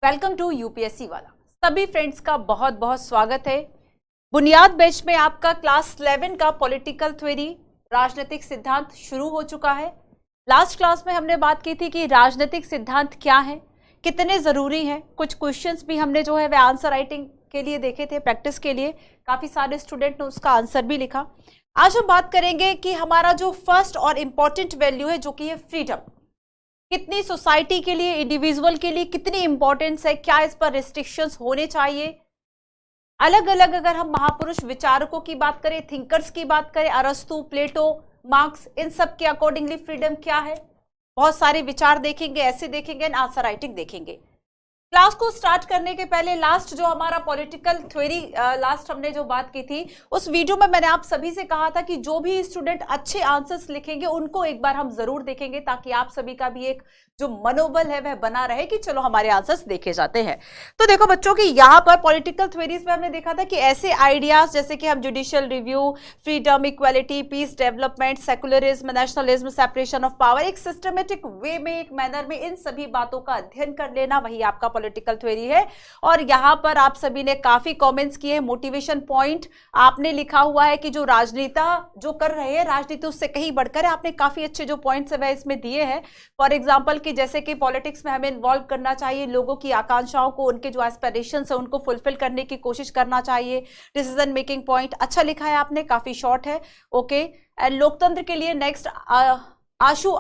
Welcome to UPSC वाला। सभी friends का बहुत बहुत स्वागत है। बुनियाद बैच में आपका क्लास 11 का पॉलिटिकल थ्योरी राजनीतिक सिद्धांत शुरू हो चुका है। लास्ट क्लास में हमने बात की थी कि राजनीतिक सिद्धांत क्या है, कितने जरूरी हैं। कुछ क्वेश्चंस भी हमने जो है वह आंसर राइटिंग के लिए देखे थे, प्रैक्टिस के लिए। काफी सारे स्टूडेंट ने उसका आंसर भी लिखा। आज हम बात करेंगे कि हमारा जो फर्स्ट और इंपॉर्टेंट वैल्यू है जो कि है फ्रीडम, कितनी सोसाइटी के लिए, इंडिविजुअल के लिए कितनी इंपॉर्टेंस है, क्या इस पर रिस्ट्रिक्शंस होने चाहिए। अलग अलग अगर हम महापुरुष विचारकों की बात करें, थिंकर्स की बात करें, अरस्तु, प्लेटो, मार्क्स, इन सब के अकॉर्डिंगली फ्रीडम क्या है, बहुत सारे विचार देखेंगे, ऐसे देखेंगे, आंसर राइटिंग देखेंगे। क्लास को स्टार्ट करने के पहले लास्ट जो हमारा पॉलिटिकल थ्योरी लास्ट हमने जो बात की थी, उस वीडियो में मैंने आप सभी से कहा था कि जो भी स्टूडेंट अच्छे आंसर्स लिखेंगे उनको एक बार हम जरूर देखेंगे, ताकि आप सभी का भी एक जो मनोबल है वह बना रहे कि चलो हमारे आंसर्स देखे जाते हैं। तो देखो बच्चों की यहाँ पर पॉलिटिकल थ्योरीज में हमने देखा था कि ऐसे आइडियाज जैसे कि हम judicial review, freedom, equality, peace, development, secularism, nationalism, separation of power, एक सिस्टमेटिक वे में, एक मैनर में इन सभी बातों का अध्ययन कर लेना, वही आपका पॉलिटिकल थ्योरी है। और यहाँ पर आप सभी ने काफी कॉमेंट्स किए हैं। मोटिवेशन पॉइंट आपने लिखा हुआ है कि जो राजनेता जो कर रहे हैं राजनीति उससे कहीं बढ़कर है। आपने काफी अच्छे जो पॉइंट्स है वह इसमें दिए हैं। फॉर एग्जाम्पल कि जैसे कि पॉलिटिक्स में हमें इन्वॉल्व करना चाहिए, लोगों की आकांक्षाओं को, उनके जो एस्पिरेशंस है उनको फुलफिल करने की कोशिश करना चाहिए। डिसीजन मेकिंग पॉइंट अच्छा लिखा है आपने, काफी शॉर्ट है। ओके, एंड लोकतंत्र के लिए नेक्स्ट आशु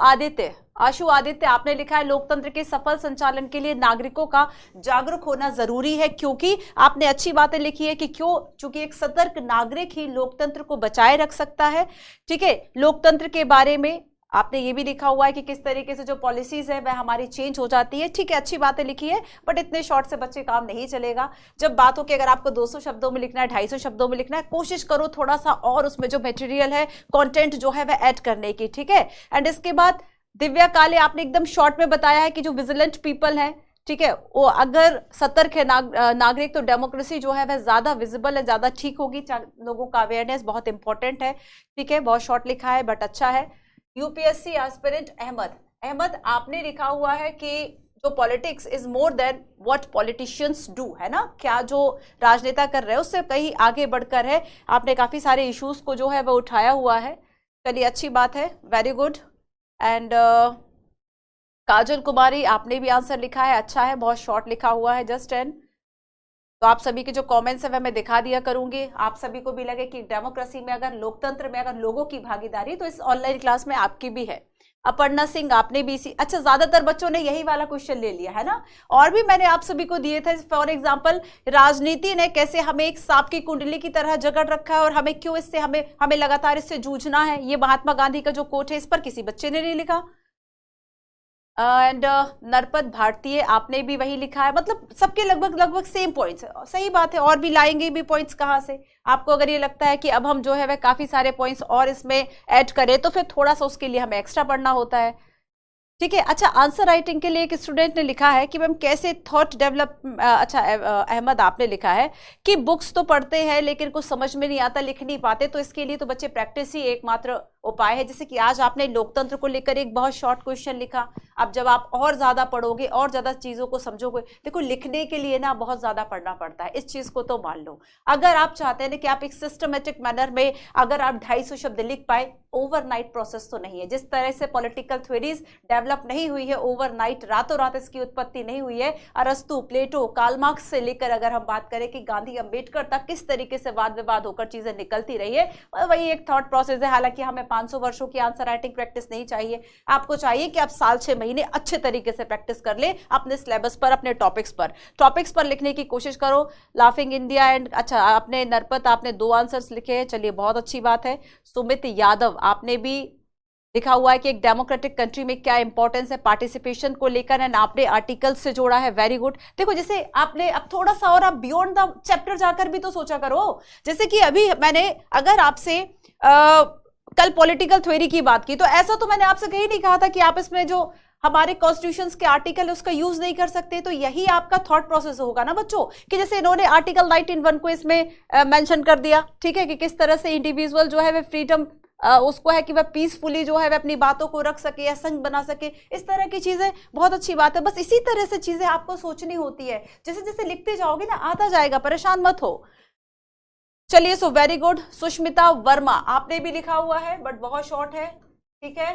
आदित्य आपने लिखा है, लोकतंत्र के सफल संचालन के लिए नागरिकों का जागरूक होना जरूरी है। क्योंकि आपने अच्छी बातें लिखी है कि क्यों, चूंकि एक सतर्क नागरिक ही लोकतंत्र को बचाए रख सकता है। ठीक है, लोकतंत्र के बारे में आपने ये भी लिखा हुआ है कि किस तरीके से जो पॉलिसीज है वह हमारी चेंज हो जाती है। ठीक है, अच्छी बातें लिखी है, बट इतने शॉर्ट से बच्चे काम नहीं चलेगा। जब बात हो कि अगर आपको 200 शब्दों में लिखना है, 250 शब्दों में लिखना है, कोशिश करो थोड़ा सा और उसमें जो मटेरियल है, कंटेंट जो है वह ऐड करने की। ठीक है, एंड इसके बाद दिव्या काले आपने एकदम शॉर्ट में बताया है कि जो विजिलेंट पीपल है, ठीक है, वो अगर सतर्क है नागरिक, तो डेमोक्रेसी जो है वह ज्यादा विजिबल है, ज्यादा ठीक होगी। लोगों का अवेयरनेस बहुत इंपॉर्टेंट है। ठीक है, बहुत शॉर्ट लिखा है बट अच्छा है। यूपीएससी एस्पिरेंट अहमद आपने लिखा हुआ है कि जो politics is more than what politicians do, है ना, क्या जो राजनेता कर रहे हैं उससे कहीं आगे बढ़कर है। आपने काफी सारे इश्यूज को जो है वो उठाया हुआ है। चलिए, अच्छी बात है, very good. And Kajal Kumari आपने भी आंसर लिखा है, अच्छा है, बहुत शॉर्ट लिखा हुआ है, जस्ट एंड। तो आप सभी के जो कमेंट्स है वह मैं दिखा दिया करूंगी। आप सभी को भी लगे कि डेमोक्रेसी में, अगर लोकतंत्र में अगर लोगों की भागीदारी, तो इस ऑनलाइन क्लास में आपकी भी है। अपर्णा सिंह आपने भी इसी, अच्छा, ज्यादातर बच्चों ने यही वाला क्वेश्चन ले लिया है ना। और भी मैंने आप सभी को दिए थे। फॉर एग्जांपल, राजनीति ने कैसे हमें एक सांप की कुंडली की तरह जकड़ रखा है और हमें क्यों इससे हमें लगातार इससे जूझना है। ये महात्मा गांधी का जो कोट है, इस पर किसी बच्चे ने नहीं लिखा। एंड नरपत भारतीय आपने भी वही लिखा है। मतलब सबके लगभग सेम पॉइंट्स है। सही बात है, और भी लाएंगे भी पॉइंट्स कहाँ से। आपको अगर ये लगता है कि अब हम जो है वह काफी सारे पॉइंट्स और इसमें ऐड करें, तो फिर थोड़ा सा उसके लिए हमें एक्स्ट्रा पढ़ना होता है। ठीक है, अच्छा, आंसर राइटिंग के लिए एक स्टूडेंट ने लिखा है कि मैम कैसे थॉट डेवलप, अच्छा अहमद आपने लिखा है कि बुक्स तो पढ़ते हैं लेकिन कुछ समझ में नहीं आता, लिख नहीं पाते, तो इसके लिए तो बच्चे प्रैक्टिस ही एकमात्र उपाय है। जैसे कि आज आपने लोकतंत्र को लेकर एक बहुत शॉर्ट क्वेश्चन लिखा। अब जब आप और ज्यादा पढ़ोगे और ज्यादा चीजों को समझोगे, देखो लिखने के लिए ना बहुत ज्यादा पढ़ना पड़ता है, इस चीज को तो मान लो। अगर आप चाहते हैं ना कि आप एक सिस्टमेटिक मैनर में अगर आप 250 शब्द लिख पाए, ओवरनाइट प्रोसेस तो नहीं है। जिस तरह से पॉलिटिकल थ्योरीज डेवलप नहीं हुई है ओवरनाइट, रातों रात इसकी उत्पत्ति नहीं हुई है। अरस्तु, प्लेटो, कार्ल मार्क्स से लेकर अगर हम बात करें कि गांधी, अंबेडकर तक किस तरीके से वाद विवाद होकर चीजें निकलती रही है, वही एक थॉट प्रोसेस है। हालांकि हमें 500 वर्षों की आंसर राइटिंग प्रैक्टिस नहीं चाहिए। आपको चाहिए कि आप साल 6 महीने अच्छे तरीके से प्रैक्टिस कर ले अपने सिलेबस पर, अपने टॉपिक्स पर लिखने की कोशिश करो। लाफिंग इंडिया एंड, अच्छा आपने नरपत आपने 2 आंसर्स लिखे हैं, चलिए बहुत अच्छी बात है। सुमित यादव आपने भी लिखा हुआ है कि एक डेमोक्रेटिक कंट्री में क्या इंपॉर्टेंस है पार्टिसिपेशन को लेकर, एंड आपने आर्टिकल से जोड़ा है, वेरी गुड। देखो जैसे आपने अब थोड़ा सा और आप बियॉन्ड द चैप्टर जाकर भी तो सोचा करो। जैसे कि अभी मैंने अगर आपसे कल पॉलिटिकल थ्योरी की बात की, तो ऐसा तो मैंने आपसे कहीं नहीं कहा था कि आप इसमें जो हमारे कॉन्स्टिट्यूशंस के आर्टिकल उसका यूज नहीं कर सकते। तो यही आपका थॉट प्रोसेस होगा ना बच्चों, कि जैसे इन्होंने आर्टिकल 19(1) को इसमें मेंशन कर दिया। ठीक है, कि किस तरह से इंडिविजुअल जो है वे फ्रीडम उसको है कि वह पीसफुली जो है वह अपनी बातों को रख सके या संघ बना सके, इस तरह की चीजें बहुत अच्छी बात है। बस इसी तरह से चीजें आपको सोचनी होती है, जैसे जैसे लिखते जाओगे ना आता जाएगा, परेशान मत हो। चलिए, so very good. Sushmita Verma आपने भी लिखा हुआ है बट बहुत शॉर्ट है, ठीक है।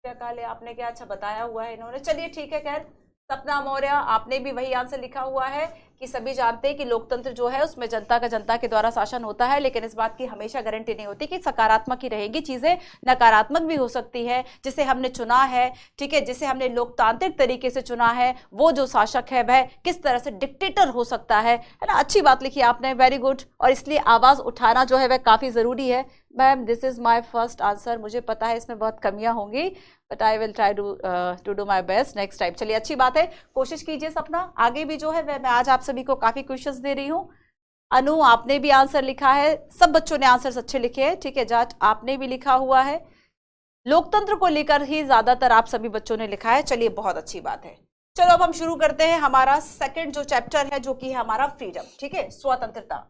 क्या काले आपने क्या अच्छा बताया हुआ है इन्होंने, चलिए ठीक है। खैर, सपना मौर्य आपने भी वही आंसर लिखा हुआ है कि सभी जानते हैं कि लोकतंत्र जो है उसमें जनता का जनता के द्वारा शासन होता है, लेकिन इस बात की हमेशा गारंटी नहीं होती कि सकारात्मक ही रहेगी चीजें, नकारात्मक भी हो सकती है। जिसे हमने चुना है, ठीक है, जिसे हमने लोकतांत्रिक तरीके से चुना है, वो जो शासक है वह किस तरह से डिक्टेटर हो सकता है ना। अच्छी बात लिखी आपने, वेरी गुड। और इसलिए आवाज उठाना जो है वह काफी जरूरी है। Ma'am this is my first answer, मुझे पता है इसमें बहुत कमियां होंगी but I will try to do my best next time. चलिए अच्छी बात है, कोशिश कीजिए सपना, आगे भी जो है मैं आज आप सभी को काफी क्वेश्चंस दे रही हूँ। अनु आपने भी आंसर लिखा है, सब बच्चों ने आंसर अच्छे लिखे हैं, ठीक है। जाट आपने भी लिखा हुआ है, लोकतंत्र को लेकर ही ज्यादातर आप सभी बच्चों ने लिखा है, चलिए बहुत अच्छी बात है। चलो अब हम शुरू करते हैं हमारा सेकेंड जो चैप्टर है, जो कि है हमारा फ्रीडम, ठीक है, स्वतंत्रता।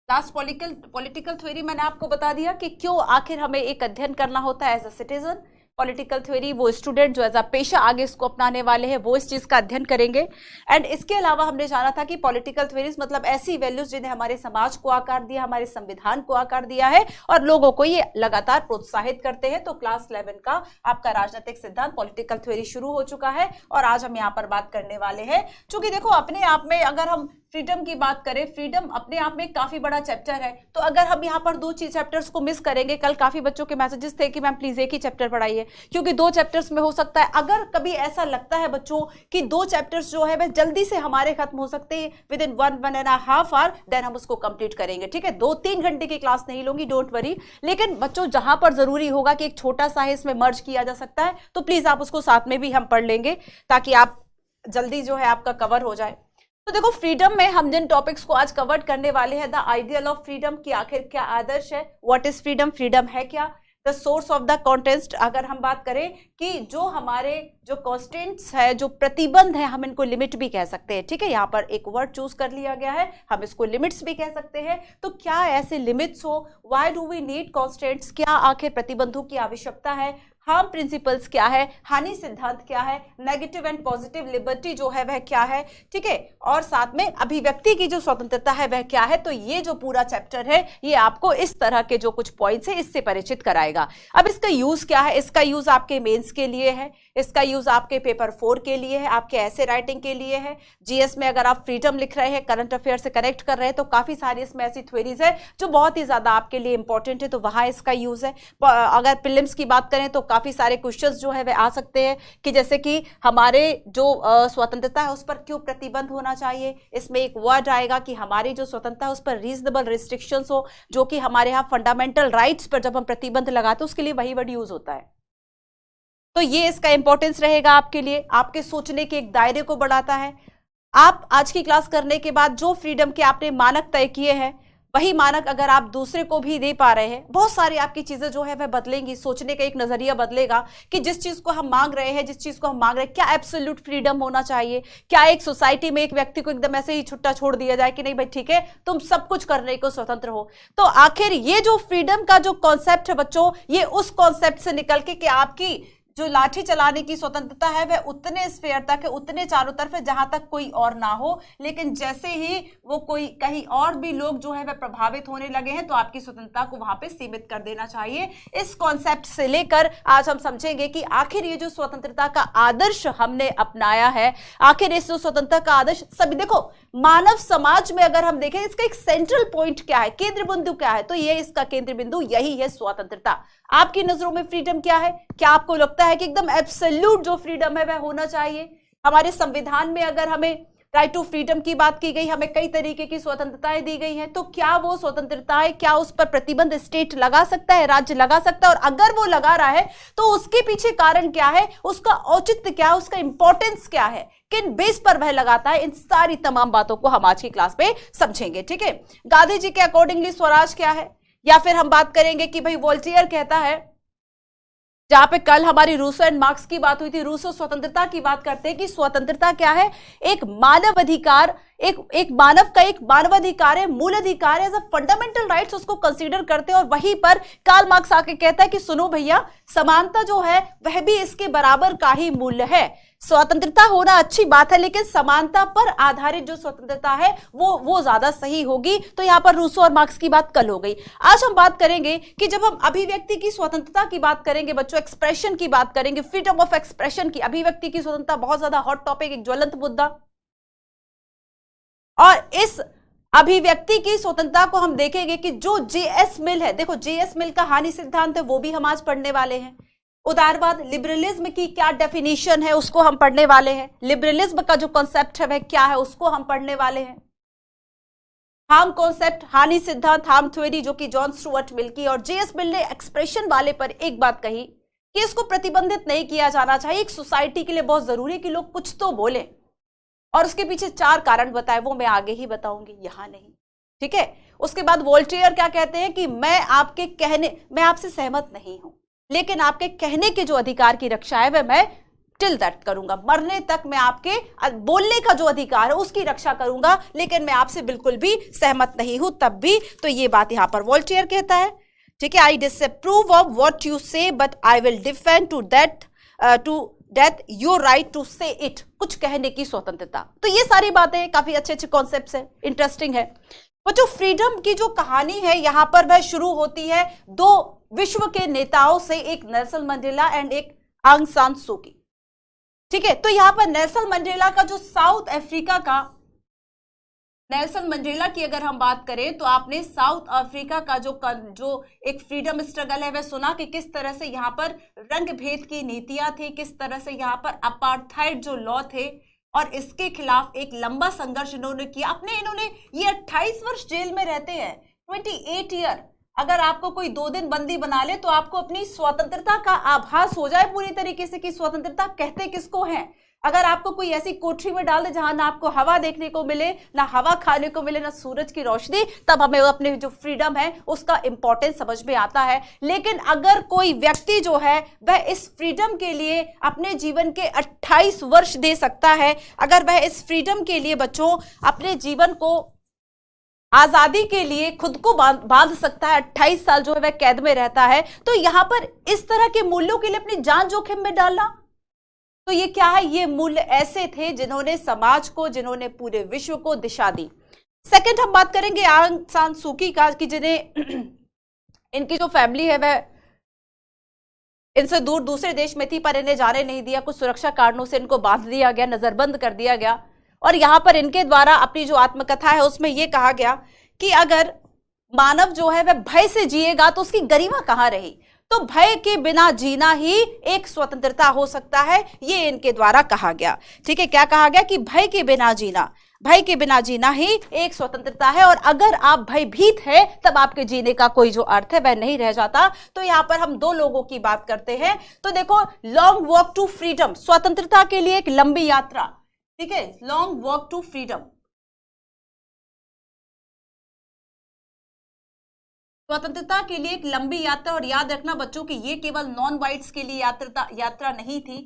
लास्ट पॉलिटिकल थ्योरी मैंने आपको बता दिया कि क्यों आखिर हमें एक अध्ययन करना होता है as a citizen. Political theory वो स्टूडेंट जो एज अ पेशा आगे इसको अपनाने वाले हैं वो इस चीज का अध्ययन करेंगे। एंड इसके अलावा हमने जाना था कि पॉलिटिकल थ्योरीज मतलब ऐसी वैल्यूज जिन्हें हमारे समाज को आकार दिया, हमारे संविधान को आकार दिया है और लोगों को ये लगातार प्रोत्साहित करते हैं। तो क्लास 11 का आपका राजनीतिक सिद्धांत पॉलिटिकल थ्योरी शुरू हो चुका है और आज हम यहाँ पर बात करने वाले हैं। चूंकि देखो अपने आप में अगर हम फ्रीडम की बात करें, फ्रीडम अपने आप में काफी बड़ा चैप्टर है, तो अगर हम यहाँ पर दो चैप्टर्स को मिस करेंगे, कल काफी बच्चों के मैसेजेस थे कि मैम प्लीज एक ही चैप्टर पढ़ाइए, क्योंकि दो चैप्टर्स में हो सकता है अगर कभी ऐसा लगता है बच्चों कि दो चैप्टर्स जो है वह जल्दी से हमारे खत्म हो सकते हैं विद इन 1.5 आवर, देन हम उसको कंप्लीट करेंगे, ठीक है। 2-3 घंटे की क्लास नहीं लूंगी, डोंट वरी। लेकिन बच्चों जहां पर जरूरी होगा कि एक छोटा सा है इसमें मर्ज किया जा सकता है, तो प्लीज आप उसको साथ में भी हम पढ़ लेंगे ताकि आप जल्दी जो है आपका कवर हो जाए। तो देखो फ्रीडम में हम जिन टॉपिक्स को आज कवर करने वाले हैं, द आइडियल ऑफ फ्रीडम की आखिर क्या आदर्श है, व्हाट इज फ्रीडम, फ्रीडम है क्या, the source of the contest. अगर हम बात करें कि जो हमारे जो कॉन्स्टेंट्स है, जो प्रतिबंध है, हम इनको लिमिट भी कह सकते हैं, ठीक है। यहाँ पर एक वर्ड चूज कर लिया गया है, हम इसको लिमिट्स भी कह सकते हैं। तो क्या ऐसे लिमिट्स हो, why do we need constants, क्या आखिर प्रतिबंधों की आवश्यकता है, हार्म प्रिंसिपल्स क्या है, हानि सिद्धांत क्या है, नेगेटिव एंड पॉजिटिव लिबर्टी जो है वह क्या है, ठीक है, और साथ में अभिव्यक्ति की जो स्वतंत्रता है वह क्या है। तो ये जो पूरा चैप्टर है ये आपको इस तरह के जो कुछ पॉइंट्स है इससे परिचित कराएगा। अब इसका यूज क्या है, इसका यूज आपके मेंस के लिए है, इसका यूज आपके पेपर 4 के लिए है, आपके ऐसे राइटिंग के लिए है। जीएस में अगर आप फ्रीडम लिख रहे हैं, करंट अफेयर से कनेक्ट कर रहे हैं, तो काफी सारी इसमें ऐसी थ्योरीज है जो बहुत ही ज्यादा आपके लिए इंपॉर्टेंट है, तो वहां इसका यूज है। अगर प्रीलिम्स की बात करें तो काफी सारे क्वेश्चंस जो है वे आ सकते हैं कि जैसे कि हमारे जो स्वतंत्रता है उस पर क्यों प्रतिबंध होना चाहिए। इसमें एक वर्ड आएगा कि हमारी जो स्वतंत्रता है उस पर रीजनेबल रिस्ट्रिक्शंस हो, जो कि हमारे यहाँ फंडामेंटल राइट्स पर जब हम प्रतिबंध लगाते हैं उसके लिए वही वर्ड यूज होता है। तो ये इसका इंपॉर्टेंस रहेगा आपके लिए, आपके सोचने के एक दायरे को बढ़ाता है। आप आज की क्लास करने के बाद जो फ्रीडम के आपने मानक तय किए हैं वही मानक अगर आप दूसरे को भी दे पा रहे हैं, बहुत सारी आपकी चीजें जो है वह बदलेंगी, सोचने का एक नजरिया बदलेगा कि जिस चीज को हम मांग रहे हैं, जिस चीज को हम मांग रहे हैं, क्या एब्सोल्यूट फ्रीडम होना चाहिए, क्या एक सोसाइटी में एक व्यक्ति को एकदम ऐसे ही छुट्टा छोड़ दिया जाए कि नहीं भाई ठीक है तुम सब कुछ करने को स्वतंत्र हो। तो आखिर ये जो फ्रीडम का जो कॉन्सेप्ट है बच्चों, ये उस कॉन्सेप्ट से निकल के कि आपकी जो लाठी चलाने की स्वतंत्रता है वह उतने स्फेयर तक है, उतने चारों तरफ है जहां तक कोई और ना हो, लेकिन जैसे ही वो कोई कहीं और भी लोग जो है वह प्रभावित होने लगे हैं तो आपकी स्वतंत्रता को वहां पे सीमित कर देना चाहिए। इस कॉन्सेप्ट से लेकर आज हम समझेंगे कि आखिर ये जो स्वतंत्रता का आदर्श हमने अपनाया है, आखिर इस जो स्वतंत्रता का आदर्श सभी देखो मानव समाज में अगर हम देखें इसका एक सेंट्रल पॉइंट क्या है, केंद्र बिंदु क्या है, तो ये इसका केंद्र बिंदु यही है स्वतंत्रता। आपकी नजरों में फ्रीडम क्या है, क्या आपको लगता है कि एकदम एब्सोल्यूट जो फ्रीडम है वह होना चाहिए? हमारे संविधान में अगर हमें राइट टू फ्रीडम की बात की गई, हमें कई तरीके की स्वतंत्रताएं दी गई हैं, तो क्या वो स्वतंत्रताएं, क्या उस पर प्रतिबंध स्टेट लगा सकता है, राज्य लगा सकता है? और अगर वो लगा रहा है तो उसके पीछे कारण क्या है, उसका औचित्य क्या है, उसका इंपॉर्टेंस क्या है, किन बेस पर वह लगाता है, इन सारी तमाम बातों को हम आज की क्लास में समझेंगे, ठीक है। गांधी जी के अकॉर्डिंगली स्वराज क्या है, या फिर हम बात करेंगे कि भाई वोल्टेयर कहता है जहां पे कल हमारी रूसो एंड मार्क्स की बात हुई थी। रूसो स्वतंत्रता की बात करते हैं कि स्वतंत्रता क्या है, एक मानव अधिकार, एक मानव का एक मानवाधिकार है, मूल अधिकार है, एज अ फंडामेंटल राइट्स उसको कंसीडर करते हैं। और वहीं पर कार्ल मार्क्स आके कहता है कि सुनो भैया, समानता जो है वह भी इसके बराबर का ही मूल्य है। स्वतंत्रता होना अच्छी बात है, लेकिन समानता पर आधारित जो स्वतंत्रता है वो ज्यादा सही होगी। तो यहां पर रूसो और मार्क्स की बात कल हो गई। आज हम बात करेंगे कि जब हम अभिव्यक्ति की स्वतंत्रता की बात करेंगे बच्चों, एक्सप्रेशन की बात करेंगे, फ्रीडम ऑफ एक्सप्रेशन की, अभिव्यक्ति की स्वतंत्रता बहुत ज्यादा हॉट टॉपिक, एक ज्वलंत मुद्दा। और इस अभिव्यक्ति की स्वतंत्रता को हम देखेंगे कि जो जेएस मिल है, देखो जेएस मिल का हानि सिद्धांत है, वो भी हम आज पढ़ने वाले हैं। उदारवाद, लिबरलिज्म की क्या डेफिनेशन है उसको हम पढ़ने वाले हैं। लिबरलिज्म का जो कॉन्सेप्ट है वह क्या है उसको हम पढ़ने वाले हैं। हार्म कॉन्सेप्ट, हानि सिद्धांत, हार्म थ्योरी, जो कि जॉन स्टुअर्ट मिल की, और जेएस मिल ने एक्सप्रेशन वाले पर एक बात कही कि इसको प्रतिबंधित नहीं किया जाना चाहिए। एक सोसाइटी के लिए बहुत जरूरी है कि लोग कुछ तो बोले, और उसके पीछे 4 कारण बताए, वो मैं आगे ही बताऊंगी, यहां नहीं, ठीक है। उसके बाद वोल्टेयर क्या कहते हैं कि मैं आपसे सहमत नहीं हूं, लेकिन आपके कहने के जो अधिकार की रक्षा है वह मैं टिल दैट करूंगा, मरने तक मैं आपके बोलने का जो अधिकार है उसकी रक्षा करूंगा, लेकिन मैं आपसे बिल्कुल भी सहमत नहीं हूं तब भी। तो ये बात यहां पर वोल्टेयर कहता है, ठीक है। I disapprove of what you say but I will defend to death your right to say it, कुछ कहने की स्वतंत्रता। तो ये सारी बातें काफी अच्छे अच्छे कॉन्सेप्ट्स है, इंटरेस्टिंग है। बच्चों फ्रीडम की जो कहानी है यहां पर वह शुरू होती है 2 विश्व के नेताओं से, एक नेल्सन मंडेला एंड एक आंग सान सू की, ठीक है। तो यहां पर नेल्सन मंडेला का जो साउथ अफ्रीका का, नेल्सन मंडेला की अगर हम बात करें तो आपने साउथ अफ्रीका का जो एक फ्रीडम स्ट्रगल है वह सुना कि किस तरह से यहां पर रंग भेद की नीतियां थी, किस तरह से यहां पर अपार्थाइड जो लॉ थे, और इसके खिलाफ एक लंबा संघर्ष इन्होंने किया। इन्होंने ये 28 वर्ष जेल में रहते हैं, 28 ईयर। अगर आपको कोई 2 दिन बंदी बना ले तो आपको अपनी स्वतंत्रता का आभास हो जाए पूरी तरीके से कि स्वतंत्रता कहते किसको है। अगर आपको कोई ऐसी कोठरी में डाल दे जहां ना आपको हवा देखने को मिले, ना हवा खाने को मिले, ना सूरज की रोशनी, तब हमें अपने जो फ्रीडम है उसका इंपॉर्टेंस समझ में आता है। लेकिन अगर कोई व्यक्ति जो है वह इस फ्रीडम के लिए अपने जीवन के 28 वर्ष दे सकता है, अगर वह इस फ्रीडम के लिए बच्चों अपने जीवन को, आजादी के लिए खुद को बांध सकता है, 28 साल जो है वह कैद में रहता है, तो यहां पर इस तरह के मूल्यों के लिए अपनी जान जोखिम में डालना, तो ये क्या है, ये मूल्य ऐसे थे जिन्होंने समाज को, जिन्होंने पूरे विश्व को दिशा दी। सेकंड हम बात करेंगे आंग सान सू की का, कि जिन्हें इनकी जो फैमिली है वह इनसे दूर दूसरे देश में थी, पर इन्हें जाने नहीं दिया, कुछ सुरक्षा कारणों से इनको बांध दिया गया, नजरबंद कर दिया गया। और यहां पर इनके द्वारा अपनी जो आत्मकथा है उसमें यह कहा गया कि अगर मानव जो है वह भय से जिएगा तो उसकी गरिमा कहां रही, तो भय के बिना जीना ही एक स्वतंत्रता हो सकता है, ये इनके द्वारा कहा गया, ठीक है। क्या कहा गया कि भय के बिना जीना ही एक स्वतंत्रता है, और अगर आप भयभीत है तब आपके जीने का कोई जो अर्थ है वह नहीं रह जाता। तो यहां पर हम 2 लोगों की बात करते हैं। तो देखो, लॉन्ग वॉक टू फ्रीडम, स्वतंत्रता के लिए एक लंबी यात्रा, ठीक है, लॉन्ग वॉक टू फ्रीडम, स्वतंत्रता के लिए एक लंबी यात्रा। और याद रखना बच्चों कि ये केवल नॉन व्हाइट्स के लिए यात्रा नहीं थी,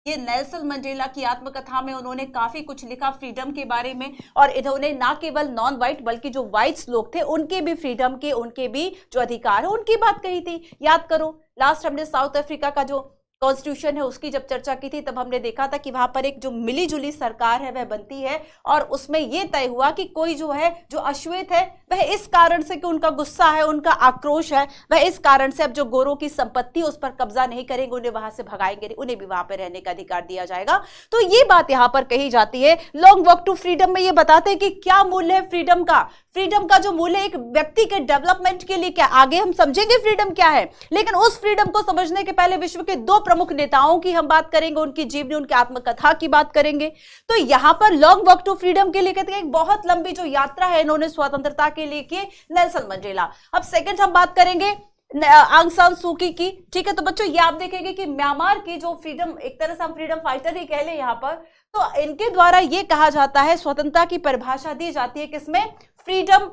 ये नेल्सन मंडेला की आत्मकथा में उन्होंने काफी कुछ लिखा फ्रीडम के बारे में, और इन्होंने ना केवल नॉन व्हाइट बल्कि जो व्हाइट्स लोग थे उनके भी फ्रीडम के, उनके भी जो अधिकार है उनकी बात कही थी। याद करो, लास्ट हमने साउथ अफ्रीका का जो कॉन्स्टिट्यूशन है उसकी जब चर्चा की थी तब हमने देखा था कि वहां पर एक जो मिली जुली सरकार है वह बनती है, और उसमें यह तय हुआ कि कोई जो है, जो अश्वेत है, वह इस कारण से कि उनका गुस्सा है, उनका आक्रोश है, वह इस कारण से अब जो गोरों की संपत्ति उस पर कब्जा नहीं करेंगे, उन्हें वहां से भगाएंगे, उन्हें भी वहां पर रहने का अधिकार दिया जाएगा। तो ये बात यहां पर कही जाती है। लॉन्ग वॉक टू फ्रीडम में ये बताते हैं कि क्या मूल्य है फ्रीडम का। फ्रीडम का जो मूल्य एक व्यक्ति के डेवलपमेंट के लिए क्या, आगे हम समझेंगे फ्रीडम क्या है, लेकिन उस फ्रीडम को समझने के पहले विश्व के 2 प्रमुख नेताओं की हम बात करेंगे, उनकी जीवनी, उनकी आत्मकथा की बात करेंगे। तो यहां पर लॉन्ग वॉक टू फ्रीडम के लिए कहते हैं एक बहुत लंबी जो यात्रा है इन्होंने स्वतंत्रता के लिए की, नेल्सन मंडेला। अब सेकंड हम बात करेंगे आंग सान सू की, ठीक है। तो बच्चों ये आप देखेंगे कि म्यांमार की जो फ्रीडम, एक तरह से हम फ्रीडम फाइटर ही कह ले यहां पर, तो इनके द्वारा ये कहा जाता है, स्वतंत्रता की परिभाषा दी जाती है किसमें, फ्रीडम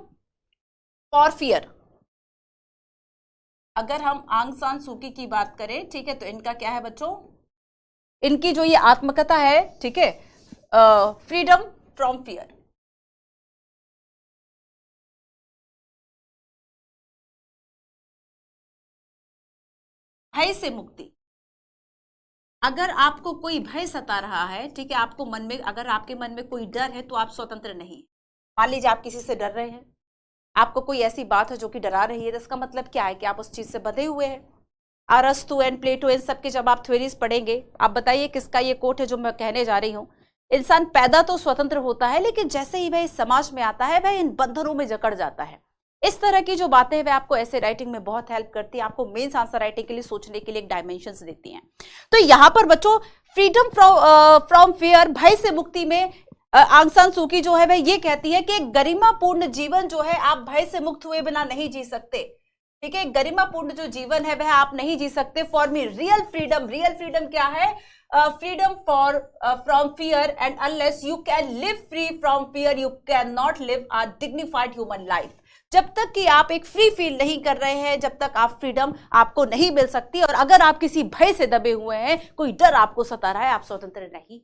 फॉर फियर, अगर हम आंग सान सूकी की बात करें, ठीक है, तो इनका क्या है बच्चों, इनकी जो ये आत्मकथा है, ठीक है, फ्रीडम फ्रॉम फियर। भय से मुक्ति। अगर आपको कोई भय सता रहा है, ठीक है, आपको मन में, अगर आपके मन में कोई डर है तो आप स्वतंत्र नहीं। मान लीजिए आप किसी से डर रहे हैं, आपको कोई ऐसी बात है जो कि डरा रही है, तो इसका मतलब क्या है कि आप उस चीज से बंधे हुए हैं। अरस्तु एंड प्लेटो, इन सबके जब आप थ्योरीज पढ़ेंगे, आप बताइए किसका ये कोट है जो मैं कहने जा रही हूं। इंसान पैदा तो स्वतंत्र होता है, लेकिन जैसे ही वह इस समाज में आता है वह इन बंधनों में जकड़ जाता है। इस तरह की जो बातें हैं वह आपको ऐसे राइटिंग में बहुत हेल्प करती है, आपको मेंस आंसर राइटिंग के लिए सोचने के लिए एक डायमेंशंस देती हैं। तो यहां पर बच्चों फ्रीडम फ्रॉम फियर, भय से मुक्ति में आंग सान सूकी जो है वह ये कहती है कि एक गरिमापूर्ण जीवन जो है आप भय से मुक्त हुए बिना नहीं जी सकते। ठीक है, गरिमापूर्ण जो जीवन है वह आप नहीं जी सकते। For me real freedom, real freedom क्या है, freedom from fear, and unless you can live free from fear you can not live a dignified human life. जब तक कि आप एक फ्री फील नहीं कर रहे हैं, जब तक आप फ्रीडम आपको नहीं मिल सकती। और अगर आप किसी भय से दबे हुए हैं, कोई डर आपको सता रहा है, आप स्वतंत्र नहीं,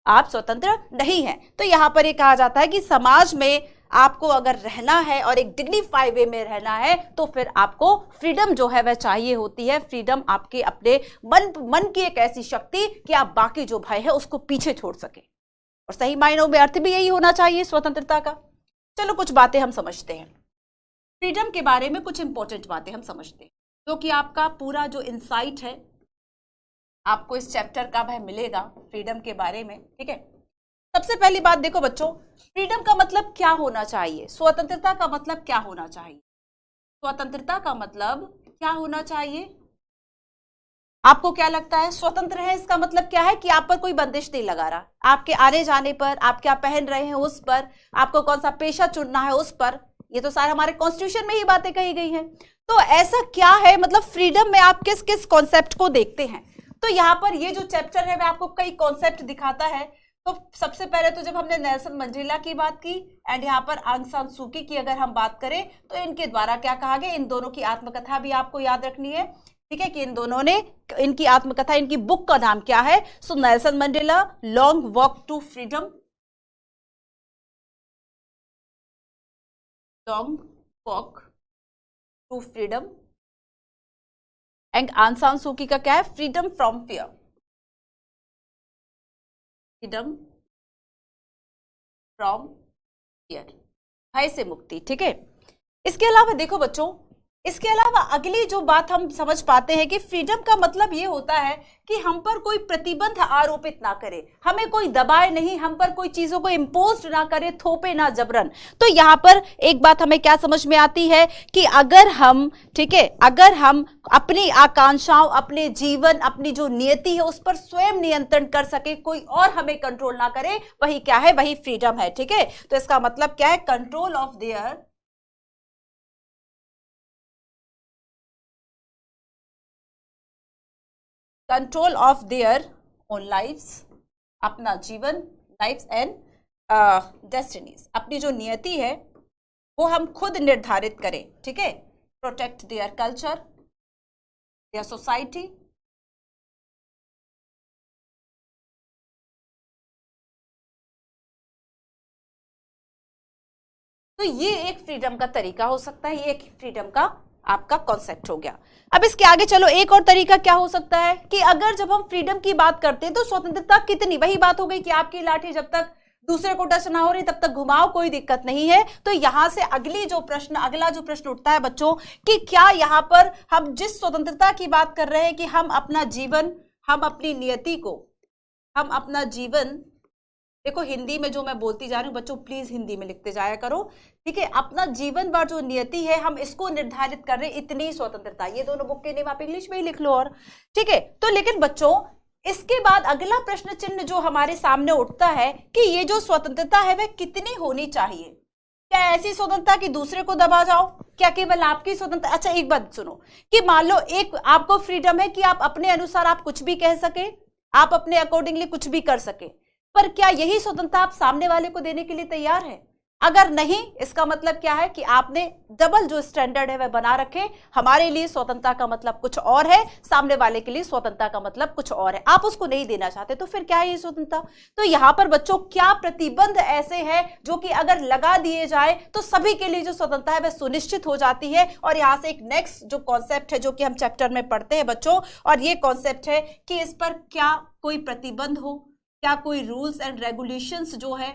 आप स्वतंत्र नहीं हैं। तो यहां पर ये कहा जाता है कि समाज में आपको अगर रहना है और एक डिग्निफाइड वे में रहना है, तो फिर आपको फ्रीडम जो है वह चाहिए होती है। फ्रीडम आपके अपने मन की एक ऐसी शक्ति कि आप बाकी जो भय है उसको पीछे छोड़ सके। और सही मायनों में अर्थ भी यही होना चाहिए स्वतंत्रता का। चलो कुछ बातें हम समझते हैं, फ्रीडम के बारे में कुछ इंपॉर्टेंट बातें हम समझते हैं, जो कि आपका पूरा जो इंसाइट है आपको इस चैप्टर का वह मिलेगा फ्रीडम के बारे में। ठीक है, सबसे पहली बात देखो बच्चों, फ्रीडम का मतलब क्या होना चाहिए, स्वतंत्रता का मतलब क्या होना चाहिए। स्वतंत्रता का मतलब क्या होना चाहिए, आपको क्या लगता है? स्वतंत्र है इसका मतलब क्या है कि आप पर कोई बंदिश नहीं लगा रहा, आपके आने जाने पर, आप क्या पहन रहे हैं उस पर, आपको कौन सा पेशा चुनना है उस पर। ये तो सारे हमारे कॉन्स्टिट्यूशन में ही बातें कही गई हैं। तो ऐसा क्या है, मतलब फ्रीडम में आप किस किस कॉन्सेप्ट को देखते हैं। तो यहाँ पर ये जो चैप्टर है वह आपको कई कॉन्सेप्ट दिखाता है। तो सबसे पहले तो जब हमने नेल्सन मंडेला की बात की एंड यहाँ पर आंग सान सूकी की अगर हम बात करें, तो इनके द्वारा क्या कहा गया, इन दोनों की आत्मकथा भी आपको याद रखनी है। ठीक है, कि इन दोनों ने, इनकी आत्मकथा, इनकी बुक का नाम क्या है। So Nelson Mandela, long walk to freedom, long walk to freedom, and Aung San Suu Kyi का क्या है, freedom from fear, freedom from fear, भय से मुक्ति। ठीक है, इसके अलावा देखो बच्चों, इसके अलावा अगली जो बात हम समझ पाते हैं कि फ्रीडम का मतलब ये होता है कि हम पर कोई प्रतिबंध आरोपित ना करे, हमें कोई दबाए नहीं, हम पर कोई चीजों को इम्पोज ना करे, थोपे ना जबरन। तो यहाँ पर एक बात हमें क्या समझ में आती है कि अगर हम, ठीक है, अगर हम अपनी आकांक्षाओं, अपने जीवन, अपनी जो नियति है उस पर स्वयं नियंत्रण कर सके, कोई और हमें कंट्रोल ना करे, वही क्या है, वही फ्रीडम है। ठीक है, तो इसका मतलब क्या है, control of their, control of their own lifes, अपना जीवन, लाइफ्स एंड डेस्टिनीज, अपनी जो नियति है वो हम खुद निर्धारित करें। ठीक है, protect their culture, their society, तो ये एक फ्रीडम का तरीका हो सकता है, ये एक फ्रीडम का आपका कॉन्सेप्ट हो गया। अब इसके आगे चलो, एक और तरीका क्या हो सकता है कि अगर जब हम फ्रीडम की बात करते हैं तो स्वतंत्रता कितनी, वही बात हो गई कि आपकी लाठी जब तक दूसरे को टच ना हो रही तब तक घुमाओ, कोई दिक्कत नहीं है। तो यहां से अगला जो प्रश्न उठता है बच्चों कि क्या यहां पर हम जिस स्वतंत्रता की बात कर रहे हैं कि हम अपना जीवन, हम अपनी नियति को, हम अपना जीवन, देखो हिंदी में जो मैं बोलती जा रही हूँ बच्चों प्लीज हिंदी में लिखते जाया करो। ठीक है, अपना जीवन भर जो नियति है हम इसको निर्धारित कर रहे हैं, इतनी स्वतंत्रता। ये दोनों बुक के नेम आप इंग्लिश में ही लिख लो। और ठीक है, तो लेकिन बच्चों इसके बाद अगला प्रश्न चिन्ह जो हमारे सामने उठता है कि ये जो स्वतंत्रता है वह कितनी होनी चाहिए। क्या ऐसी स्वतंत्रता कि दूसरे को दबा जाओ, क्या केवल आपकी स्वतंत्रता। अच्छा एक बात सुनो कि मान लो एक आपको फ्रीडम है कि आप अपने अनुसार आप कुछ भी कह सके, आप अपने अकॉर्डिंगली कुछ भी कर सके, पर क्या यही स्वतंत्रता आप सामने वाले को देने के लिए तैयार है? अगर नहीं, इसका मतलब क्या है कि आपने डबल जो स्टैंडर्ड है वह बना रखे। हमारे लिए स्वतंत्रता का मतलब कुछ और है, सामने वाले के लिए स्वतंत्रता का मतलब कुछ और है, आप उसको नहीं देना चाहते, तो फिर क्या है ये स्वतंत्रता। तो यहां पर बच्चों क्या प्रतिबंध ऐसे हैं जो कि अगर लगा दिए जाए तो सभी के लिए जो स्वतंत्रता है वह सुनिश्चित हो जाती है। और यहां से एक नेक्स्ट जो कॉन्सेप्ट है जो कि हम चैप्टर में पढ़ते हैं बच्चों, और ये कॉन्सेप्ट है कि इस पर क्या कोई प्रतिबंध हो, क्या कोई रूल्स एंड रेगुलेशंस जो है,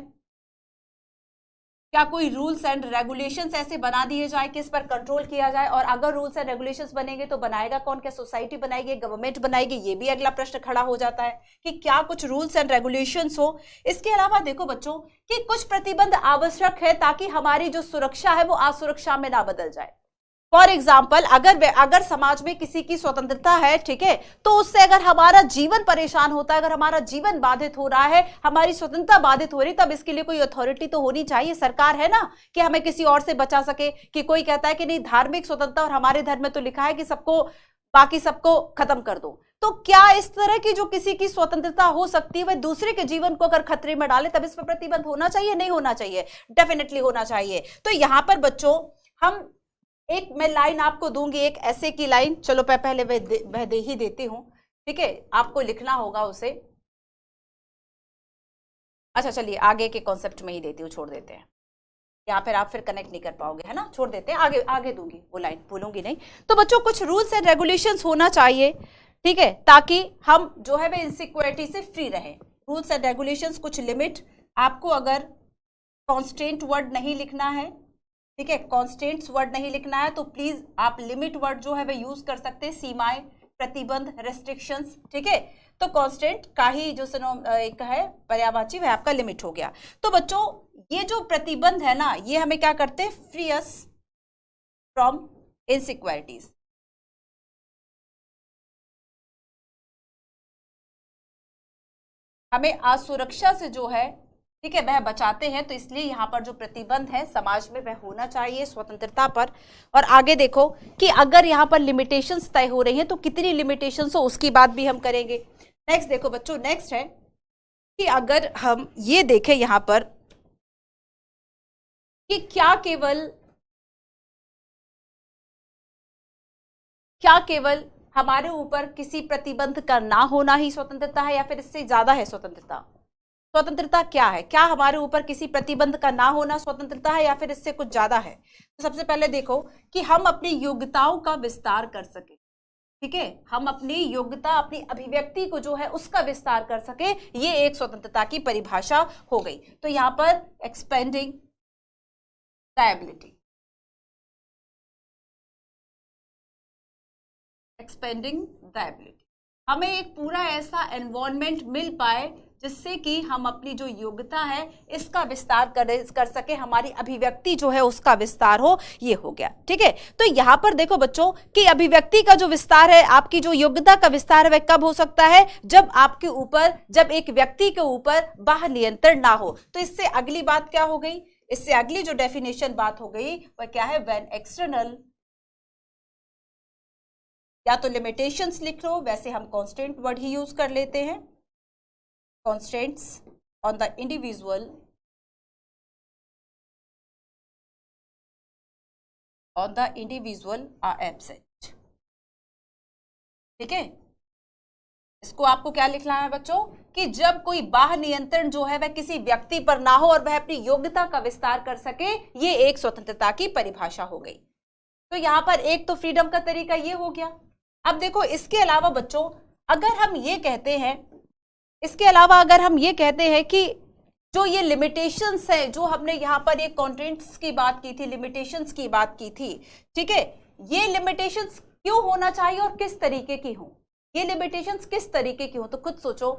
क्या कोई रूल्स एंड रेगुलेशंस ऐसे बना दिए जाए कि इस पर कंट्रोल किया जाए। और अगर रूल्स एंड रेगुलेशंस बनेंगे तो बनाएगा कौन, क्या सोसाइटी बनाएगी, गवर्नमेंट बनाएगी, ये भी अगला प्रश्न खड़ा हो जाता है कि क्या कुछ रूल्स एंड रेगुलेशंस हो। इसके अलावा देखो बच्चों कि कुछ प्रतिबंध आवश्यक है ताकि हमारी जो सुरक्षा है वो असुरक्षा में ना बदल जाए। फॉर एग्जाम्पल, अगर समाज में किसी की स्वतंत्रता है, ठीक है, तो उससे अगर हमारा जीवन परेशान होता है, अगर हमारा जीवन बाधित हो रहा है, हमारी स्वतंत्रता बाधित हो रही, तब इसके लिए कोई अथॉरिटी तो होनी चाहिए, सरकार है ना, कि हमें किसी और से बचा सके। कि कोई कहता है कि नहीं धार्मिक स्वतंत्रता, और हमारे धर्म में तो लिखा है कि सबको, बाकी सबको खत्म कर दो। तो क्या इस तरह की जो किसी की स्वतंत्रता हो सकती है वह दूसरे के जीवन को अगर खतरे में डाले, तब इस पर प्रतिबंध होना चाहिए, नहीं होना चाहिए? डेफिनेटली होना चाहिए। तो यहां पर बच्चों हम एक, मैं लाइन आपको दूंगी, एक ऐसे की लाइन, चलो मैं पहले वह दे ही देती हूं, ठीक है, आपको लिखना होगा उसे। अच्छा चलिए आगे के कॉन्सेप्ट में ही देती हूँ, छोड़ देते हैं, यहाँ पर आप फिर कनेक्ट नहीं कर पाओगे, है ना, छोड़ देते हैं, आगे आगे दूंगी वो लाइन, भूलूंगी नहीं। तो बच्चों कुछ रूल्स एंड रेगुलेशंस होना चाहिए, ठीक है, ताकि हम जो है वे इनसिक्योरिटी से फ्री रहे। रूल्स एंड रेगुलेशंस, कुछ लिमिट, आपको अगर कॉन्स्टेंट वर्ड नहीं लिखना है, ठीक है, कॉन्स्टेंट्स वर्ड नहीं लिखना है, तो प्लीज आप लिमिट वर्ड जो है वह यूज कर सकते हैं, सीमाएं, प्रतिबंध, रेस्ट्रिक्शंस, ठीक है। तो कांस्टेंट का ही जो एक है पर्यायवाची वह आपका लिमिट हो गया। तो बच्चों ये जो प्रतिबंध है ना, ये हमें क्या करते हैं, फ्री अस फ्रॉम इनसिक्योरिटीज। हमें असुरक्षा से जो है, ठीक है, वह बचाते हैं। तो इसलिए यहाँ पर जो प्रतिबंध है समाज में वह होना चाहिए स्वतंत्रता पर। और आगे देखो कि अगर यहाँ पर लिमिटेशंस तय हो रही हैं तो कितनी लिमिटेशंस हो, उसकी बात भी हम करेंगे। नेक्स्ट देखो बच्चों, नेक्स्ट है कि अगर हम ये देखें यहाँ पर कि क्या केवल हमारे ऊपर किसी प्रतिबंध का ना होना ही स्वतंत्रता है, या फिर इससे ज्यादा है स्वतंत्रता? स्वतंत्रता क्या है? क्या हमारे ऊपर किसी प्रतिबंध का ना होना स्वतंत्रता है, या फिर इससे कुछ ज्यादा है? तो सबसे पहले देखो कि हम अपनी योग्यताओं का विस्तार कर सके, ठीक है, हम अपनी योग्यता, अपनी अभिव्यक्ति को जो है उसका विस्तार कर सके, ये एक स्वतंत्रता की परिभाषा हो गई। तो यहां पर expanding the ability, expanding the ability, हमें एक पूरा ऐसा एनवायरनमेंट मिल पाए जिससे कि हम अपनी जो योग्यता है इसका विस्तार कर सके, हमारी अभिव्यक्ति जो है उसका विस्तार हो, ये हो गया, ठीक है। तो यहां पर देखो बच्चों कि अभिव्यक्ति का जो विस्तार है, आपकी जो योग्यता का विस्तार है, वह कब हो सकता है? जब आपके ऊपर, जब एक व्यक्ति के ऊपर बाह्य नियंत्रण ना हो। तो इससे अगली बात क्या हो गई? इससे अगली जो डेफिनेशन बात हो गई वह क्या है? व्हेन एक्सटर्नल, या तो लिमिटेशंस लिख लो, वैसे हम कांस्टेंट वर्ड ही यूज कर लेते हैं, constraints on the individual are absent, ठीक है। इसको आपको क्या लिखना है बच्चों कि जब कोई बाह्य नियंत्रण जो है वह किसी व्यक्ति पर ना हो और वह अपनी योग्यता का विस्तार कर सके, ये एक स्वतंत्रता की परिभाषा हो गई। तो यहां पर एक तो फ्रीडम का तरीका ये हो गया। अब देखो इसके अलावा बच्चों अगर हम ये कहते हैं, इसके अलावा अगर हम ये कहते हैं कि जो ये लिमिटेशंस है, जो हमने यहाँ पर ये कंटेंट्स की बात की थी, लिमिटेशंस की बात की थी, ठीक है, ये लिमिटेशंस क्यों होना चाहिए और किस तरीके की हो? ये लिमिटेशंस किस तरीके की हो? तो खुद सोचो,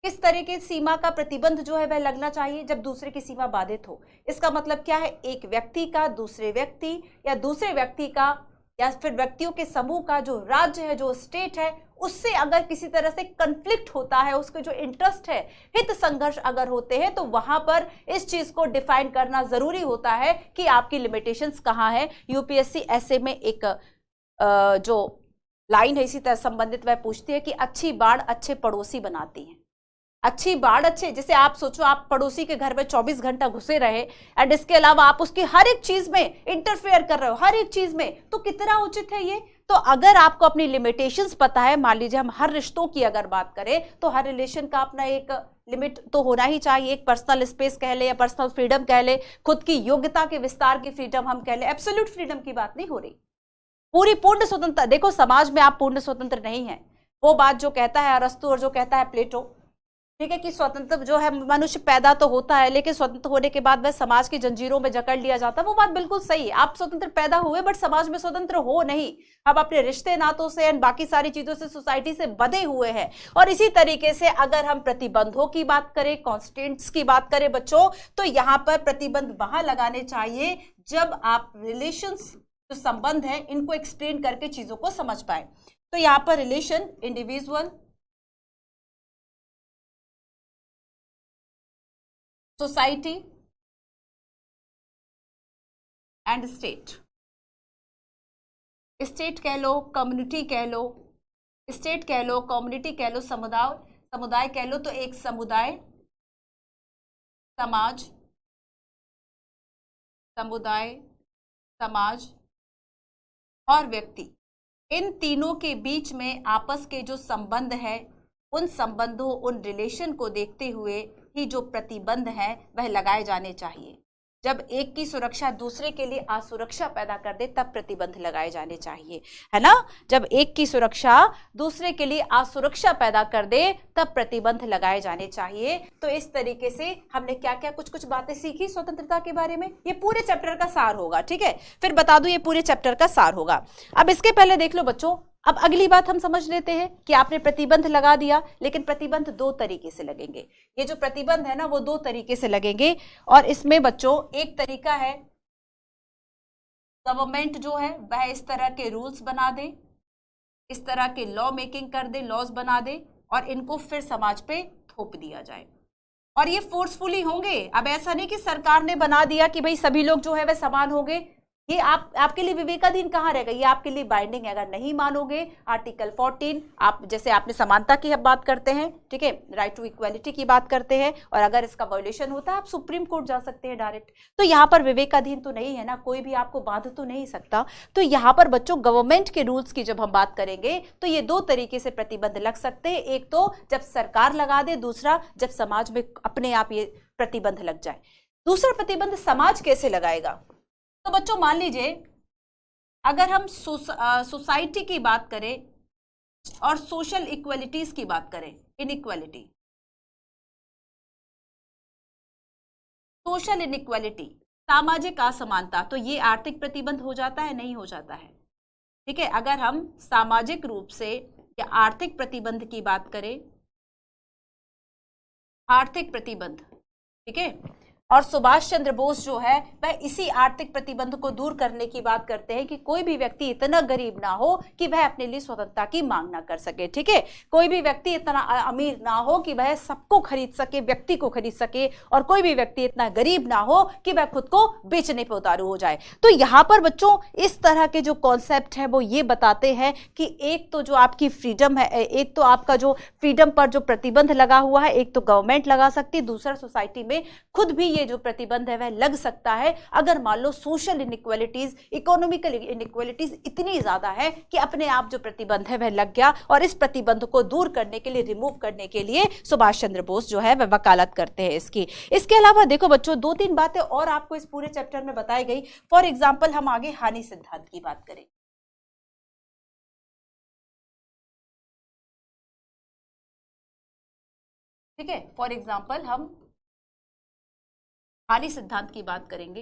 किस तरह की सीमा का प्रतिबंध जो है वह लगना चाहिए जब दूसरे की सीमा बाधित हो। इसका मतलब क्या है? एक व्यक्ति का दूसरे व्यक्ति या दूसरे व्यक्ति का या फिर व्यक्तियों के समूह का जो राज्य है, जो स्टेट है, उससे अगर किसी तरह से कन्फ्लिक्ट होता है, उसके जो इंटरेस्ट है, हित संघर्ष अगर होते हैं, तो वहां पर इस चीज को डिफाइन करना जरूरी होता है कि आपकी लिमिटेशंस कहां है। यूपीएससी ऐसे में एक जो लाइन है इसी तरह संबंधित वह पूछती है कि अच्छी बाढ़ अच्छे पड़ोसी बनाती है। अच्छी बाढ़, अच्छे, जैसे आप सोचो आप पड़ोसी के घर में 24 घंटा घुसे रहे एंड इसके अलावा आप उसकी हर एक चीज में इंटरफेयर कर रहे हो, हर एक चीज में, तो कितना उचित है ये। तो अगर आपको अपनी लिमिटेशंस पता है, मान लीजिए हम हर रिश्तों की अगर बात करें तो हर रिलेशन का अपना एक लिमिट तो होना ही चाहिए, एक पर्सनल स्पेस कह ले या पर्सनल फ्रीडम कह ले, खुद की योग्यता के विस्तार की फ्रीडम हम कह ले, एब्सोल्यूट फ्रीडम की बात नहीं हो रही, पूरी पूर्ण स्वतंत्रता। देखो समाज में आप पूर्ण स्वतंत्र नहीं है, वो बात जो कहता है अरस्तु और जो कहता है प्लेटो, ठीक है, कि स्वतंत्र जो है मनुष्य पैदा तो होता है लेकिन स्वतंत्र होने के बाद वह समाज की जंजीरों में जकड़ लिया जाता है, वो बात बिल्कुल सही है। आप स्वतंत्र पैदा हुए बट समाज में स्वतंत्र हो नहीं, आप अपने रिश्ते नातों से एंड बाकी सारी चीजों से, सोसाइटी से बंधे हुए हैं। और इसी तरीके से अगर हम प्रतिबंधों की बात करें, कॉन्स्टेंट्स की बात करें बच्चों, तो यहाँ पर प्रतिबंध वहां लगाने चाहिए जब आप रिलेशंस जो संबंध है इनको एक्सप्लेन करके चीजों को समझ पाए। तो यहाँ पर relation individual, society and state, state कह लो, कम्युनिटी कह लो, स्टेट कह लो, कम्युनिटी कह लो, समुदाय, समुदाय कह लो, तो एक समुदाय, समाज, समुदाय, समाज और व्यक्ति, इन तीनों के बीच में आपस के जो संबंध है, उन संबंधों, उन रिलेशन को देखते हुए ही जो प्रतिबंध है वह लगाए जाने चाहिए। जब एक की सुरक्षा दूसरे के लिए असुरक्षा पैदा कर दे तब प्रतिबंध लगाए जाने चाहिए, है ना। जब एक की सुरक्षा दूसरे के लिए असुरक्षा पैदा कर दे तब प्रतिबंध लगाए जाने चाहिए। तो इस तरीके से हमने क्या क्या कुछ कुछ बातें सीखी स्वतंत्रता के बारे में, ये पूरे चैप्टर का सार होगा, ठीक है। फिर बता दूं ये पूरे चैप्टर का सार होगा। अब इसके पहले देख लो बच्चों, अब अगली बात हम समझ लेते हैं कि आपने प्रतिबंध लगा दिया, लेकिन प्रतिबंध दो तरीके से लगेंगे। ये जो प्रतिबंध है ना वो दो तरीके से लगेंगे, और इसमें बच्चों एक तरीका है गवर्नमेंट जो है वह इस तरह के रूल्स बना दे, इस तरह के लॉ मेकिंग कर दे, लॉज बना दे और इनको फिर समाज पे थोप दिया जाए, और ये फोर्सफुली होंगे। अब ऐसा नहीं कि सरकार ने बना दिया कि भाई सभी लोग जो है वह समान होंगे, ये आपके लिए विवेकाधीन कहाँ रहेगा, ये आपके लिए बाइंडिंग है। अगर नहीं मानोगे आर्टिकल 14, आप जैसे आपने समानता की बात करते हैं, ठीक है, राइट टू इक्वालिटी की बात करते हैं, और अगर इसका वायोलेशन होता है आप सुप्रीम कोर्ट जा सकते हैं डायरेक्ट। तो यहाँ पर विवेकाधीन तो नहीं है ना, कोई भी आपको बांध तो नहीं सकता। तो यहाँ पर बच्चों गवर्नमेंट के रूल्स की जब हम बात करेंगे तो ये दो तरीके से प्रतिबंध लग सकते हैं, एक तो जब सरकार लगा दे, दूसरा जब समाज में अपने आप ये प्रतिबंध लग जाए। दूसरा प्रतिबंध समाज कैसे लगाएगा, तो बच्चों मान लीजिए अगर हम सोसाइटी की बात करें और सोशल इक्वलिटीज की बात करें, इनइक्वालिटी, सोशल इनइक्वालिटी, सामाजिक असमानता, तो ये आर्थिक प्रतिबंध हो जाता है, नहीं हो जाता है, ठीक है। अगर हम सामाजिक रूप से या आर्थिक प्रतिबंध की बात करें, आर्थिक प्रतिबंध, ठीक है, और सुभाष चंद्र बोस जो है वह इसी आर्थिक प्रतिबंध को दूर करने की बात करते हैं कि कोई भी व्यक्ति इतना गरीब ना हो कि वह अपने लिए स्वतंत्रता की मांग ना कर सके, ठीक है। कोई भी व्यक्ति इतना अमीर ना हो कि वह सबको खरीद सके, व्यक्ति को खरीद सके, और कोई भी व्यक्ति इतना गरीब ना हो कि वह खुद को बेचने पर उतारू हो जाए। तो यहाँ पर बच्चों इस तरह के जो कॉन्सेप्ट है वो ये बताते हैं कि एक तो जो आपकी फ्रीडम है, एक तो आपका जो फ्रीडम पर जो प्रतिबंध लगा हुआ है, एक तो गवर्नमेंट लगा सकती है, दूसरा सोसाइटी में खुद भी जो प्रतिबंध है वह लग सकता है अगर मान लो सोशल इनइक्वालिटीज, इकोनॉमिकल इनइक्वालिटीज इतनी ज्यादा है कि अपने आप जो प्रतिबंध है वह लग गया। और इस प्रतिबंध को दूर करने के लिए, रिमूव करने के लिए सुभाष चंद्र बोस जो है वह वकालत करते हैं इसकी। इसके अलावा देखो बच्चों दो तीन बातें और आपको इस पूरे चैप्टर में बताई गई। फॉर एग्जाम्पल हम आगे हानि सिद्धांत की बात करें, ठीक है। फॉर एग्जाम्पल हम हानि सिद्धांत की बात करेंगे,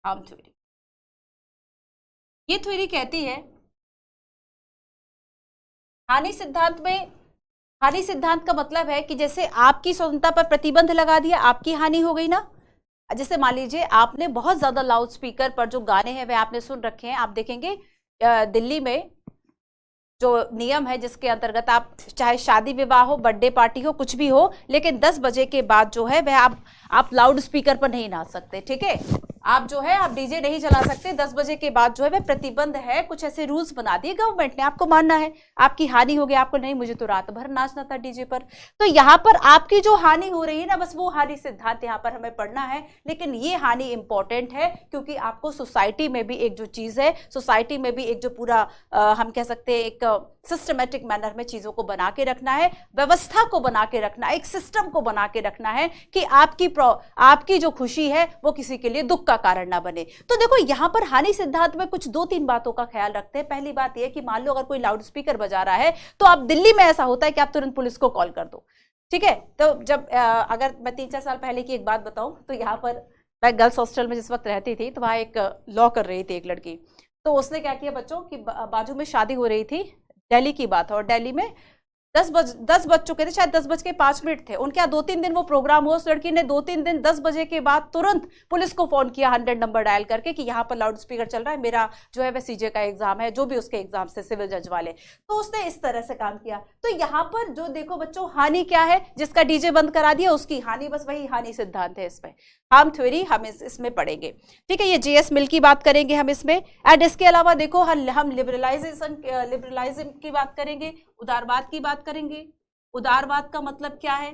हार्म थ्योरी। ये थ्योरी कहती है, हानि सिद्धांत में, हानि सिद्धांत का मतलब है कि जैसे आपकी स्वतंत्रता पर प्रतिबंध लगा दिया, आपकी हानि हो गई ना। जैसे मान लीजिए आपने बहुत ज्यादा लाउड स्पीकर पर जो गाने हैं वह आपने सुन रखे हैं, आप देखेंगे दिल्ली में जो नियम है जिसके अंतर्गत आप चाहे शादी विवाह हो, बर्थडे पार्टी हो, कुछ भी हो, लेकिन 10 बजे के बाद जो है वह आप लाउड स्पीकर पर नहीं नाच सकते, ठीक है। आप जो है आप डीजे नहीं चला सकते, 10 बजे के बाद जो है वह प्रतिबंध है, कुछ ऐसे रूल्स बना दिए गवर्नमेंट ने, आपको मानना है, आपकी हानि हो गई, आपको नहीं मुझे तो रात भर नाचना था डीजे पर। तो यहाँ पर आपकी जो हानि हो रही है ना, बस वो हानि सिद्धांत यहाँ पर हमें पढ़ना है, लेकिन ये हानि इंपॉर्टेंट है क्योंकि आपको सोसाइटी में भी एक जो चीज है, सोसाइटी में भी एक जो पूरा हम कह सकते हैं एक सिस्टमेटिक मैनर में चीजों को बना के रखना है, व्यवस्था को बना के रखना है, एक सिस्टम को बना के रखना है कि आपकी जो खुशी है वो किसी के लिए दुख का कारण ना बने। तो देखो यहां पर हानि सिद्धांत में कुछ 2-3 बातों का ख्याल रखते हैं। पहली बात यह कि मान लो अगर कोई लाउड स्पीकर बजा रहा है तो आप दिल्ली में ऐसा होता है कि आप तुरंत पुलिस को कॉल कर दो, ठीक है। तो जब अगर मैं 3-4 साल पहले की एक बात बताऊं तो यहाँ पर मैं गर्ल्स हॉस्टल में जिस वक्त रहती थी तो वहां एक लॉ कर रही थी एक लड़की, तो उसने क्या किया बच्चों की बाजू में शादी हो रही थी, दिल्ली की बात है, और दिल्ली में 10 बज चुके थे, शायद 10:05 थे। उनके यहाँ 2-3 दिन वो प्रोग्राम हुआ, उस लड़की ने 2-3 दिन 10 बजे के बाद तुरंत पुलिस को फोन किया 100 नंबर डायल करके कि यहाँ पर लाउड स्पीकर चल रहा है, मेरा जो है वह सीजे का एग्जाम है, जो भी उसके एग्जाम से सिविल जज वाले, तो उसने इस तरह से काम किया। तो यहाँ पर जो देखो बच्चों हानि क्या है, जिसका डीजे बंद करा दिया उसकी हानि, बस वही हानि सिद्धांत है। इसमें हार्म थ्योरी हम इसमें पढ़ेंगे, ठीक है। ये जेएस मिल की बात करेंगे हम इसमें, एंड इसके अलावा देखो हम लिबरलाइज्म की बात करेंगे, उदारवाद की बात करेंगे। उदारवाद का मतलब क्या है,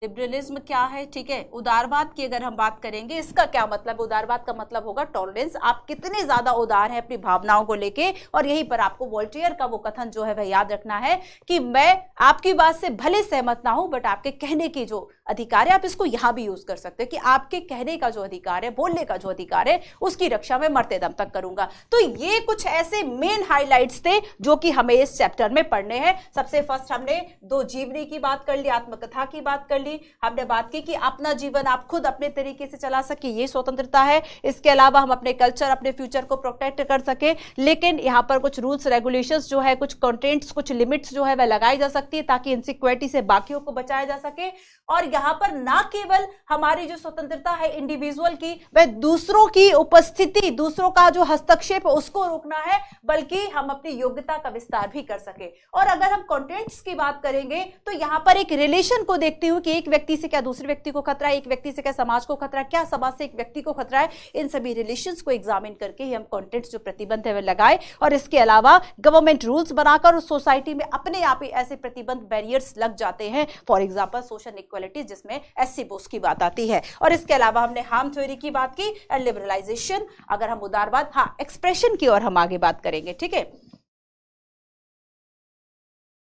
लिबरलिज्म क्या है, ठीक है। उदारवाद की अगर हम बात करेंगे, इसका क्या मतलब, उदारवाद का मतलब होगा टॉलरेंस, आप कितने ज्यादा उदार हैं अपनी भावनाओं को लेके। और यहीं पर आपको वोल्टेयर का वो कथन जो है वह याद रखना है कि मैं आपकी बात से भले सहमत ना हूं, बट आपके कहने की जो अधिकार है आप इसको यहां भी यूज कर सकते हैं कि आपके कहने का जो अधिकार है, बोलने का जो अधिकार है, उसकी रक्षा मैं मरते दम तक करूंगा। तो ये कुछ ऐसे मेन हाइलाइट्स थे जो कि हमें इस चैप्टर में पढ़ने हैं। सबसे फर्स्ट हमने 2 जीवनी की बात कर ली, आत्मकथा की बात कर ली, हमने बात की कि अपना जीवन आप खुद अपने तरीके से चला सके, ये स्वतंत्रता है। इसके अलावा हम अपने कल्चर, अपने फ्यूचर को प्रोटेक्ट कर सके, लेकिन यहां पर कुछ रूल्स रेगुलेशंस जो है, कुछ कंटेंट्स, कुछ लिमिट्स जो है वह लगाई जा सकती है ताकि इनसिक्योरिटी से बाकियों को बचाया जा सके। और यहां पर ना केवल हमारी जो स्वतंत्रता है इंडिविजुअल की, वह दूसरों की उपस्थिति, दूसरों का जो हस्तक्षेप उसको रोकना है, बल्कि हम अपनी योग्यता का विस्तार भी कर सके। और अगर हम कंटेंट्स की बात करेंगे तो यहां पर एक रिलेशन को देखती हूं कि एक व्यक्ति से क्या दूसरे व्यक्ति को खतरा है, एक व्यक्ति से क्या समाज को खतरा है, क्या समाज से एक व्यक्ति को खतरा है, इन सभी रिलेशंस को एग्जामिन करके ही हम कंटेंट्स जो प्रतिबंध है वह लगाए। और इसके अलावा गवर्नमेंट रूल्स बनाकर सोसाइटी में अपने आप ही ऐसे प्रतिबंध, बैरियर्स लग जाते हैं, फॉर एग्जाम्पल सोशल इक्वालिटी, जिसमें एससी बोस की बात आती है। और इसके अलावा हमने हार्म थ्योरी की बात की, लिबरलाइजेशन, अगर हम उदारवाद, हाँ एक्सप्रेशन की और हम आगे बात करेंगे, ठीक है।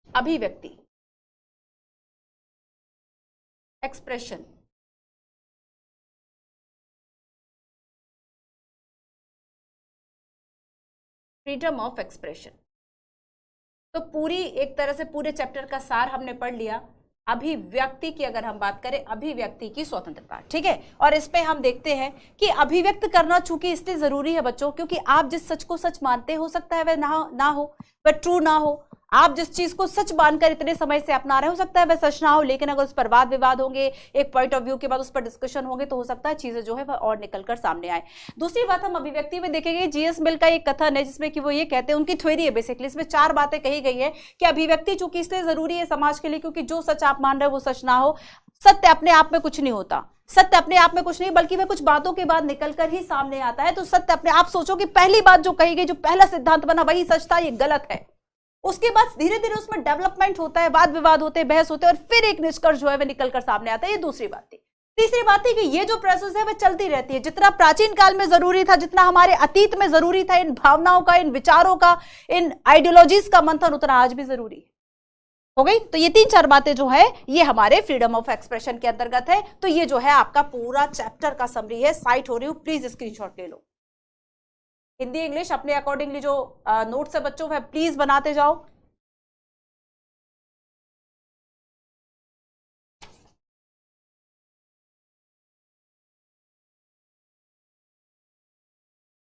अभिव्यक्ति, एक्सप्रेशन, फ्रीडम ऑफ एक्सप्रेशन। तो पूरी एक तरह से पूरे चैप्टर का सार हमने पढ़ लिया। अभिव्यक्ति की अगर हम बात करें, अभिव्यक्ति की स्वतंत्रता, ठीक है। और इस पे हम देखते हैं कि अभिव्यक्त करना चूंकि इसलिए जरूरी है बच्चों, क्योंकि आप जिस सच को सच मानते हो सकता है वह ना हो, वह ट्रू ना हो। आप जिस चीज को सच मानकर इतने समय से अपना रहे हो सकता है वह सच ना हो, लेकिन अगर उस पर वाद विवाद होंगे, एक पॉइंट ऑफ व्यू के बाद उस पर डिस्कशन होंगे, तो हो सकता है चीजें जो है वह और निकलकर सामने आए। दूसरी बात हम अभिव्यक्ति में देखेंगे, जीएस मिल का एक कथन है जिसमें कि वो ये कहते हैं, उनकी थ्योरी है बेसिकली, इसमें 4 बातें कही गई है कि अभिव्यक्ति चूंकि इसलिए जरूरी है समाज के लिए क्योंकि जो सच आप मान रहे हो वो सच ना हो। सत्य अपने आप में कुछ नहीं होता, सत्य अपने आप में कुछ नहीं, बल्कि वह कुछ बातों के बाद निकलकर ही सामने आता है। तो सत्य अपने आप, सोचो कि पहली बात जो कही गई, जो पहला सिद्धांत बना वही सच था, ये गलत है। उसके बाद धीरे धीरे उसमें डेवलपमेंट होता है, वाद विवाद होते हैं, बहस होते हैं, और फिर एक निष्कर्ष जो है वह निकलकर सामने आता है। ये दूसरी बात थी। तीसरी बात थी कि ये जो प्रोसेस है वह चलती रहती है। जितना प्राचीन काल में जरूरी था, जितना हमारे अतीत में जरूरी था इन भावनाओं का, इन विचारों का, इन आइडियोलॉजीज का मंथन, उतना आज भी जरूरी है। हो गई। तो ये 3-4 बातें जो है ये हमारे फ्रीडम ऑफ एक्सप्रेशन के अंतर्गत है। तो ये जो है आपका पूरा चैप्टर का समरी है। साइट हो रही हूं, प्लीज स्क्रीनशॉट ले लो। हिंदी इंग्लिश अपने अकॉर्डिंगली जो नोट्स है बच्चों वह प्लीज बनाते जाओ।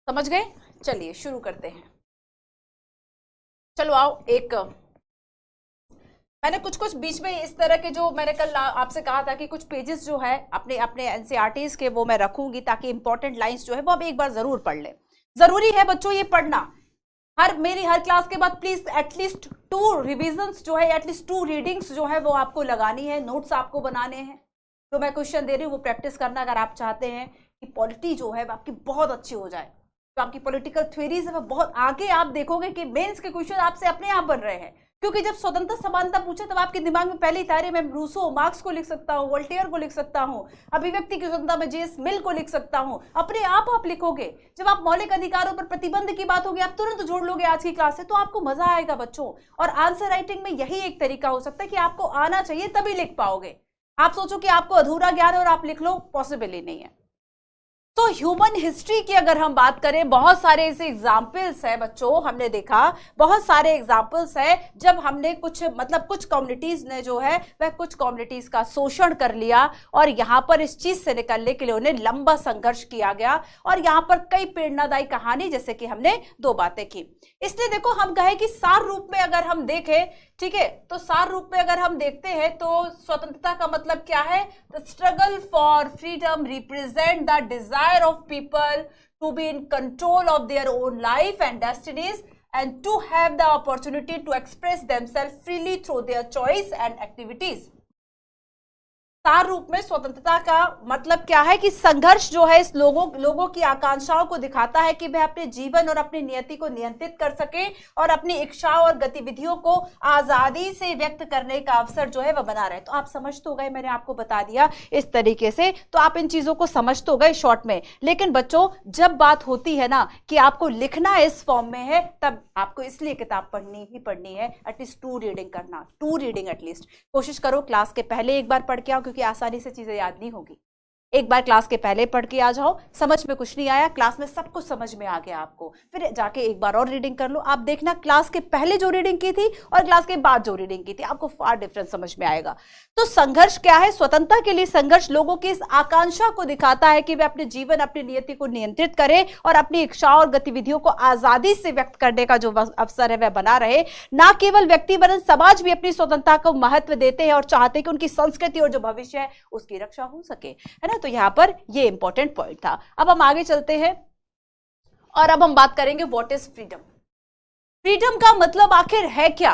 समझ गए? चलिए शुरू करते हैं। चलो आओ, एक मैंने कुछ बीच में इस तरह के जो मैंने कल आपसे कहा था कि कुछ पेजेस जो है अपने अपने एनसीईआरटीज के वो मैं रखूंगी ताकि इंपॉर्टेंट लाइंस जो है वो आप एक बार जरूर पढ़ लें। जरूरी है बच्चों ये पढ़ना। मेरी हर क्लास के बाद प्लीज एटलीस्ट 2 रिविजन्स जो है, एटलीस्ट 2 रीडिंग्स जो है वो आपको लगानी है, नोट्स आपको बनाने हैं। जो मैं क्वेश्चन दे रही हूँ वो प्रैक्टिस करना अगर आप चाहते हैं कि पॉलिटी जो है आपकी बहुत अच्छी हो जाए, तो आपकी पॉलिटिकल थ्योरीज है बहुत आगे आप देखोगे कि मेंस के क्वेश्चन आपसे अपने आप बन रहे हैं। क्योंकि जब स्वतंत्रता समानता पूछे तब आपके दिमाग में पहले ही था, मैं रूसो मार्क्स को लिख सकता हूँ, वोल्टेयर को लिख सकता हूँ, अभिव्यक्ति की स्वतंत्रता में जेएस मिल को लिख सकता हूँ, अपने आप लिखोगे। जब आप मौलिक अधिकारों पर प्रतिबंध की बात होगी आप तुरंत जोड़ लोगे आज की क्लास से, तो आपको मजा आएगा बच्चों। और आंसर राइटिंग में यही एक तरीका हो सकता है कि आपको आना चाहिए तभी लिख पाओगे। आप सोचो कि आपको अधूरा ज्ञान है और आप लिख लो, पॉसिबल ही नहीं है। तो ह्यूमन हिस्ट्री की अगर हम बात करें, बहुत सारे ऐसे एग्जाम्पल्स है बच्चों, हमने देखा बहुत सारे एग्जाम्पल्स है जब हमने कुछ कम्युनिटीज ने जो है वह कुछ कम्युनिटीज का शोषण कर लिया और यहां पर इस चीज से निकलने के लिए उन्हें लंबा संघर्ष किया गया। और यहां पर कई प्रेरणादायी कहानी, जैसे कि हमने 2 बातें की। इसलिए देखो हम कहे कि सार रूप में अगर हम देखें, ठीक है, तो सार रूप में अगर हम देखते हैं तो स्वतंत्रता का मतलब क्या है? The struggle for freedom represent the desire of people to be in control of their own life and destinies and to have the opportunity to express themselves freely through their choice and activities. सार रूप में स्वतंत्रता का मतलब क्या है कि संघर्ष जो है इस लोगों की आकांक्षाओं को दिखाता है कि वह अपने जीवन और अपनी नियति को नियंत्रित कर सके और अपनी इच्छाओं और गतिविधियों को आजादी से व्यक्त करने का अवसर जो है वह बना रहे। तो आप समझ तो गए, मैंने आपको बता दिया इस तरीके से, तो आप इन चीजों को समझ तो गए शॉर्ट में। लेकिन बच्चों जब बात होती है ना कि आपको लिखना इस फॉर्म में है, तब आपको इसलिए किताब पढ़नी है, एटलीस्ट 2 रीडिंग करना, 2 रीडिंग एटलीस्ट कोशिश करो। क्लास के पहले एक बार पढ़ के आओ, क्योंकि आसानी से चीजें याद नहीं होगी। एक बार क्लास के पहले पढ़ के आ जाओ, समझ में कुछ नहीं आया, क्लास में सब कुछ समझ में आ गया आपको, फिर जाके एक बार और रीडिंग कर लो। आप देखना क्लास के पहले जो रीडिंग की थी और क्लास के बाद जो रीडिंग की थी, आपको फार डिफरेंस समझ में आएगा। तो संघर्ष क्या है? स्वतंत्रता के लिए संघर्ष लोगों की इस आकांक्षा को दिखाता है कि वे अपने जीवन, अपनी नियति को नियंत्रित करें और अपनी इच्छाओं और गतिविधियों को आजादी से व्यक्त करने का जो अवसर है वह बना रहे। ना केवल व्यक्ति वरन समाज भी अपनी स्वतंत्रता को महत्व देते हैं और चाहते हैं कि उनकी संस्कृति और जो भविष्य है उसकी रक्षा हो सके, है ना। तो यहां पर ये इंपॉर्टेंट पॉइंट था। अब हम आगे चलते हैं और अब हम बात करेंगे व्हाट इज फ्रीडम। फ्रीडम का मतलब आखिर है क्या?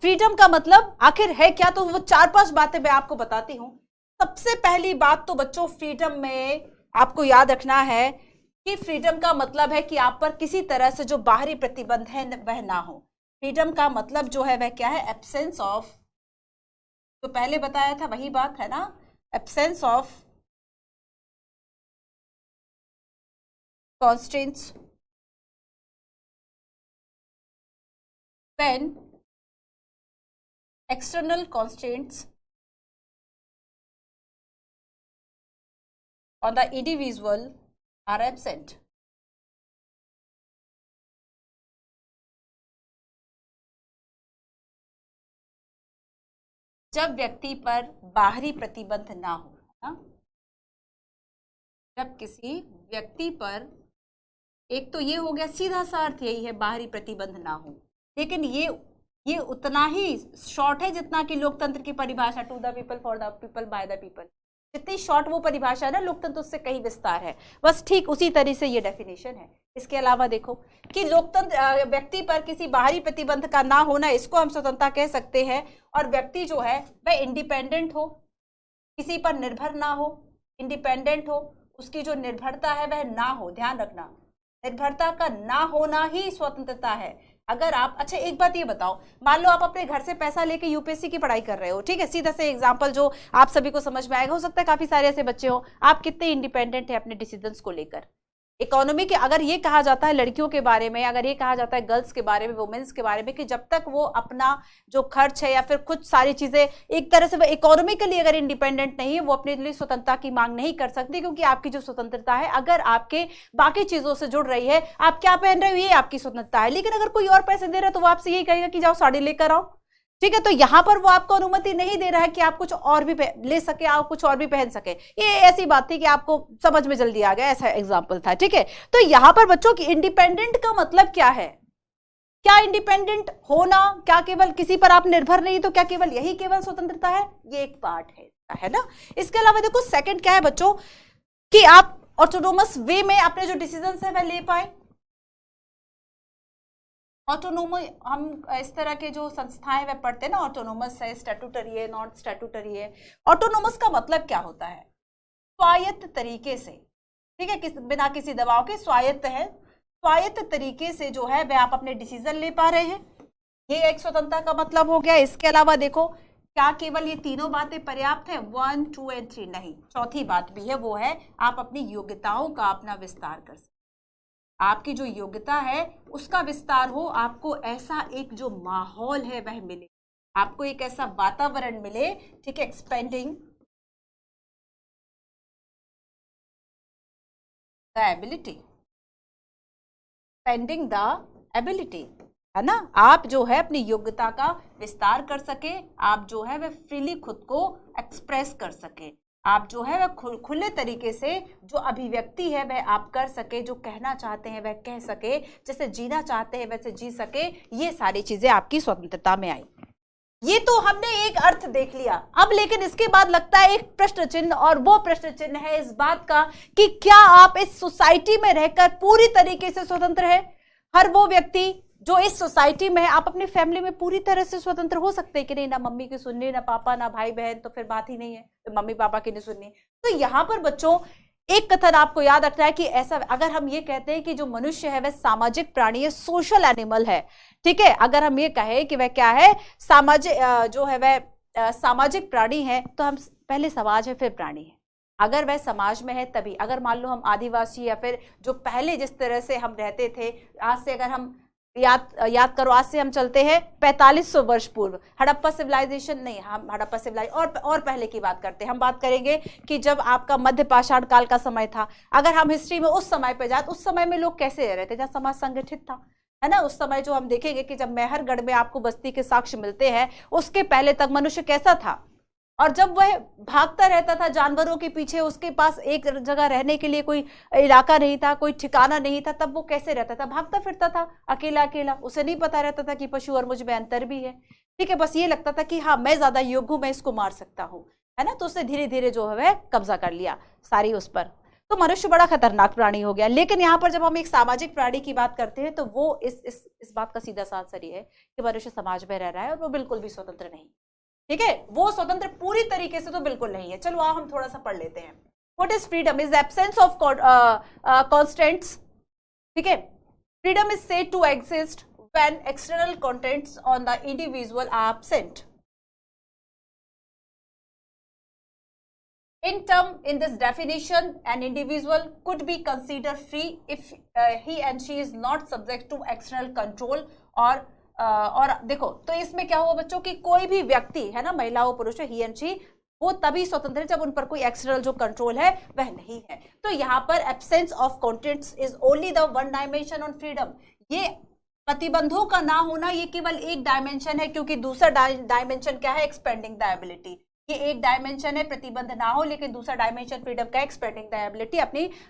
फ्रीडम का मतलब आखिर है क्या? तो वो 4-5 बातें मैं आपको बताती हूं। सबसे पहली बात तो बच्चों फ्रीडम में आपको याद रखना है कि फ्रीडम का मतलब है कि आप पर किसी तरह से जो बाहरी प्रतिबंध है वह ना हो। फ्रीडम का मतलब जो है वह क्या है? एब्सेंस ऑफ, तो पहले बताया था वही बात है ना, absence of constraints when external constraints on the individual are absent। जब व्यक्ति पर बाहरी प्रतिबंध ना हो, ना? जब किसी व्यक्ति पर, एक तो ये हो गया सीधा सा अर्थ यही है बाहरी प्रतिबंध ना हो, लेकिन ये उतना ही शॉर्ट है जितना कि लोकतंत्र की परिभाषा to the people for the people by the people, जितनी शॉर्ट वो परिभाषा है ना लोकतंत्र, उससे कहीं विस्तार है, बस ठीक उसी तरह से ये डेफिनेशन है। इसके अलावा देखो कि लोकतंत्र व्यक्ति पर किसी बाहरी प्रतिबंध का ना होना, इसको हम स्वतंत्रता कह सकते हैं। और व्यक्ति जो है वह इंडिपेंडेंट हो, किसी पर निर्भर ना हो, इंडिपेंडेंट हो, उसकी जो निर्भरता है वह ना हो। ध्यान रखना, निर्भरता का ना होना ही स्वतंत्रता है। अगर आप, अच्छा एक बात ये बताओ, मान लो आप अपने घर से पैसा लेके यूपीएससी की पढ़ाई कर रहे हो, ठीक है, सीधा से एग्जांपल जो आप सभी को समझ में आएगा, हो सकता है काफी सारे ऐसे बच्चे हो, आप कितने इंडिपेंडेंट है अपने डिसीजंस को लेकर। इकोनॉमी के अगर ये कहा जाता है लड़कियों के बारे में, अगर ये कहा जाता है गर्ल्स के बारे में, वुमेन्स के बारे में, कि जब तक वो अपना जो खर्च है या फिर कुछ सारी चीजें एक तरह से वो इकोनॉमिकली अगर इंडिपेंडेंट नहीं है, वो अपने लिए स्वतंत्रता की मांग नहीं कर सकती, क्योंकि आपकी जो स्वतंत्रता है अगर आपके बाकी चीजों से जुड़ रही है, आप क्या पहन रहे हो ये आपकी स्वतंत्रता है। लेकिन अगर कोई और पैसे दे रहा है तो वो आपसे यही कहेगा कि जाओ साड़ी लेकर आओ, ठीक है। तो यहां पर वो आपको अनुमति नहीं दे रहा है कि आप कुछ और भी ले सके, आप कुछ और भी पहन सके। ये ऐसी बात थी कि आपको समझ में जल्दी आ गया, ऐसा एग्जांपल था, ठीक है। तो यहां पर बच्चों की इंडिपेंडेंट का मतलब क्या है? क्या इंडिपेंडेंट होना, क्या केवल किसी पर आप निर्भर नहीं, तो क्या केवल यही केवल स्वतंत्रता है? ये एक पार्ट है ना। इसके अलावा देखो सेकंड क्या है बच्चों, कि आप ऑटोनोमस वे में अपने जो डिसीजन है वह ले पाए। ऑटोनोमस, हम इस तरह के जो संस्थाएं वह पढ़ते हैं ना, ऑटोनोमस है, स्टैट्यूटरी है, नॉन स्टैट्यूटरी है। ऑटोनोमस का मतलब क्या होता है? स्वायत्त तरीके से, ठीक है, बिना किसी दबाव के स्वायत्त है। स्वायत्त तरीके से जो है वह आप अपने डिसीजन ले पा रहे हैं, ये एक स्वतंत्रता का मतलब हो गया। इसके अलावा देखो, क्या केवल ये तीनों बातें पर्याप्त है? 1, 2 और 3 नहीं, चौथी बात भी है, वो है आप अपनी योग्यताओं का अपना विस्तार कर सकते। आपकी जो योग्यता है उसका विस्तार हो, आपको ऐसा एक जो माहौल है वह मिले, आपको एक ऐसा वातावरण मिले, ठीक है, expanding the ability, expanding the ability, है ना। आप जो है अपनी योग्यता का विस्तार कर सके, आप जो है वह फ्रीली खुद को एक्सप्रेस कर सके, आप जो है वह खुले तरीके से जो अभिव्यक्ति है वह आप कर सके, जो कहना चाहते हैं वह कह सके, जैसे जीना चाहते हैं वैसे जी सके, ये सारी चीजें आपकी स्वतंत्रता में आई। ये तो हमने एक अर्थ देख लिया। अब लेकिन इसके बाद लगता है एक प्रश्न चिन्ह, और वो प्रश्न चिन्ह है इस बात का कि क्या आप इस सोसाइटी में रहकर पूरी तरीके से स्वतंत्र है? हर वो व्यक्ति जो इस सोसाइटी में है, आप अपनी फैमिली में पूरी तरह से स्वतंत्र हो सकते हैं कि नहीं? ना मम्मी की सुननी, ना पापा, ना भाई बहन, तो फिर बात ही नहीं है, तो मम्मी पापा की नहीं सुननी। तो यहाँ पर बच्चों एक कथन आपको याद रखना है कि ऐसा, अगर हम ये कहते हैं कि जो मनुष्य है वह सामाजिक प्राणी है, सोशल एनिमल है, ठीक है, अगर हम ये कहें कि वह क्या है, सामाजिक जो है वह सामाजिक प्राणी है, तो हम पहले समाज है फिर प्राणी है। अगर वह समाज में है तभी, अगर मान लो हम आदिवासी या फिर जो पहले जिस तरह से हम रहते थे, आज से अगर हम याद करो, आज से हम चलते हैं 4500 वर्ष पूर्व, हड़प्पा सिविलाइजेशन नहीं, हम हड़प्पा सिविलाइजेशन और पहले की बात करते हैं। हम बात करेंगे कि जब आपका मध्य पाषाण काल का समय था, अगर हम हिस्ट्री में उस समय पे जाए, उस समय में लोग कैसे रह रहे थे, जहाँ समाज संगठित था, है ना। उस समय जो हम देखेंगे कि जब मेहरगढ़ में आपको बस्ती के साक्ष्य मिलते हैं, उसके पहले तक मनुष्य कैसा था, और जब वह भागता रहता था जानवरों के पीछे, उसके पास एक जगह रहने के लिए कोई इलाका नहीं था, कोई ठिकाना नहीं था, तब वो कैसे रहता था? भागता फिरता था अकेला अकेला। उसे नहीं पता रहता था कि पशु और मुझ में अंतर भी है, ठीक है, बस ये लगता था कि हाँ मैं ज्यादा योग्य हूं, मैं इसको मार सकता हूँ, है ना। तो उसने धीरे धीरे जो है कब्जा कर लिया सारी उस पर, तो मनुष्य बड़ा खतरनाक प्राणी हो गया। लेकिन यहाँ पर जब हम एक सामाजिक प्राणी की बात करते हैं, तो वो इस बात का सीधा सा आंसर ये है कि मनुष्य समाज में रह रहा है और वो बिल्कुल भी स्वतंत्र नहीं, ठीक है, वो स्वतंत्र पूरी तरीके से तो बिल्कुल नहीं है। चलो आओ हम थोड़ा सा पढ़ लेते हैं। What is freedom? Is absence of constants, ठीक है। Freedom is said to exist when external contents on the individual are absent. In this definition, an individual could be considered free if he and she is not subject to external control और देखो, तो इसमें क्या हुआ बच्चों कि कोई भी व्यक्ति है ना, महिला हो पुरुष हो, ही एंड शी, वो तभी स्वतंत्र है जब उन पर कोई एक्सटर्नल जो कंट्रोल है वह नहीं है। तो यहाँ पर absence of contents is only the one dimension on freedom. ये प्रतिबंधों का ना होना ये केवल एक डायमेंशन है, क्योंकि दूसरा डायमेंशन क्या है? Expanding the ability. ये एक डायमेंशन है प्रतिबंध ना हो, लेकिन दूसरा डायमेंशन फ्रीडम का एक्सपेंडिंग द एबिलिटी,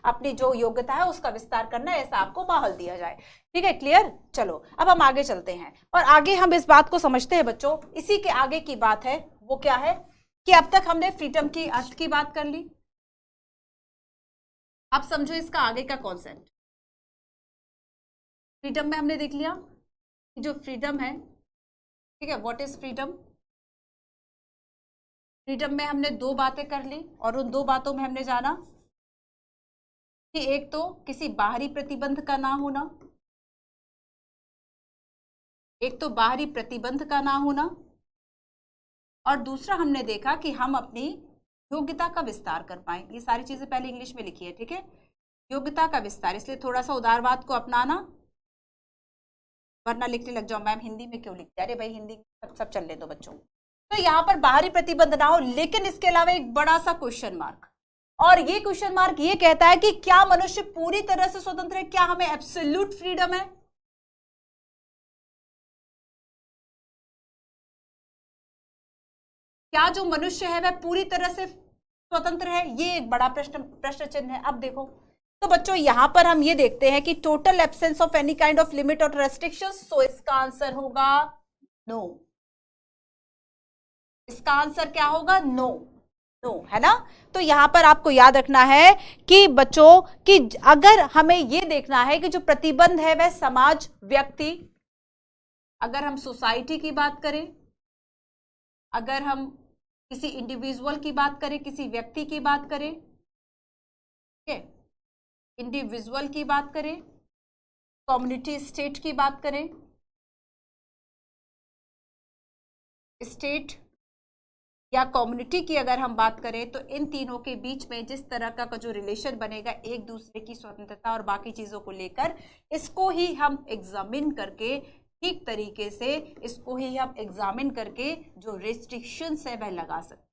अपनी जो योग्यता है उसका विस्तार करना, ऐसा आपको माहौल दिया जाए, ठीक है, क्लियर। चलो अब हम आगे चलते हैं और आगे हम इस बात को समझते हैं बच्चों। इसी के आगे की बात है वो क्या है कि अब तक हमने फ्रीडम की अर्थ की बात कर ली, अब समझो इसका आगे का कॉन्सेप्ट। फ्रीडम में हमने देख लिया कि जो फ्रीडम है, ठीक है, व्हाट इज फ्रीडम। फ्रीडम में हमने दो बातें कर ली और उन दो बातों में हमने जाना कि एक तो किसी बाहरी प्रतिबंध का ना होना, एक तो बाहरी प्रतिबंध का ना होना, और दूसरा हमने देखा कि हम अपनी योग्यता का विस्तार कर पाए। ये सारी चीजें पहले इंग्लिश में लिखी है, ठीक है, योग्यता का विस्तार, इसलिए थोड़ा सा उदारवाद को अपनाना, वरना लिखने लग जाओ मैम हिंदी में क्यों लिखते, अरे भाई हिंदी सब चलने दो बच्चों। तो यहाँ पर बाहरी प्रतिबंध ना हो, लेकिन इसके अलावा एक बड़ा सा क्वेश्चन मार्क, और ये क्वेश्चन मार्क ये कहता है कि क्या मनुष्य पूरी तरह से स्वतंत्र है? क्या हमें एब्सोल्यूट फ्रीडम है? क्या जो मनुष्य है वह पूरी तरह से स्वतंत्र है? ये एक बड़ा प्रश्न चिन्ह है। अब देखो तो बच्चों यहां पर हम ये देखते हैं कि total absence of any kind of limit और रेस्ट्रिक्शंस, सो इसका आंसर होगा नो। इसका आंसर क्या होगा? नो, नो, है ना। तो यहां पर आपको याद रखना है कि बच्चों कि अगर हमें ये देखना है कि जो प्रतिबंध है वह समाज, व्यक्ति अगर हम सोसाइटी की बात करें, अगर हम किसी इंडिविजुअल की बात करें, किसी व्यक्ति की बात करें, ठीक है, इंडिविजुअल की बात करें, कम्युनिटी स्टेट की बात करें, स्टेट या कम्युनिटी की अगर हम बात करें, तो इन तीनों के बीच में जिस तरह का जो रिलेशन बनेगा एक दूसरे की स्वतंत्रता और बाकी चीजों को लेकर, इसको ही हम एग्जामिन करके ठीक तरीके से, इसको ही हम एग्जामिन करके जो रिस्ट्रिक्शंस है वह लगा सकते,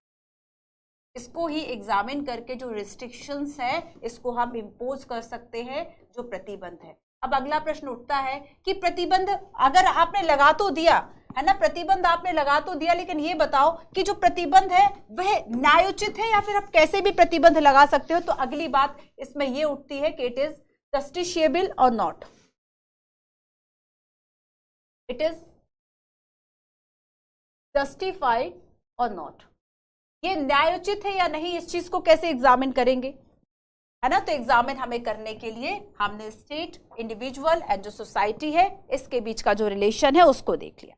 इसको ही एग्जामिन करके जो रिस्ट्रिक्शंस है इसको हम इम्पोज कर सकते हैं, जो प्रतिबंध है। अब अगला प्रश्न उठता है कि प्रतिबंध अगर आपने लगा तो दिया है ना, प्रतिबंध आपने लगा तो दिया, लेकिन ये बताओ कि जो प्रतिबंध है वह न्यायोचित है या फिर आप कैसे भी प्रतिबंध लगा सकते हो। तो अगली बात इसमें ये उठती है कि इट इज जस्टिशिएबल और नॉट, इट इज जस्टिफाइड और नॉट, ये न्यायोचित है या नहीं, इस चीज को कैसे एग्जामिन करेंगे, है ना। तो एग्जामिन हमें करने के लिए हमने स्टेट, इंडिविजुअल एंड जो सोसाइटी है इसके बीच का जो रिलेशन है उसको देख लिया।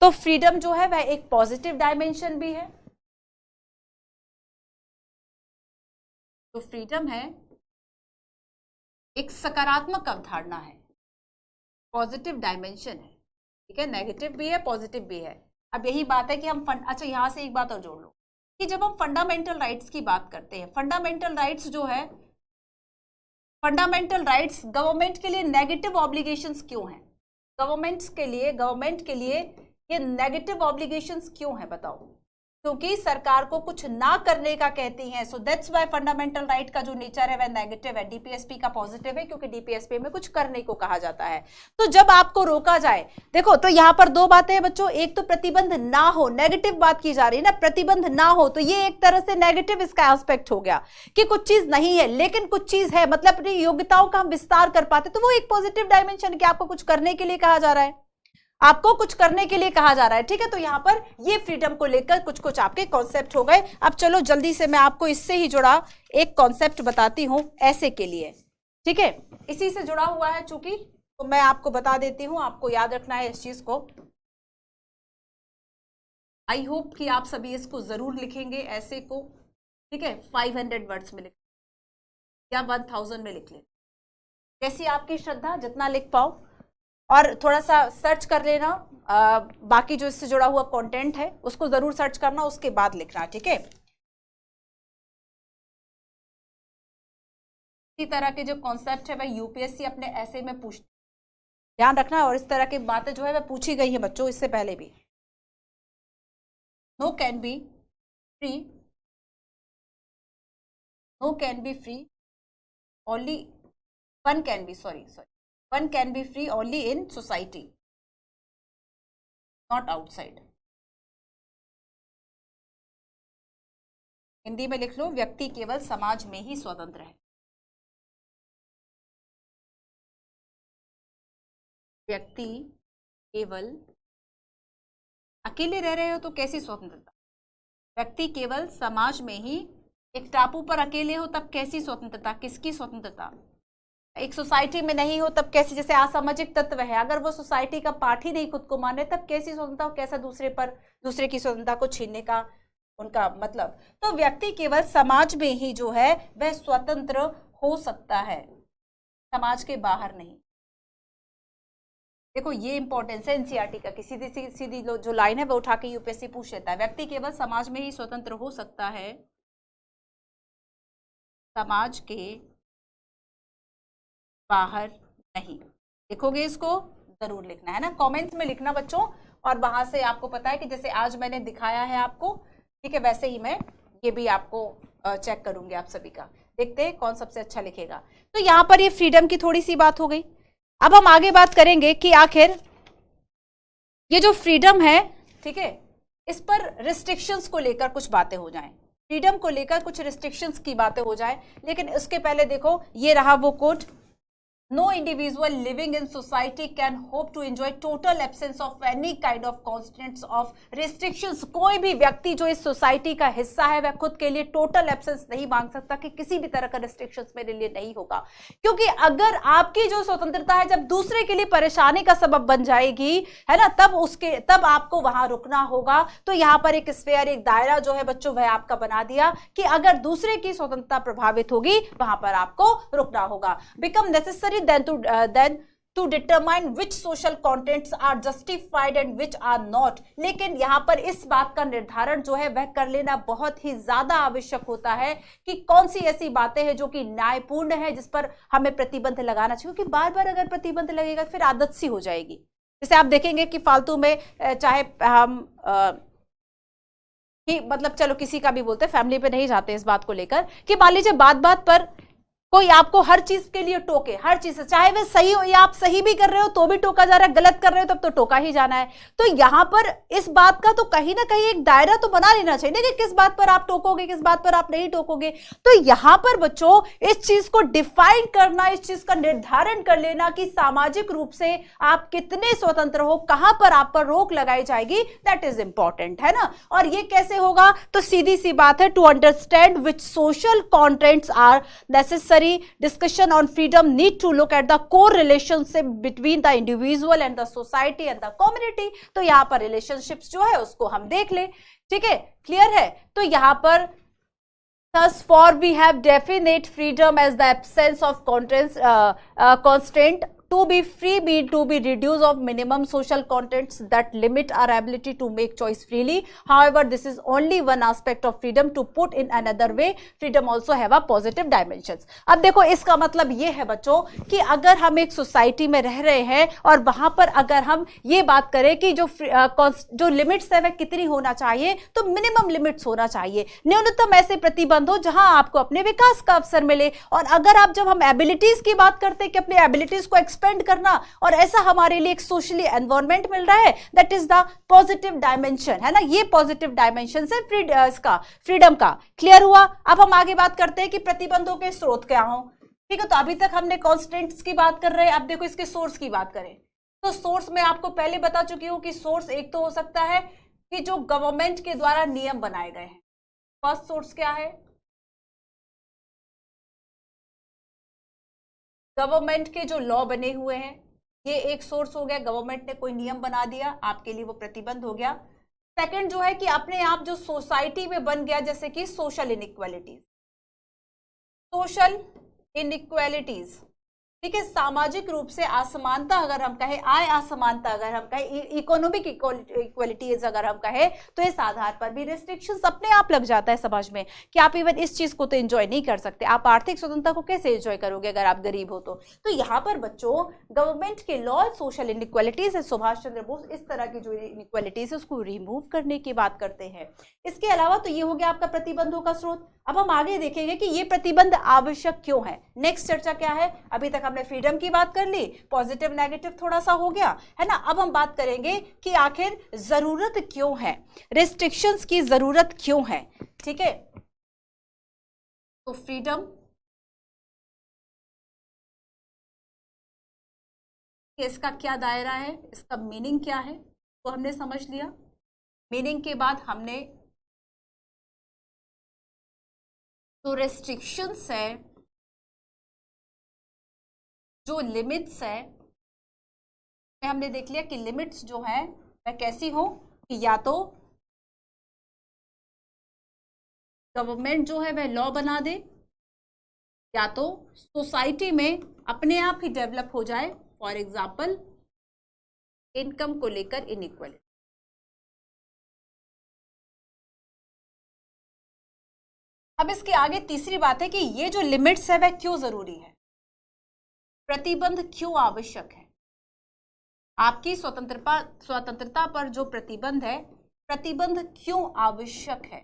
तो फ्रीडम जो है वह एक पॉजिटिव डायमेंशन भी है, तो फ्रीडम है एक सकारात्मक अवधारणा है, पॉजिटिव डायमेंशन है, ठीक है, नेगेटिव भी है पॉजिटिव भी है। अब यही बात है कि हम अच्छा यहां से एक बात और जोड़ लो कि जब हम फंडामेंटल राइट्स की बात करते हैं, फंडामेंटल राइट्स जो है, फंडामेंटल राइट्स गवर्नमेंट के लिए नेगेटिव ऑब्लिगेशंस क्यों हैं, गवर्नमेंट के लिए ये नेगेटिव ऑब्लिगेशंस क्यों है बताओ, क्योंकि सरकार को कुछ ना करने का कहती हैं, so that's why fundamental right का जो नेचर है वह नेगेटिव है, डीपीएसपी का पॉजिटिव है क्योंकि डीपीएसपी में कुछ करने को कहा जाता है। तो जब आपको रोका जाए, देखो तो यहां पर दो बातें हैं बच्चों, एक तो प्रतिबंध ना हो, नेगेटिव बात की जा रही है ना, प्रतिबंध ना हो, तो ये एक तरह से नेगेटिव इसका एस्पेक्ट हो गया कि कुछ चीज नहीं है लेकिन कुछ चीज है, मतलब अपनी योग्यताओं का हम विस्तार कर पाते, तो वो एक पॉजिटिव डायमेंशन कि आपको कुछ करने के लिए कहा जा रहा है, आपको कुछ करने के लिए कहा जा रहा है, ठीक है। तो यहां पर ये फ्रीडम को लेकर कुछ कुछ आपके कॉन्सेप्ट हो गए। अब चलो जल्दी से मैं आपको इससे ही जुड़ा एक कॉन्सेप्ट बताती हूं ऐसे के लिए, ठीक है, इसी से जुड़ा हुआ है चूंकि, तो मैं आपको बता देती हूं, आपको याद रखना है इस चीज को। आई होप कि आप सभी इसको जरूर लिखेंगे ऐसे को, ठीक है, 500 वर्ड्स में लिख या 1000 में लिख ले, जैसी आपकी श्रद्धा, जितना लिख पाओ, और थोड़ा सा सर्च कर लेना, बाकी जो इससे जुड़ा हुआ कंटेंट है उसको जरूर सर्च करना, उसके बाद लिखना, ठीक है। इसी तरह के जो कॉन्सेप्ट है वह यूपीएससी अपने ऐसे में पूछ, ध्यान रखना, और इस तरह की बातें जो है वह पूछी गई है बच्चों इससे पहले भी। No can be free, no can be free only, one can be one can be free only in society, not outside। Hindi में लिख लो, व्यक्ति केवल समाज में ही स्वतंत्र है, व्यक्ति केवल, अकेले रह रहे हो तो कैसी स्वतंत्रता, व्यक्ति केवल समाज में ही, एक टापू पर अकेले हो तब कैसी स्वतंत्रता, किसकी स्वतंत्रता, एक सोसाइटी में नहीं हो तब कैसी, जैसे असामाजिक तत्व है, अगर वो सोसाइटी का पार्ट ही नहीं खुद को माने तब कैसी स्वतंत्रता हो, कैसा दूसरे की स्वतंत्रता को छीनने का उनका मतलब। तो व्यक्ति केवल समाज में ही जो है वह स्वतंत्र हो सकता है, समाज के बाहर नहीं। देखो ये इंपॉर्टेंस है एनसीईआरटी का, सीधी सीधी जो लाइन है वो उठा के यूपीएससी पूछ लेता है, व्यक्ति केवल समाज में ही स्वतंत्र हो सकता है, समाज के बाहर नहीं। लिखोगे इसको, जरूर लिखना है ना, कमेंट्स में लिखना बच्चों, और वहां से आपको पता है कि जैसे आज मैंने दिखाया है आपको, ठीक है, वैसे ही मैं ये भी आपको चेक करूंगी आप सभी का, देखते हैं कौन सबसे अच्छा लिखेगा। तो यहाँ पर ये फ्रीडम की थोड़ी सी बात हो गई। अब हम आगे बात करेंगे कि आखिर ये जो फ्रीडम है, ठीक है, इस पर रिस्ट्रिक्शंस को लेकर कुछ बातें हो जाएं, फ्रीडम को लेकर कुछ रिस्ट्रिक्शंस की बातें हो जाए, लेकिन उसके पहले देखो ये रहा वो code, No individual living in society can hope to enjoy total absence of any kind of constraints of restrictions. कोई भी व्यक्ति जो इस सोसाइटी का हिस्सा है वह खुद के लिए टोटल एब्सेंस नहीं मांग सकता कि किसी भी तरह का रिस्ट्रिक्शंस मेरे लिए नहीं होगा, क्योंकि अगर आपकी जो स्वतंत्रता है जब दूसरे के लिए परेशानी का सबब बन जाएगी, है ना, तब आपको वहां रुकना होगा। तो यहाँ पर एक स्फीयर, एक दायरा जो है बच्चों वह आपका बना दिया कि अगर दूसरे की स्वतंत्रता प्रभावित होगी वहां पर आपको रुकना होगा। Become necessary then to determine which social contents are justified and which are not। लेकिन यहाँ पर इस बात का निर्धारण जो है वह कर लेना बहुत ही ज्यादा आवश्यक होता है कि कौन सी ऐसी बातें हैं जो कि न्यायपूर्ण है, जिस पर हमें प्रतिबंध लगाना चाहिए, क्योंकि बार बार अगर प्रतिबंध लगेगा फिर आदत सी हो जाएगी। जैसे आप देखेंगे कि फालतू में चाहे हम कि मतलब चलो किसी का भी बोलते हैं, फैमिली पे नहीं जाते इस बात को लेकर कि मान लीजिए बात बात पर कोई आपको हर चीज के लिए टोके, हर चीज से, चाहे वह सही हो या आप सही भी कर रहे हो तो भी टोका जा रहा है, गलत कर रहे हो तब तो टोका ही जाना है। तो यहां पर इस बात का तो कहीं ना कहीं एक दायरा तो बना लेना चाहिए कि किस बात पर आप टोकोगे, किस बात पर आप नहीं टोकोगे। तो यहां पर बच्चों इस चीज को डिफाइन करना, इस चीज का निर्धारण कर लेना कि सामाजिक रूप से आप कितने स्वतंत्र हो, कहां पर आप पर रोक लगाई जाएगी, दैट इज इंपॉर्टेंट, है ना। और ये कैसे होगा, तो सीधी सी बात है, to understand which social contents are necessary discussion on freedom need to look at the core relationship between the individual and the society and the community। तो यहां पर relationships जो है उसको हम देख ले, ठीक है, क्लियर है। तो यहां पर thus for we have definite freedom as the absence of constraint to be free be to be reduced of minimum social contents that limit our ability to make choice freely। however this is only one aspect of freedom, to put in another way freedom also have a positive dimensions। अब देखो इसका मतलब ये है बच्चों कि अगर हम एक सोसाइटी में रह रहे हैं और वहां पर अगर हम ये बात करें कि जो लिमिट्स है वह कितनी होना चाहिए, तो मिनिमम लिमिट्स होना चाहिए, न्यूनतम ऐसे प्रतिबंध हो जहां आपको अपने विकास का अवसर मिले। और अगर आप जब हम एबिलिटीज की बात करते हैं कि अपने एबिलिटीज को एक्सपेंड करना, और ऐसा हमारे लिए एक सोशली एनवायरनमेंट मिल रहा है, that is the positive dimension, है ना। ये पॉजिटिव डायमेंशन है इसका फ्रीडम का। क्लियर हुआ। अब हम आगे बात करते हैं कि प्रतिबंधों के स्रोत क्या हो, ठीक है। तो अभी तक हमने कॉन्स्टेंट्स की बात कर रहे हैं, अब देखो इसके सोर्स की बात करें। तो सोर्स में आपको पहले बता चुकी हूं कि सोर्स एक तो हो सकता है कि जो गवर्नमेंट के द्वारा नियम बनाए गए हैं। फर्स्ट सोर्स क्या है, गवर्नमेंट के जो लॉ बने हुए हैं, ये एक सोर्स हो गया। गवर्नमेंट ने कोई नियम बना दिया, आपके लिए वो प्रतिबंध हो गया। सेकंड जो है कि अपने आप जो सोसाइटी में बन गया, जैसे कि सोशल इनइक्वालिटीज, ठीक है, सामाजिक रूप से असमानता अगर हम कहें, आय असमानता अगर हम कहें, इकोनॉमिक इक्वालिटीज अगर हम कहें, तो इस आधार पर भी रिस्ट्रिक्शंस अपने आप लग जाता है समाज में कि आप इवन इस चीज को तो एंजॉय नहीं कर सकते। आप आर्थिक स्वतंत्रता को कैसे एंजॉय करोगे अगर आप गरीब हो तो यहाँ पर बच्चों गवर्नमेंट के लॉ, सोशल इनइक्वालिटीज है, सुभाष चंद्र बोस इस तरह की जो इनइक्वालिटीज है उसको रिमूव करने की बात करते हैं। इसके अलावा तो ये हो गया आपका प्रतिबंधों का स्रोत। अब हम आगे देखेंगे कि ये प्रतिबंध आवश्यक क्यों है। नेक्स्ट चर्चा क्या है, अभी तक हमने फ्रीडम की बात कर ली, पॉजिटिव नेगेटिव थोड़ा सा हो गया, है ना। अब हम बात करेंगे कि आखिर जरूरत क्यों है, रिस्ट्रिक्शंस की जरूरत क्यों है, ठीक है। तो फ्रीडम, इसका क्या दायरा है, इसका मीनिंग क्या है, तो हमने समझ लिया। मीनिंग के बाद हमने जो रेस्ट्रिक्शंस है, जो लिमिट्स है, हमने देख लिया कि लिमिट्स जो है वह कैसी हो कि या तो गवर्नमेंट जो है वह लॉ बना दे, या तो सोसाइटी में अपने आप ही डेवलप हो जाए। फॉर एग्जाम्पल इनकम को लेकर इनइक्वालिटी। अब इसके आगे तीसरी बात है कि ये जो लिमिट्स है वह क्यों जरूरी है, प्रतिबंध क्यों आवश्यक है। आपकी स्वतंत्रता पर जो प्रतिबंध है, प्रतिबंध क्यों आवश्यक है।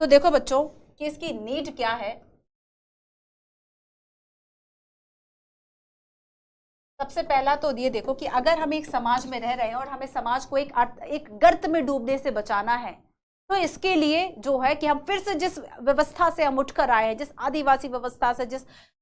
तो देखो बच्चों कि इसकी नीड क्या है। सबसे पहला तो ये देखो कि अगर हम एक समाज में रह रहे हैं और हमें समाज को एक गर्त में डूबने से बचाना है, तो इसके लिए जो है कि हम फिर से जिस व्यवस्था से हम उठकर आए हैं, जिस आदिवासी व्यवस्था से,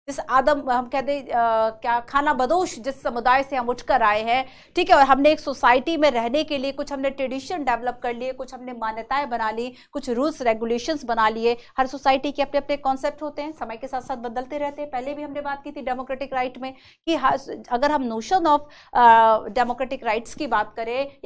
जिस आदम हम कहते क्या खाना बदोश जिस समुदाय से हम उठकर आए हैं, ठीक है, और हमने एक सोसाइटी में रहने के लिए कुछ हमने ट्रेडिशन डेवलप कर लिए, कुछ हमने मान्यताएं बना ली, कुछ रूल्स रेगुलेशंस बना लिए। हर सोसाइटी के अपने अपने कॉन्सेप्ट होते हैं, समय के साथ साथ बदलते रहते हैं। पहले भी हमने बात की थी डेमोक्रेटिक राइट में कि अगर हम नोशन ऑफ डेमोक्रेटिक राइट्स की बात करें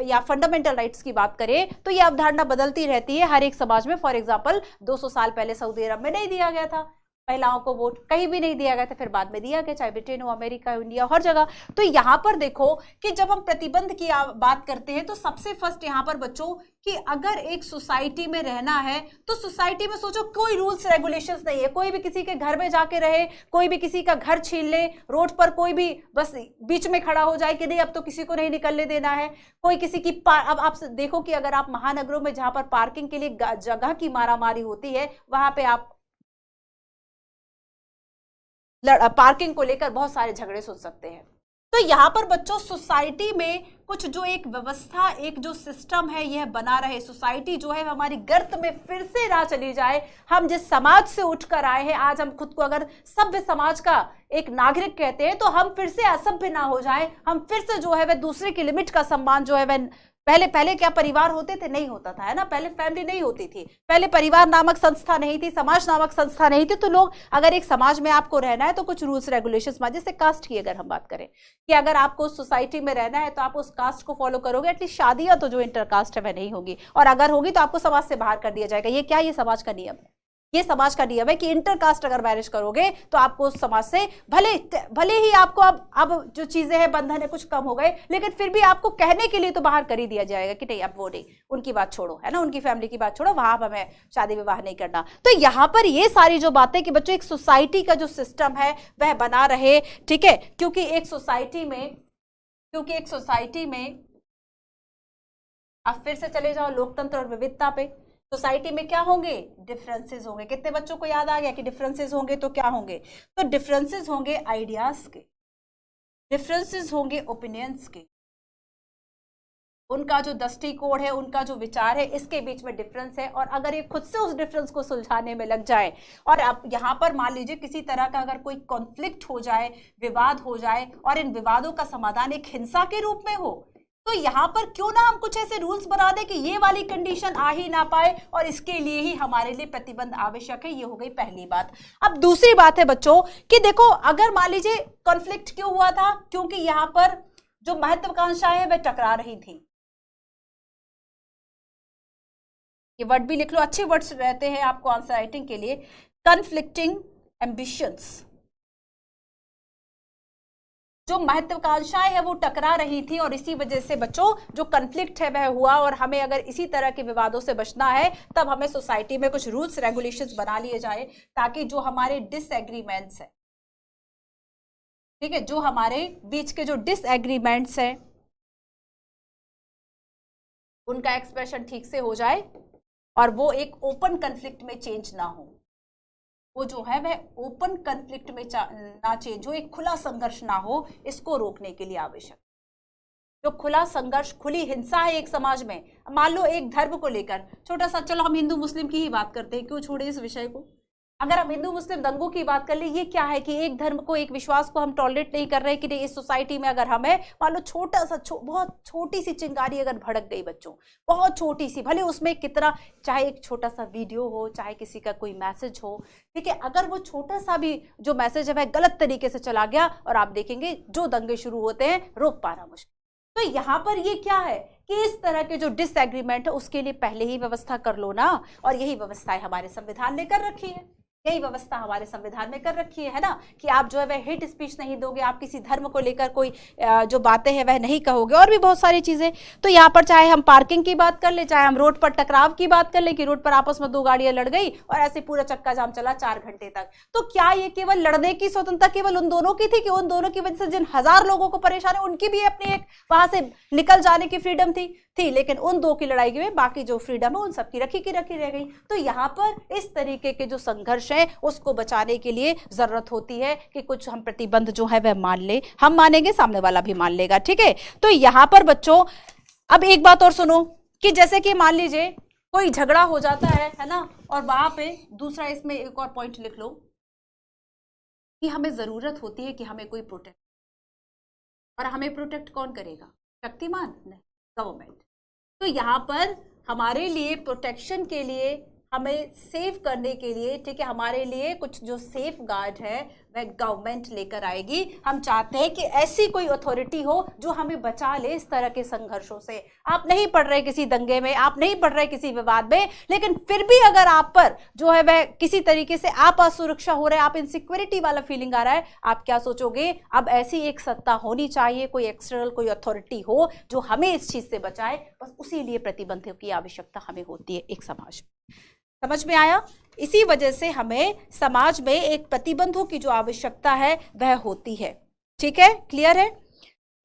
या फंडामेंटल राइट्स की बात करें तो ये अवधारणा बदलती रहती है हर एक समाज में। फॉर एग्जाम्पल 200 साल पहले सऊदी अरब में नहीं दिया गया था महिलाओं को वोट, कहीं भी नहीं दिया गया था, फिर बाद में दिया गया, चाहे ब्रिटेन हो, अमेरिका, इंडिया, हर जगह। तो यहाँ पर देखो कि जब हम प्रतिबंध की बात करते हैं तो सबसे फर्स्ट यहाँ पर बच्चों कि अगर एक सोसाइटी में रहना है तो सोसाइटी में सोचो कोई रूल्स रेगुलेशंस नहीं है, कोई भी किसी के घर में जाके रहे, कोई भी किसी का घर छीन ले, रोड पर कोई भी बस बीच में खड़ा हो जाए कि नहीं अब तो किसी को नहीं निकलने देना है, कोई किसी की अब आप देखो कि अगर आप महानगरों में जहां पर पार्किंग के लिए जगह की मारामारी होती है वहां पे आप पार्किंग को लेकर बहुत सारे झगड़े सुन सकते हैं। तो यहाँ पर बच्चों सोसाइटी में कुछ जो एक व्यवस्था, एक जो सिस्टम है यह बना रहे, सोसाइटी जो है हमारी गर्त में फिर से ना चली जाए। हम जिस समाज से उठकर आए हैं, आज हम खुद को अगर सभ्य समाज का एक नागरिक कहते हैं तो हम फिर से असभ्य ना हो जाए, हम फिर से जो है वह दूसरे की लिमिट का सम्मान जो है वह पहले क्या परिवार होते थे, नहीं होता था, है ना, पहले फैमिली नहीं होती थी, पहले परिवार नामक संस्था नहीं थी, समाज नामक संस्था नहीं थी। तो लोग अगर एक समाज में आपको रहना है तो कुछ रूल्स रेगुलेशंस, जैसे कास्ट की अगर हम बात करें कि अगर आपको सोसाइटी में रहना है तो आप उस कास्ट को फॉलो करोगे, एटलीस्ट शादियां तो जो इंटर कास्ट है वह नहीं होगी, और अगर होगी तो आपको समाज से बाहर कर दिया जाएगा। ये क्या, ये समाज का नियम है, ये समाज का नियम है कि इंटरकास्ट अगर मैरिज करोगे तो आपको उस समाज से भले ही आपको अब जो चीजें हैं, बंधन है, कुछ कम हो गए, लेकिन फिर भी आपको कहने के लिए तो बाहर कर ही दिया जाएगा कि नहीं अब वो नहीं, उनकी बात छोड़ो, है ना, उनकी फैमिली की बात छोड़ो, वहां हमें शादी विवाह नहीं करना। तो यहाँ पर ये सारी जो बातें कि बच्चों एक सोसाइटी का जो सिस्टम है वह बना रहे, ठीक है, क्योंकि एक सोसाइटी में अब फिर से चले जाओ लोकतंत्र और विविधता पे। सोसाइटी में क्या होंगे, डिफरेंसेस होंगे। कितने बच्चों को याद आ गया कि डिफरेंसेस होंगे तो क्या होंगे, तो डिफरेंसेस होंगे आइडियाज के, डिफरेंसेस होंगे ओपिनियंस के, उनका जो दृष्टिकोण है, उनका जो विचार है, इसके बीच में डिफरेंस है। और अगर ये खुद से उस डिफरेंस को सुलझाने में लग जाए और अब यहाँ पर मान लीजिए किसी तरह का अगर कोई कॉन्फ्लिक्ट हो जाए, विवाद हो जाए और इन विवादों का समाधान एक हिंसा के रूप में हो, तो यहाँ पर क्यों ना हम कुछ ऐसे रूल्स बना दें कि ये वाली कंडीशन आ ही ना पाए और इसके लिए ही हमारे लिए प्रतिबंध आवश्यक है। ये हो गई पहली बात। अब दूसरी बात है बच्चों कि देखो अगर मान लीजिए कॉन्फ्लिक्ट क्यों हुआ था, क्योंकि यहाँ पर जो महत्वाकांक्षाएं हैं वह टकरा रही थी। ये वर्ड भी लिख लो, अच्छे वर्ड्स रहते हैं आपको आंसर राइटिंग के लिए। कॉन्फ्लिक्टिंग एम्बिशंस, जो महत्वाकांक्षाएं है वो टकरा रही थी और इसी वजह से बच्चों जो कॉन्फ्लिक्ट है वह हुआ। और हमें अगर इसी तरह के विवादों से बचना है तब हमें सोसाइटी में कुछ रूल्स रेगुलेशंस बना लिए जाए ताकि जो हमारे डिसएग्रीमेंट्स है, ठीक है, जो हमारे बीच के जो डिसएग्रीमेंट्स है उनका एक्सप्रेशन ठीक से हो जाए और वो एक ओपन कॉन्फ्लिक्ट में चेंज ना हो, वो जो है वह ओपन कॉन्फ्लिक्ट में ना चेंज हो, एक खुला संघर्ष ना हो। इसको रोकने के लिए आवश्यक जो खुला संघर्ष, खुली हिंसा है एक समाज में, मान लो एक धर्म को लेकर छोटा सा, चलो हम हिंदू मुस्लिम की ही बात करते हैं, क्यों छोड़े इस विषय को। अगर हम हिंदू मुस्लिम दंगों की बात कर ले, ये क्या है कि एक धर्म को, एक विश्वास को हम टॉलरेट नहीं कर रहे कि नहीं इस सोसाइटी में अगर हमें मान लो छोटा सा बहुत छोटी सी चिंगारी अगर भड़क गई बच्चों, बहुत छोटी सी, भले उसमें कितना, चाहे एक छोटा सा वीडियो हो, चाहे किसी का कोई मैसेज हो, ठीक है, अगर वो छोटा सा भी जो मैसेज है वह गलत तरीके से चला गया और आप देखेंगे जो दंगे शुरू होते हैं रोक पाना मुश्किल। तो यहाँ पर ये क्या है कि इस तरह के जो डिसएग्रीमेंट है उसके लिए पहले ही व्यवस्था कर लो ना, और यही व्यवस्थाएं हमारे संविधान ने कर रखी है, यही व्यवस्था हमारे संविधान में कर रखी है ना, कि आप जो है वह हेट स्पीच नहीं दोगे, आप किसी धर्म को लेकर कोई जो बातें हैं वह नहीं कहोगे, और भी बहुत सारी चीजें। तो यहाँ पर चाहे हम पार्किंग की बात कर ले, चाहे हम रोड पर टकराव की बात कर ले कि रोड पर आपस में दो गाड़ियां लड़ गई और ऐसे पूरा चक्का जाम चला 4 घंटे तक, तो क्या ये केवल लड़ने की स्वतंत्रता केवल उन दोनों की थी कि उन दोनों की वजह से जिन हजार लोगों को परेशानी उनकी भी अपनी एक वहां से निकल जाने की फ्रीडम थी, लेकिन उन दो की लड़ाई में बाकी जो फ्रीडम है उन सबकी रखी की रखी रह गई। तो यहाँ पर इस तरीके के जो संघर्ष है उसको बचाने के लिए जरूरत होती है कि कुछ हम प्रतिबंध जो है वह मान ले, हम मानेंगे सामने वाला भी मान लेगा, ठीक है। तो यहाँ पर बच्चों अब एक बात और सुनो कि जैसे कि मान लीजिए कोई झगड़ा हो जाता है ना, और वहां पे दूसरा, इसमें एक और पॉइंट लिख लो कि हमें जरूरत होती है कि हमें कोई प्रोटेक्ट, और हमें प्रोटेक्ट कौन करेगा? शक्तिमान? नहीं, गवर्नमेंट। तो यहाँ पर हमारे लिए प्रोटेक्शन के लिए, हमें सेव करने के लिए, ठीक है, हमारे लिए कुछ जो सेफ गार्ड है वह गवर्नमेंट लेकर आएगी। हम चाहते हैं कि ऐसी कोई अथॉरिटी हो जो हमें बचा ले इस तरह के संघर्षों से। आप नहीं पढ़ रहे किसी दंगे में, आप नहीं पढ़ रहे किसी विवाद में, लेकिन फिर भी अगर आप पर जो है वह किसी तरीके से आप असुरक्षा हो रहे हैं, आप इनसिक्योरिटी वाला फीलिंग आ रहा है, आप क्या सोचोगे? अब ऐसी एक सत्ता होनी चाहिए, कोई एक्सटर्नल कोई अथॉरिटी हो जो हमें इस चीज से बचाए। बस उसी लिए प्रतिबंधों की आवश्यकता हमें होती है एक समाज में। समझ में आया? इसी वजह से हमें समाज में एक प्रतिबंधों की जो आवश्यकता है वह होती है। ठीक है, क्लियर है?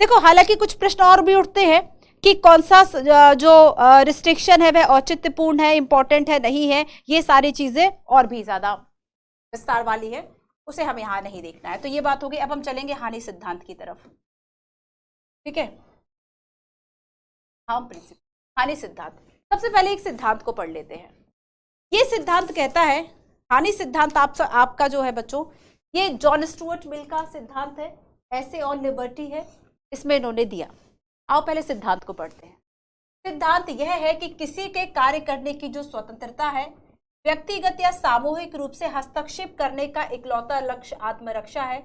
देखो, हालांकि कुछ प्रश्न और भी उठते हैं कि कौन सा जो रिस्ट्रिक्शन है वह औचित्यपूर्ण है, इंपॉर्टेंट है, नहीं है। ये सारी चीजें और भी ज्यादा विस्तार वाली है, उसे हम यहां नहीं देखना है। तो ये बात होगी। अब हम चलेंगे हानि सिद्धांत की तरफ। ठीक है, हार्म प्रिंसिपल, हानि सिद्धांत। सबसे पहले एक सिद्धांत को पढ़ लेते हैं। ये सिद्धांत कहता है, हानि सिद्धांत आपका जो है बच्चों, ये जॉन स्टुअर्ट मिल का सिद्धांत है, ऐसे ऑन लिबर्टी है, इसमें इन्होंने दिया। आओ पहले सिद्धांत को पढ़ते हैं। सिद्धांत यह है कि किसी के कार्य करने की जो स्वतंत्रता है, व्यक्तिगत या सामूहिक रूप से हस्तक्षेप करने का इकलौता लक्ष्य आत्मरक्षा है।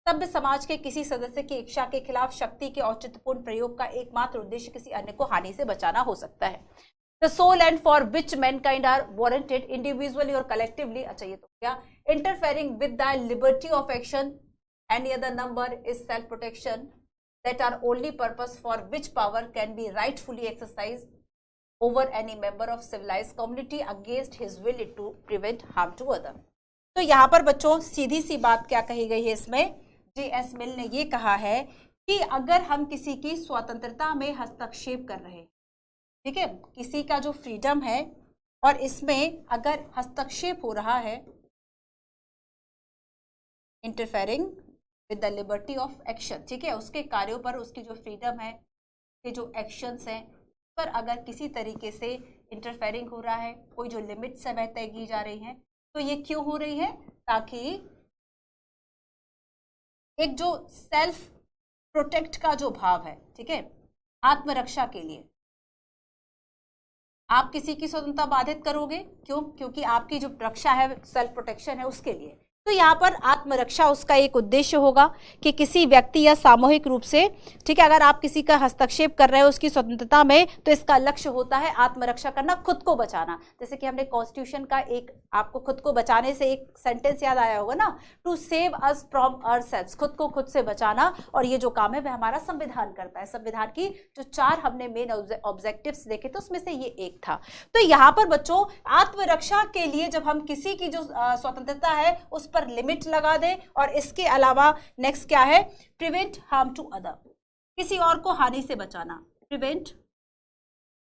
सभ्य समाज के किसी सदस्य की इच्छा के खिलाफ शक्ति के औचित्यपूर्ण प्रयोग का एकमात्र उद्देश्य किसी अन्य को हानि से बचाना हो सकता है। The sole end for which mankind are warranted individually or collectively, अच्छा ये तो क्या, interfering with the liberty of action, any other number is self-protection, that are only purpose for which power can be rightfully exercised over any member of civilized community against his will to prevent harm to other। तो यहाँ पर बच्चों सीधी सी बात क्या कही गई है इसमें? J.S. मिल ने ये कहा है कि अगर हम किसी की स्वतंत्रता में हस्तक्षेप कर रहे हैं, ठीक है, किसी का जो फ्रीडम है और इसमें अगर हस्तक्षेप हो रहा है, interfering with the liberty of action, ठीक है, उसके कार्यों पर, उसकी जो फ्रीडम है, उसके जो एक्शंस हैं पर अगर किसी तरीके से इंटरफेयरिंग हो रहा है, कोई जो लिमिट्स है वह तय की जा रही हैं, तो ये क्यों हो रही है? ताकि एक जो सेल्फ प्रोटेक्ट का जो भाव है, ठीक है, आत्मरक्षा के लिए आप किसी की स्वतंत्रता बाधित करोगे। क्यों? क्योंकि आपकी जो रक्षा है, सेल्फ प्रोटेक्शन है, उसके लिए। तो यहाँ पर आत्मरक्षा उसका एक उद्देश्य होगा कि किसी व्यक्ति या सामूहिक रूप से, ठीक है, अगर आप किसी का हस्तक्षेप कर रहे हो उसकी स्वतंत्रता में, तो इसका लक्ष्य होता है आत्मरक्षा करना, खुद को बचाना। जैसे कि हमने कॉन्स्टिट्यूशन का एक, आपको खुद को बचाने से एक सेंटेंस याद आया होगा ना, to save us from ourselves, खुद को खुद से बचाना। और ये जो काम है वह हमारा संविधान करता है। संविधान की जो 4 हमने मेन ऑब्जेक्टिव्स देखे थे उसमें से ये एक था। तो यहाँ पर बच्चों आत्मरक्षा के लिए जब हम किसी की जो स्वतंत्रता है उस पर लिमिट लगा दे, और इसके अलावा नेक्स्ट क्या है? प्रिवेंट हार्म टू अदर, किसी और को हानि से बचाना, प्रिवेंट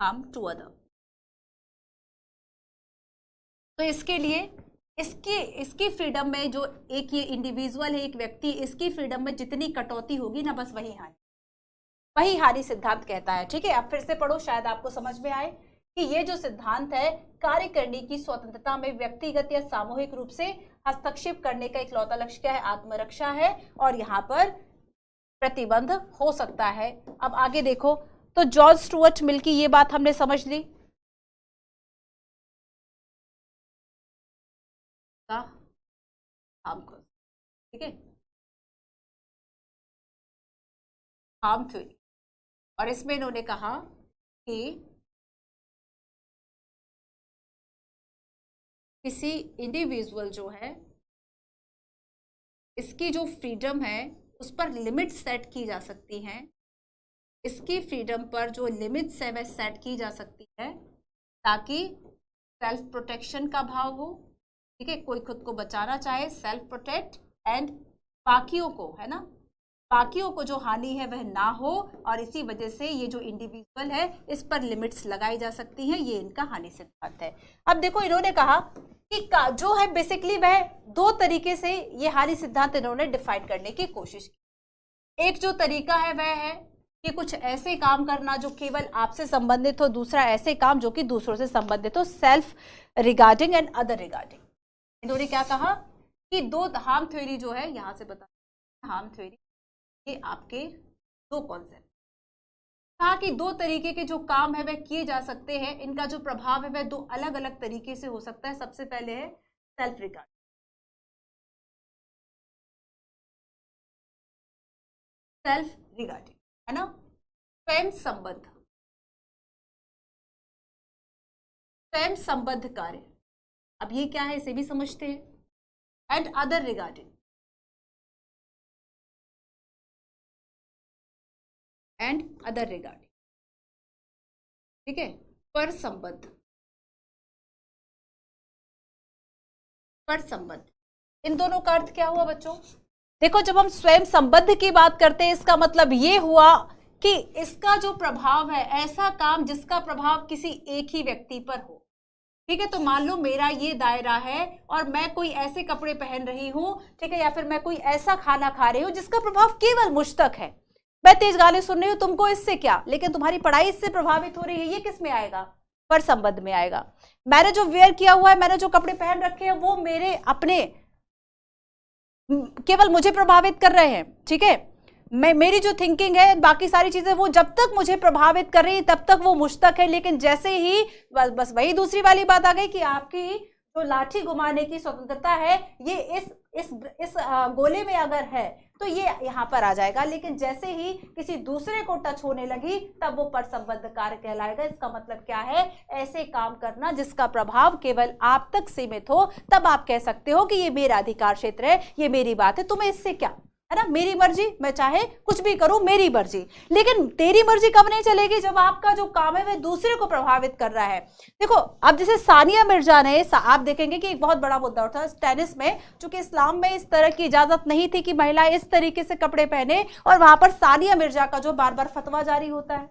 हार्म टू अदर। तो इसके लिए इसकी फ्रीडम में, जो एक ये इंडिविजुअल है, एक व्यक्ति, इसकी फ्रीडम में जितनी कटौती होगी ना, बस वही हानि सिद्धांत कहता है। ठीक है, अब फिर से पढ़ो, शायद आपको समझ में आए कि ये जो सिद्धांत है, कार्य करने की स्वतंत्रता में व्यक्तिगत या सामूहिक रूप से हस्तक्षेप करने का इकलौता लक्ष्य क्या है? आत्मरक्षा है, और यहाँ पर प्रतिबंध हो सकता है। अब आगे देखो, तो जॉन स्टुअर्ट मिल की ये बात हमने समझ ली। ठीक है, हार्म थ्योरी, और इसमें इन्होंने कहा कि किसी इंडिविजुअल जो है, इसकी जो फ्रीडम है उस पर लिमिट सेट की जा सकती हैं। इसकी फ्रीडम पर जो लिमिट्स है वह सेट की जा सकती है ताकि सेल्फ प्रोटेक्शन का भाव हो। ठीक है, कोई खुद को बचाना चाहे, सेल्फ प्रोटेक्ट, एंड बाकियों को, है ना, बाकियों को जो हानि है वह ना हो, और इसी वजह से ये जो इंडिविजुअल है इस पर लिमिट्स लगाई जा सकती हैं। ये इनका हानि सिद्धांत है। अब देखो, इन्होंने कहा कि जो है बेसिकली वह 2 तरीके से ये हानि सिद्धांत इन्होंने डिफाइन करने की कोशिश की। एक जो तरीका है वह है कि कुछ ऐसे काम करना जो केवल आपसे संबंधित हो, दूसरा ऐसे काम जो कि दूसरों से संबंधित हो, self regarding and other regarding. इन्होंने क्या कहा कि दो हार्म थ्योरी जो है, यहां से बता, हार्म थ्योरी ये आपके दो कॉन्सेप्ट, कहा कि दो तरीके के जो काम है वह किए जा सकते हैं, इनका जो प्रभाव है वह दो अलग अलग तरीके से हो सकता है। सबसे पहले है सेल्फ रिगार्ड, सेल्फ रिगार्डिंग है ना, स्वयं संबद्ध, स्वयं संबद्ध कार्य। अब ये क्या है इसे भी समझते हैं। And other regarding, and other regarding, ठीक है, पर संबद्ध, पर संबद्ध, इन दोनों का अर्थ क्या हुआ बच्चों? देखो, जब हम स्वयं संबद्ध की बात करते हैं, इसका मतलब ये हुआ कि इसका जो प्रभाव है, ऐसा काम जिसका प्रभाव किसी एक ही व्यक्ति पर हो, ठीक है। तो मान लो मेरा ये दायरा है और मैं कोई ऐसे कपड़े पहन रही हूं, ठीक है, या फिर मैं कोई ऐसा खाना खा रही हूं जिसका प्रभाव केवल मुझ तक है। मैं तेज गाने सुन रही हूं, तुमको इससे क्या, लेकिन तुम्हारी पढ़ाई इससे प्रभावित हो रही है, ये किस में आएगा? पर संबद्ध में आएगा। मैंने जो वेयर किया हुआ है, मैंने जो कपड़े पहन रखे हैं, वो मेरे अपने, केवल मुझे प्रभावित कर रहे हैं, ठीक है। मेरी जो थिंकिंग है, बाकी सारी चीजें, वो जब तक मुझे प्रभावित कर रही है तब तक वो मुझ तक है, लेकिन जैसे ही बस वही दूसरी वाली बात आ गई कि आपकी जो लाठी घुमाने की स्वतंत्रता है, ये इस गोले में अगर है तो ये यहां पर आ जाएगा, लेकिन जैसे ही किसी दूसरे को टच होने लगी तब वो पर संबद्ध कार्य कहलाएगा। इसका मतलब क्या है? ऐसे काम करना जिसका प्रभाव केवल आप तक सीमित हो, तब आप कह सकते हो कि ये मेरा अधिकार क्षेत्र है, ये मेरी बात है, तुम्हें इससे क्या, है ना, मेरी मर्जी, मैं चाहे कुछ भी करूं, मेरी मर्जी। लेकिन तेरी मर्जी कब नहीं चलेगी? जब आपका जो काम है वह दूसरे को प्रभावित कर रहा है। देखो, अब जैसे सानिया मिर्जा ने, आप देखेंगे कि एक बहुत बड़ा मुद्दा उठा टेनिस में, चूंकि इस्लाम में इस तरह की इजाजत नहीं थी कि महिलाएं इस तरीके से कपड़े पहने, और वहां पर सानिया मिर्जा का जो बार बार फतवा जारी होता है,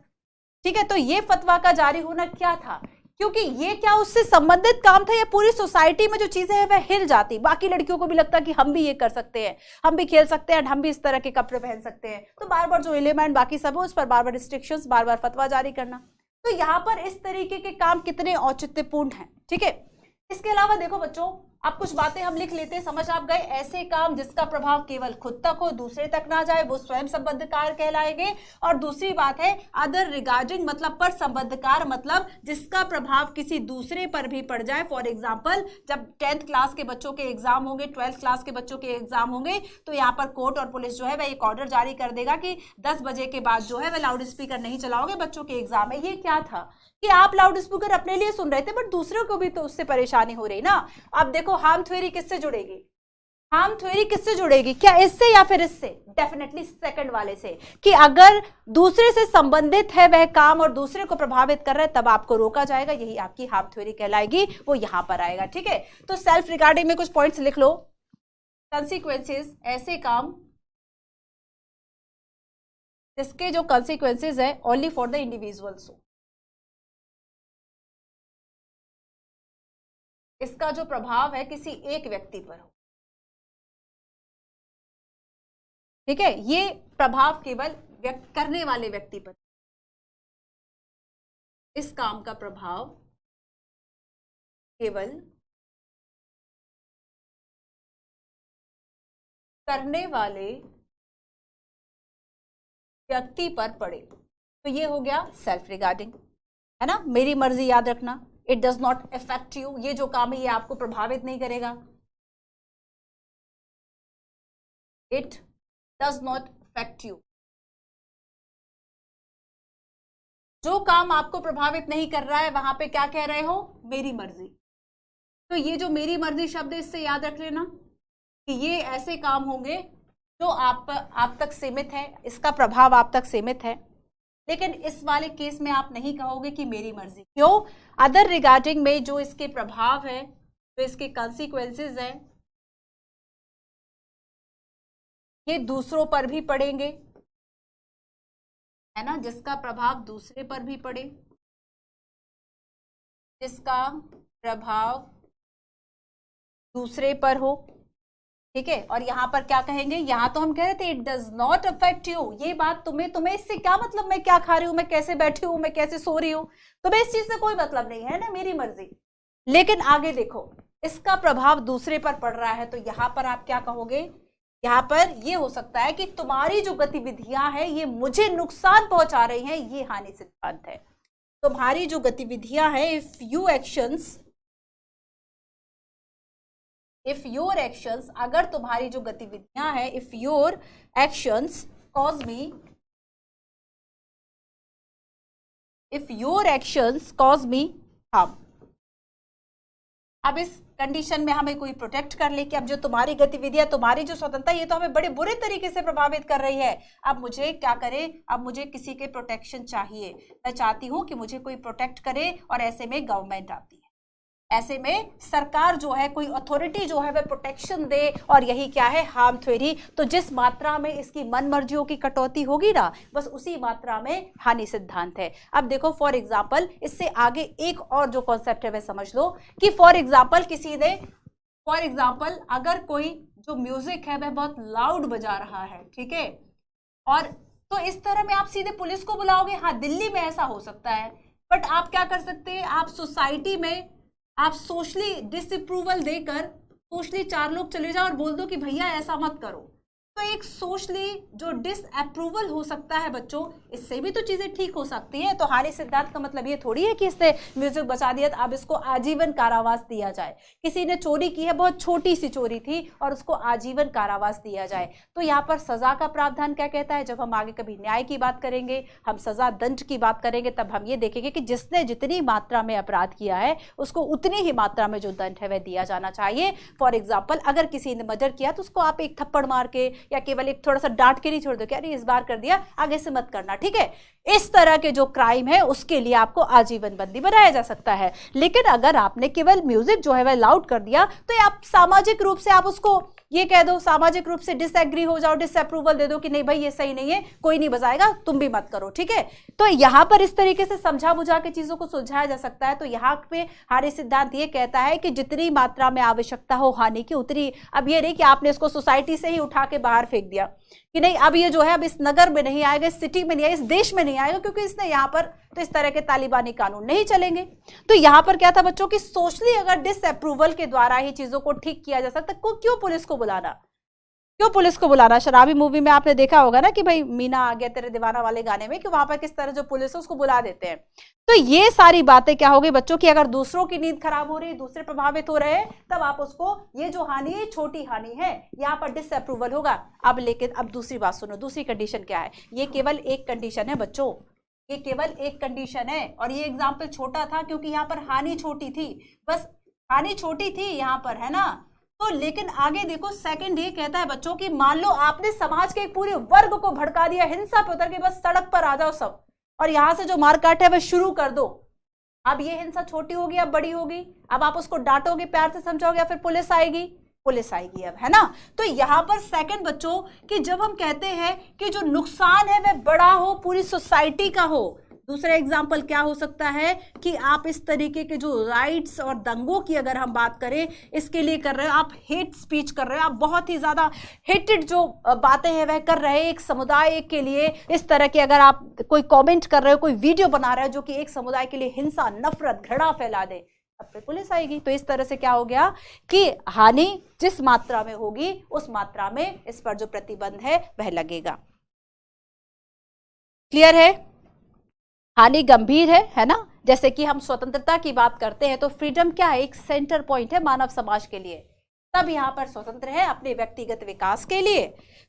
ठीक है। तो ये फतवा का जारी होना क्या था? क्योंकि ये क्या उससे संबंधित काम था, या पूरी सोसाइटी में जो चीजें हैं वह हिल जाती, बाकी लड़कियों को भी लगता कि हम भी ये कर सकते हैं, हम भी खेल सकते हैं, हम भी इस तरह के कपड़े पहन सकते हैं। तो बार बार जो एलिमेंट बाकी सब है उस पर बार बार रिस्ट्रिक्शंस, बार बार फतवा जारी करना। तो यहाँ पर इस तरीके के काम कितने औचित्यपूर्ण हैं, ठीक है। इसके अलावा देखो बच्चों, अब कुछ बातें हम लिख लेते हैं, समझ आप गए। ऐसे काम जिसका प्रभाव केवल खुद तक हो, दूसरे तक ना जाए, वो स्वयं संबद्ध कार्य कहलाएंगे। और दूसरी बात है अदर रिगार्डिंग, मतलब पर संबद्ध कार्य, मतलब जिसका प्रभाव किसी दूसरे पर भी पड़ जाए। फॉर एग्जाम्पल, जब 10th क्लास के बच्चों के एग्जाम होंगे, 12th क्लास के बच्चों के एग्जाम होंगे, तो यहाँ पर कोर्ट और पुलिस जो है वह एक ऑर्डर जारी कर देगा कि 10 बजे के बाद जो है वह लाउड स्पीकर नहीं चलाओगे, बच्चों के एग्जाम में। ये क्या था कि आप लाउड स्पीकर अपने लिए सुन रहे थे, बट दूसरों को भी तो उससे परेशानी हो रही ना। अब देखो, हार्म थ्योरी किससे जुड़ेगी? हार्म थ्योरी किससे जुड़ेगी? क्या इससे या फिर इससे? डेफिनेटली सेकंड वाले से, कि अगर दूसरे से संबंधित है वह काम और दूसरे को प्रभावित कर रहा है, तब आपको रोका जाएगा, यही आपकी हार्म थ्योरी कहलाएगी, वो यहां पर आएगा, ठीक है। तो सेल्फ रिगार्डिंग में कुछ पॉइंट्स लिख लो। कंसिक्वेंसेस, ऐसे काम जिसके जो कंसिक्वेंसेस है ओनली फॉर द इंडिविजुअल्स हो, इसका जो प्रभाव है किसी एक व्यक्ति पर हो, ठीक है। ये प्रभाव केवल व्यक्त करने वाले व्यक्ति पर, इस काम का प्रभाव केवल करने वाले व्यक्ति पर पड़े, तो ये हो गया सेल्फ रिगार्डिंग, है ना। मेरी मर्जी याद रखना, it does not affect you, ये जो काम है ये आपको प्रभावित नहीं करेगा। It does not affect you, जो काम आपको प्रभावित नहीं कर रहा है वहां पे क्या कह रहे हो? मेरी मर्जी। तो ये जो मेरी मर्जी शब्द है, इससे याद रख लेना कि ये ऐसे काम होंगे जो आप तक सीमित है, इसका प्रभाव आप तक सीमित है। लेकिन इस वाले केस में आप नहीं कहोगे कि मेरी मर्जी, क्यों? अदर रिगार्डिंग में जो इसके प्रभाव है, जो इसके कंसिक्वेंसेस हैं, ये दूसरों पर भी पड़ेंगे, है ना, जिसका प्रभाव दूसरे पर भी पड़े, जिसका प्रभाव दूसरे पर हो, ठीक है। और यहाँ पर क्या कहेंगे, यहाँ तो हम कह रहे थे it does not affect you, ये बात तुम्हें इससे क्या मतलब, मैं क्या खा रही हूँ, मैं कैसे बैठी हूँ, मैं कैसे सो रही हूँ, तुम्हें इस चीज से कोई मतलब नहीं है ना, मेरी मर्जी। लेकिन आगे देखो, इसका प्रभाव दूसरे पर पड़ रहा है, तो यहाँ पर आप क्या कहोगे, यहाँ पर ये हो सकता है कि तुम्हारी जो गतिविधियां हैं ये मुझे नुकसान पहुंचा रही हैं, ये हानि सिद्धांत है। तुम्हारी जो गतिविधियां हैं, इफ योर एक्शंस, अगर तुम्हारी जो गतिविधियां हैं, if your actions cause me harm. अब इस कंडीशन में हमें कोई प्रोटेक्ट कर ले कि अब जो तुम्हारी गतिविधियां, तुम्हारी जो स्वतंत्रता, ये तो हमें बड़े बुरे तरीके से प्रभावित कर रही है, अब मुझे क्या करे, अब मुझे किसी के प्रोटेक्शन चाहिए, मैं चाहती हूं कि मुझे कोई प्रोटेक्ट करे, और ऐसे में गवर्नमेंट आती है, ऐसे में सरकार जो है, कोई अथॉरिटी जो है वह प्रोटेक्शन दे, और यही क्या है, हार्म थ्योरी। तो जिस मात्रा में इसकी मन मर्जियों की कटौती होगी ना, बस उसी मात्रा में हानि सिद्धांत है। अब देखो फॉर एग्जाम्पल, इससे आगे एक और जो कॉन्सेप्ट है वह समझ लो कि फॉर एग्जाम्पल अगर कोई जो म्यूजिक है वह बहुत लाउड बजा रहा है, ठीक है, और तो इस तरह में आप सीधे पुलिस को बुलाओगे, हाँ दिल्ली में ऐसा हो सकता है, बट आप क्या कर सकते हैं, आप सोसाइटी में आप सोशली डिसअप्रूवल देकर सोशली 4 लोग चले जाओ और बोल दो कि भैया ऐसा मत करो, तो एक सोशली जो डिसअप्रूवल हो सकता है बच्चों, इससे भी तो चीजें ठीक हो सकती हैं। तो हानि सिद्धांत का मतलब ये थोड़ी है कि इसने म्यूजिक बचा दिया तो अब इसको आजीवन कारावास दिया जाए। किसी ने चोरी की है, बहुत छोटी सी चोरी थी, और उसको आजीवन कारावास दिया जाए। तो यहाँ पर सजा का प्रावधान क्या कहता है, जब हम आगे कभी न्याय की बात करेंगे, हम सजा दंड की बात करेंगे, तब हम ये देखेंगे कि जिसने जितनी मात्रा में अपराध किया है उसको उतनी ही मात्रा में जो दंड है वह दिया जाना चाहिए। फॉर एग्जाम्पल, अगर किसी ने मर्डर किया तो उसको आप एक थप्पड़ मार के या केवल एक थोड़ा सा डांट के नहीं छोड़ दो कि अरे इस बार कर दिया, आगे से मत करना, ठीक है। इस तरह के जो क्राइम है उसके लिए आपको आजीवन बंदी बनाया जा सकता है। लेकिन अगर आपने केवल म्यूजिक जो है वह लाउड कर दिया, तो आप सामाजिक रूप से आप उसको ये कह दो, सामाजिक रूप से डिसएग्री हो जाओ, डिसअप्रूवल दे दो कि नहीं भाई ये सही नहीं है, कोई नहीं बजाएगा, तुम भी मत करो, ठीक है। तो यहां पर इस तरीके से समझा बुझा के चीजों को सुलझाया जा सकता है। तो यहाँ पे हानि सिद्धांत ये कहता है कि जितनी मात्रा में आवश्यकता हो हानि की उतनी, अब ये नहीं कि आपने इसको सोसाइटी से ही उठा के बाहर फेंक दिया कि नहीं अब ये जो है अब इस नगर में नहीं आएगा, इस सिटी में नहीं आएगा, इस देश में नहीं आएगा, क्योंकि इसने यहाँ पर तो इस तरह के तालिबानी कानून नहीं चलेंगे। तो यहाँ पर क्या था बच्चों की, सोशली अगर डिसअप्रूवल के द्वारा ही चीजों को ठीक किया जा सकता, क्यों पुलिस को बुलाना, क्यों पुलिस को बुलाना। शराबी मूवी में आपने देखा होगा ना कि भाई मीना आ गया तेरे दीवाना वाले गाने में, कि वहां पर किस तरह जो पुलिस है उसको बुला देते हैं। तो ये सारी बातें क्या हो गई बच्चों की, अगर दूसरों की नींद खराब हो रही है, दूसरे प्रभावित हो रहे हैं, तब आप उसको, ये जो हानि है छोटी हानि है, यहाँ पर डिसअप्रूवल होगा। अब लेकिन अब दूसरी बात सुनो, दूसरी कंडीशन क्या है, ये केवल एक कंडीशन है बच्चों, ये केवल एक कंडीशन है, और ये एग्जाम्पल छोटा था क्योंकि यहाँ पर हानि छोटी थी, बस हानि छोटी थी यहाँ पर, है ना। तो लेकिन आगे देखो सेकंड ये कहता है बच्चों की, मान लो आपने समाज के एक पूरे वर्ग को भड़का दिया, हिंसा पे उतर के बस सड़क पर आ जाओ सब, और यहां से जो मारकाट है वह शुरू कर दो। अब ये हिंसा छोटी होगी, अब बड़ी होगी, अब आप उसको डांटोगे, प्यार से समझाओगे, या फिर पुलिस आएगी अब, है ना। तो यहां पर सेकंड बच्चों कि जब हम कहते हैं कि जो नुकसान है वह बड़ा हो, पूरी सोसाइटी का हो, दूसरा एग्जाम्पल क्या हो सकता है कि आप इस तरीके के जो राइट्स और दंगों की अगर हम बात करें, इसके लिए कर रहे हो, आप हेट स्पीच कर रहे हो, आप बहुत ही ज्यादा हेटेड जो बातें हैं वह कर रहे हैं एक समुदाय के लिए, इस तरह के अगर आप कोई कमेंट कर रहे हो, कोई वीडियो बना रहे हो जो कि एक समुदाय के लिए हिंसा, नफरत, घृणा फैला दे, अब पे पुलिस आएगी। तो इस तरह से क्या हो गया कि हानि जिस मात्रा में होगी उस मात्रा में इस पर जो प्रतिबंध है वह लगेगा। क्लियर है, हानि गंभीर है ना। जैसे कि हम स्वतंत्रता की बात करते हैं तो फ्रीडम क्या है, एक सेंटर पॉइंट है मानव समाज के लिए, तब यहाँ पर स्वतंत्र है अपने व्यक्तिगत विकास के लिए।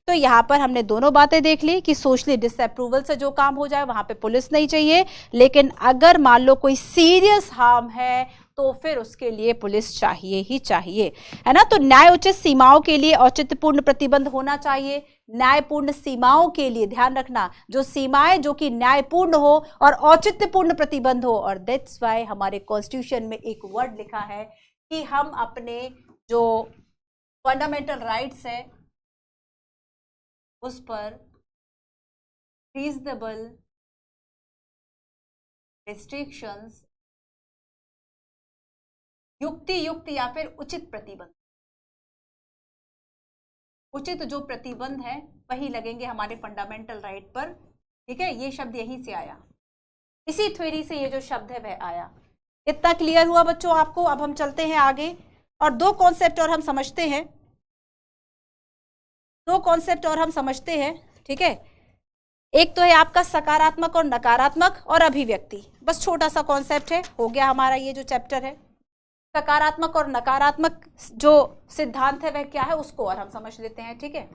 तो यहाँ पर हमने दोनों बातें देख ली कि सोशली डिसअप्रूवल से जो काम हो जाए वहां पे पुलिस नहीं चाहिए, लेकिन अगर मान लो कोई सीरियस हार्म है तो फिर उसके लिए पुलिस चाहिए ही चाहिए, है ना। तो न्याय उचित सीमाओं के लिए औचित्यपूर्ण प्रतिबंध होना चाहिए, न्यायपूर्ण सीमाओं के लिए ध्यान रखना, जो सीमाएं जो कि न्यायपूर्ण हो और औचित्यपूर्ण प्रतिबंध हो। और दैट्स व्हाई हमारे कॉन्स्टिट्यूशन में एक वर्ड लिखा है कि हम अपने जो फंडामेंटल राइट्स है उस पर रीजनेबल रिस्ट्रिक्शंस, युक्ति युक्त या फिर उचित प्रतिबंध उचित जो प्रतिबंध है वही लगेंगे हमारे फंडामेंटल राइट पर। ठीक है, ये शब्द यहीं से आया, इसी थ्योरी से ये जो शब्द है वह आया। इतना क्लियर हुआ बच्चों आपको? अब हम चलते हैं आगे और दो कॉन्सेप्ट और हम समझते हैं, दो कॉन्सेप्ट और हम समझते हैं। ठीक है, एक तो है आपका सकारात्मक और नकारात्मक और अभिव्यक्ति, बस छोटा सा कॉन्सेप्ट है, हो गया हमारा ये जो चैप्टर है। सकारात्मक और नकारात्मक जो सिद्धांत है वह क्या है उसको और हम समझ लेते हैं। ठीक है,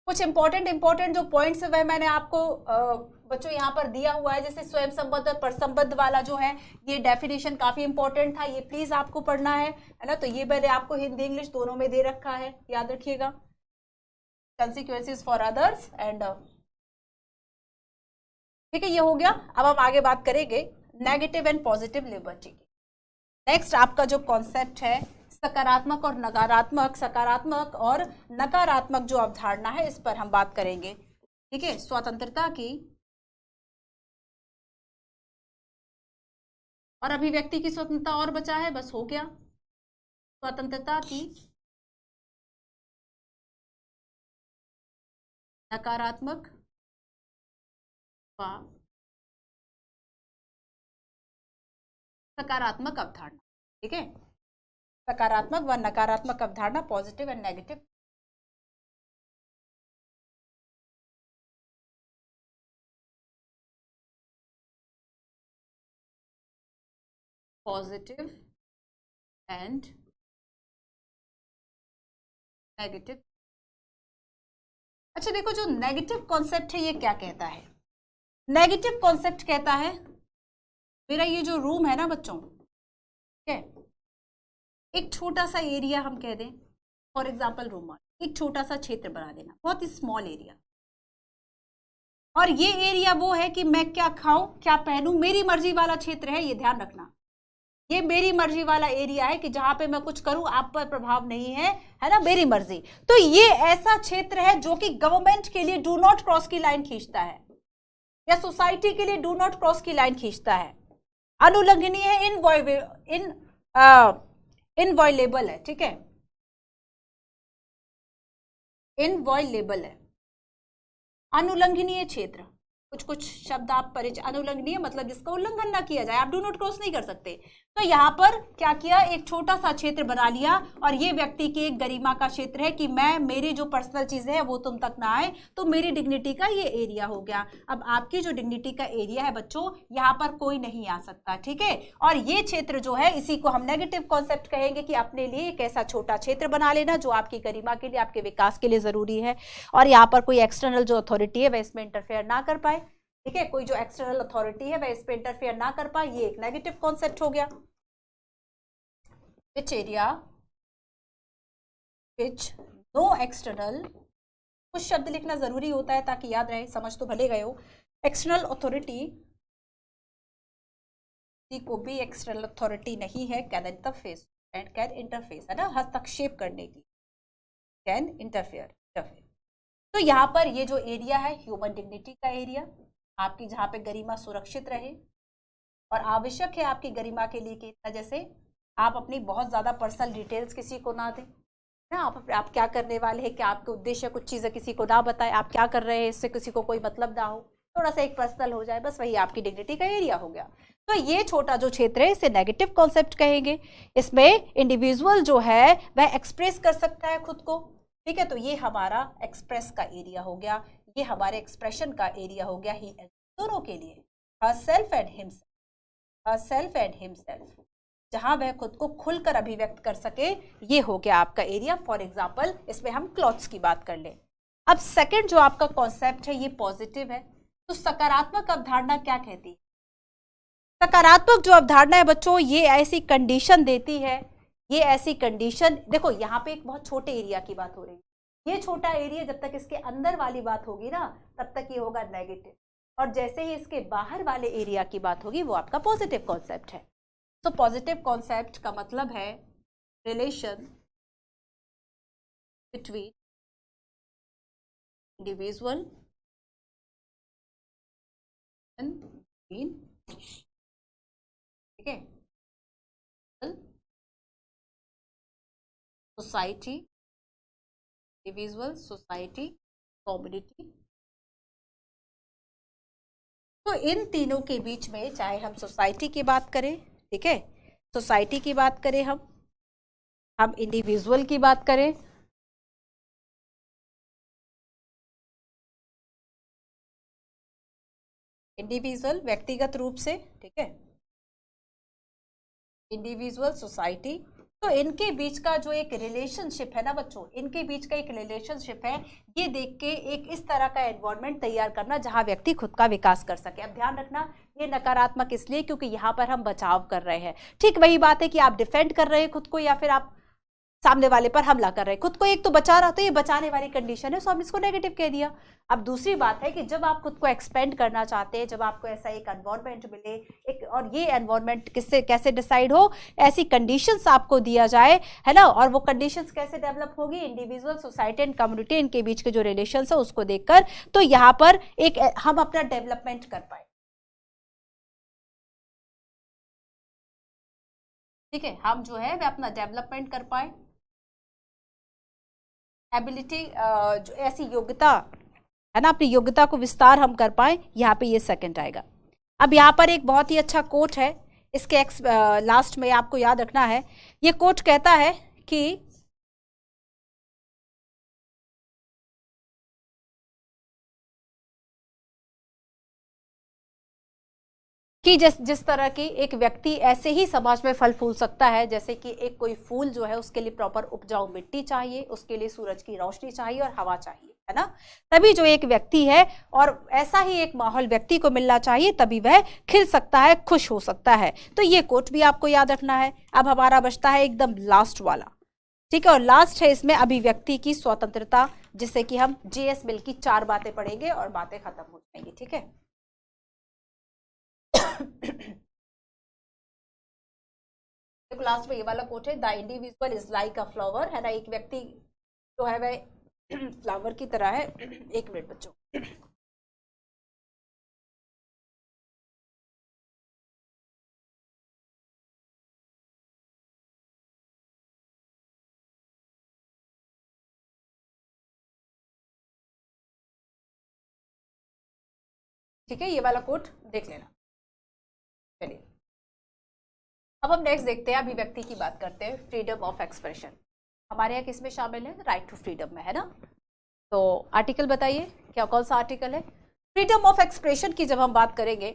कुछ इंपॉर्टेंट जो पॉइंट्स है वह मैंने आपको बच्चों यहाँ पर दिया हुआ है, जैसे स्वयं संबद्ध और परसंबद्ध वाला जो है ये डेफिनेशन काफी इंपॉर्टेंट था, ये प्लीज आपको पढ़ना है ना। तो ये मैंने आपको हिंदी इंग्लिश दोनों में दे रखा है, याद रखिएगा। कंसिक्वेंसेस फॉर अदर्स एंड ठीक है, ये हो गया। अब हम आगे बात करेंगे नेगेटिव एंड पॉजिटिव लिबर्टी की। नेक्स्ट आपका जो कॉन्सेप्ट है सकारात्मक और नकारात्मक, सकारात्मक और नकारात्मक जो अवधारणा है इस पर हम बात करेंगे। ठीक है, स्वतंत्रता की और अभिव्यक्ति की स्वतंत्रता और बचा है, बस हो गया। स्वतंत्रता की नकारात्मक व सकारात्मक अवधारणा। ठीक है, सकारात्मक व नकारात्मक अवधारणा, positive and negative. Positive and negative. अच्छा देखो, जो नेगेटिव कॉन्सेप्ट है ये क्या कहता है? नेगेटिव कॉन्सेप्ट कहता है मेरा ये जो रूम है ना बच्चों, ठीक है, एक छोटा सा एरिया हम कह दें, फॉर एग्जाम्पल रूम, एक छोटा सा क्षेत्र बना देना, बहुत ही स्मॉल एरिया, और ये एरिया वो है कि मैं क्या खाऊं क्या पहनूं मेरी मर्जी वाला क्षेत्र है, ये ध्यान रखना। ये मेरी मर्जी वाला एरिया है कि जहां पे मैं कुछ करूं आप पर प्रभाव नहीं है ना, मेरी मर्जी। तो ये ऐसा क्षेत्र है जो कि गवर्नमेंट के लिए डू नॉट क्रॉस की लाइन खींचता है, या सोसाइटी के लिए डू नॉट क्रॉस की लाइन खींचता है, अनुलंघनीय है, इनवॉयलेबल है। ठीक है, इनवॉयलेबल है, अनुलंघनीय क्षेत्र। कुछ कुछ शब्द आप परिचय, अनुलंघनीय मतलब जिसका उल्लंघन ना किया जाए, आप डू नॉट क्रॉस नहीं कर सकते। तो यहाँ पर क्या किया, एक छोटा सा क्षेत्र बना लिया, और ये व्यक्ति की एक गरिमा का क्षेत्र है कि मैं, मेरी जो पर्सनल चीजें हैं वो तुम तक ना आए, तो मेरी डिग्निटी का ये एरिया हो गया। अब आपकी जो डिग्निटी का एरिया है बच्चों, यहाँ पर कोई नहीं आ सकता। ठीक है, और ये क्षेत्र जो है इसी को हम नेगेटिव कॉन्सेप्ट कहेंगे कि अपने लिए एक ऐसा छोटा क्षेत्र बना लेना जो आपकी गरिमा के लिए, आपके विकास के लिए जरूरी है, और यहाँ पर कोई एक्सटर्नल जो अथॉरिटी है वह इसमें इंटरफेयर ना कर पाए। ठीक है, कोई जो एक्सटर्नल अथॉरिटी है वह इस पे इंटरफेयर ना कर पाए, ये एक नेगेटिव कॉन्सेप्ट हो गया। Which area which no external, कुछ शब्द लिखना जरूरी होता है ताकि याद रहे, समझ तो भले गए हो। एक्सटर्नल अथॉरिटी को भी एक्सटर्नल अथॉरिटी नहीं है, can interface and can interface, है ना, हस्तक्षेप करने की, कैन इंटरफेयर। तो यहाँ पर ये जो एरिया है ह्यूमन डिग्निटी का एरिया, आपकी जहाँ पे गरिमा सुरक्षित रहे, और आवश्यक है आपकी गरिमा के लिए कि जैसे आप अपनी बहुत ज़्यादा पर्सनल डिटेल्स किसी को ना दें ना, आप क्या करने वाले हैं, क्या आपके उद्देश्य, कुछ चीज़ें किसी को ना बताएं, आप क्या कर रहे हैं इससे किसी को कोई मतलब ना हो, थोड़ा सा एक पर्सनल हो जाए, बस वही आपकी डिग्निटी का एरिया हो गया। तो ये छोटा जो क्षेत्र है इसे नेगेटिव कॉन्सेप्ट कहेंगे। इसमें इंडिविजुअल जो है वह एक्सप्रेस कर सकता है खुद को। ठीक है, तो ये हमारा एक्सप्रेस का एरिया हो गया, ये हमारे एक्सप्रेशन का एरिया हो गया, ही दोनों के लिए, herself and himself, herself and himself, जहां वह खुद को खुलकर अभिव्यक्त कर सके, ये हो गया आपका एरिया। फॉर एग्जाम्पल इसमें हम क्लॉथ्स की बात कर ले। अब सेकंड जो आपका कॉन्सेप्ट है ये पॉजिटिव है। तो सकारात्मक अवधारणा क्या कहती है? सकारात्मक जो अवधारणा है बच्चों, ये ऐसी कंडीशन देती है, ये ऐसी कंडीशन, देखो यहाँ पे एक बहुत छोटे एरिया की बात हो रही है, ये छोटा एरिया जब तक इसके अंदर वाली बात होगी ना तब तक ये होगा नेगेटिव, और जैसे ही इसके बाहर वाले एरिया की बात होगी वो आपका पॉजिटिव कॉन्सेप्ट है। तो पॉजिटिव कॉन्सेप्ट का मतलब है रिलेशन बिटवीन इंडिविजुअल एंड ठीक है सोसाइटी, इंडिविजुअल, सोसाइटी, कम्युनिटी। तो इन तीनों के बीच में चाहे हम सोसाइटी की बात करें, ठीक है, सोसाइटी की बात करें, हम इंडिविजुअल की बात करें, इंडिविजुअल व्यक्तिगत रूप से, ठीक है, इंडिविजुअल, सोसाइटी, तो इनके बीच का जो एक रिलेशनशिप है ना बच्चों, इनके बीच का एक रिलेशनशिप है, ये देख के एक इस तरह का एनवायरनमेंट तैयार करना जहां व्यक्ति खुद का विकास कर सके। अब ध्यान रखना ये नकारात्मक इसलिए क्योंकि यहाँ पर हम बचाव कर रहे हैं। ठीक वही बात है कि आप डिफेंड कर रहे हैं खुद को या फिर आप सामने वाले पर हमला कर रहे हैं। खुद को एक तो बचा रहा, तो ये बचाने वाली कंडीशन है, सो हम इसको नेगेटिव कह दिया। अब दूसरी बात है कि जब आप खुद को एक्सपेंड करना चाहते हैं, जब आपको ऐसा एक एनवायरनमेंट मिले, एक, और ये एनवायरनमेंट किससे कैसे डिसाइड हो, ऐसी कंडीशंस आपको दिया जाए, है ना, और वो कंडीशंस कैसे डेवलप होगी, इंडिविजुअल, सोसाइटी एंड कम्युनिटी, इनके बीच के जो रिलेशन है उसको देखकर, तो यहाँ पर एक हम अपना डेवलपमेंट कर पाए। ठीक है, हम जो है वह अपना डेवलपमेंट कर पाए, एबिलिटी, जो ऐसी योग्यता है ना, अपनी योग्यता को विस्तार हम कर पाए, यहाँ पे ये सेकंड आएगा। अब यहाँ पर एक बहुत ही अच्छा कोट है, इसके लास्ट में आपको याद रखना है। ये कोट कहता है कि जिस तरह की एक व्यक्ति ऐसे ही समाज में फल फूल सकता है, जैसे कि एक कोई फूल जो है उसके लिए प्रॉपर उपजाऊ मिट्टी चाहिए, उसके लिए सूरज की रोशनी चाहिए और हवा चाहिए, है ना, तभी जो एक व्यक्ति है, और ऐसा ही एक माहौल व्यक्ति को मिलना चाहिए, तभी वह खिल सकता है, खुश हो सकता है। तो ये कोट भी आपको याद रखना है। अब हमारा बचता है एकदम लास्ट वाला, ठीक है, और लास्ट है इसमें अभिव्यक्ति की स्वतंत्रता, जिससे कि हम जेएस मिल की 4 बातें पढ़ेंगे और बातें खत्म हो जाएंगी। ठीक है, देखो लास्ट में ये वाला कोट है, the individual is like a flower, है ना, एक व्यक्ति जो है वह फ्लावर की तरह है। एक मिनट बच्चों, ठीक है, ये वाला कोट देख लेना। चलिए अब हम नेक्स्ट देखते हैं, अभिव्यक्ति की बात करते हैं, फ्रीडम ऑफ एक्सप्रेशन। हमारे यहाँ किसमें शामिल है, राइट टू फ्रीडम में, है ना। तो आर्टिकल बताइए, क्या कौन सा आर्टिकल है। फ्रीडम ऑफ एक्सप्रेशन की जब हम बात करेंगे,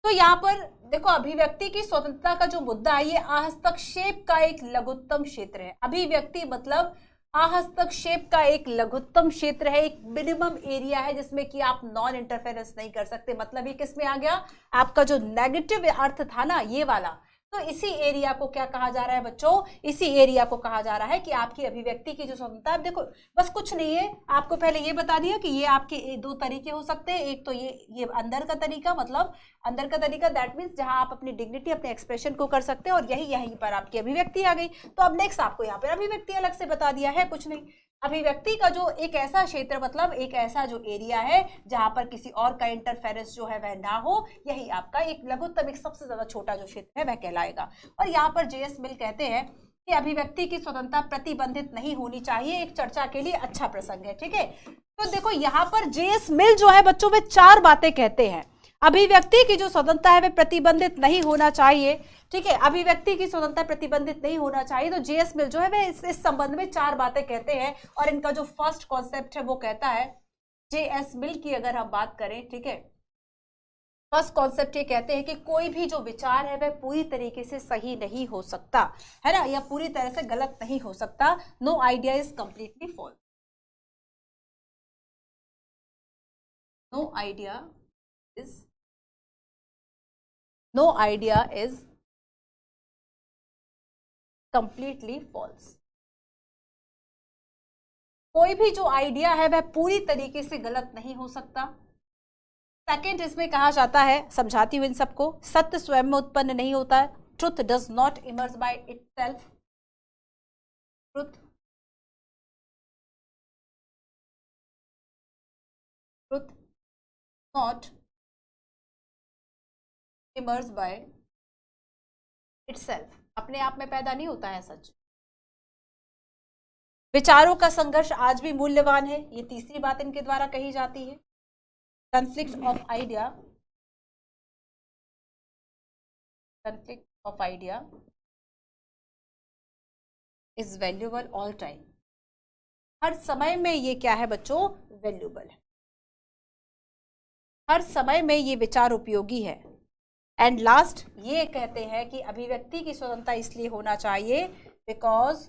तो यहाँ पर देखो, अभिव्यक्ति की स्वतंत्रता का जो मुद्दा है, ये हस्तक्षेप का एक लघुत्तम क्षेत्र है। अभिव्यक्ति मतलब हस्तक्षेप का एक लघुत्तम क्षेत्र है, एक मिनिमम एरिया है जिसमें कि आप नॉन इंटरफेरेंस नहीं कर सकते। मतलब ये किसमें आ गया, आपका जो नेगेटिव अर्थ था ना ये वाला, तो इसी एरिया को क्या कहा जा रहा है बच्चों, इसी एरिया को कहा जा रहा है कि आपकी अभिव्यक्ति की जो स्वतंत्रता है। देखो बस कुछ नहीं है, आपको पहले ये बता दिया कि ये आपके 2 तरीके हो सकते हैं। एक तो ये अंदर का तरीका, मतलब अंदर का तरीका, दैट मीन्स जहां आप अपनी डिग्निटी, अपने एक्सप्रेशन को कर सकते हैं, और यहीं पर आपकी अभिव्यक्ति आ गई। तो अब नेक्स्ट आपको यहाँ पर अभिव्यक्ति अलग से बता दिया है, कुछ नहीं। अभिव्यक्ति का जो एक ऐसा क्षेत्र, मतलब एक ऐसा जो एरिया है जहां पर किसी और का इंटरफेरेंस जो है वह ना हो, यही आपका एक लघुत्तम, एक सबसे ज्यादा छोटा जो क्षेत्र है वह कहलाएगा। और यहाँ पर जेएस मिल कहते हैं कि अभिव्यक्ति की स्वतंत्रता प्रतिबंधित नहीं होनी चाहिए, एक चर्चा के लिए अच्छा प्रसंग है। ठीक है, तो देखो यहाँ पर जेएस मिल जो है बच्चों, वे 4 बातें कहते हैं। अभिव्यक्ति की जो स्वतंत्रता है वह प्रतिबंधित नहीं होना चाहिए। ठीक है, अभिव्यक्ति की स्वतंत्रता प्रतिबंधित नहीं होना चाहिए। तो जेएस मिल जो है वह इस संबंध में 4 बातें कहते हैं, और इनका जो फर्स्ट कॉन्सेप्ट है वो कहता है, जेएस मिल की अगर हम बात करें, ठीक है, फर्स्ट कॉन्सेप्ट ये कहते हैं कि कोई भी जो विचार है वह पूरी तरीके से सही नहीं हो सकता, है ना, या पूरी तरह से गलत नहीं हो सकता। No idea is completely false, no idea is no idea is completely false. कोई भी जो आइडिया है वह पूरी तरीके से गलत नहीं हो सकता। सेकेंड, इसमें कहा जाता है, समझाती हूं इन सबको, सत्य स्वयं में उत्पन्न नहीं होता है, truth does not emerge by itself, truth truth not emerge by itself, अपने आप में पैदा नहीं होता है सच। विचारों का संघर्ष आज भी मूल्यवान है, ये तीसरी बात इनके द्वारा कही जाती है। conflict of idea is valuable all time। हर समय में ये क्या है बच्चों, वैल्यूबल है, हर समय में ये विचार उपयोगी है। एंड लास्ट ये कहते हैं कि अभिव्यक्ति की स्वतंत्रता इसलिए होना चाहिए because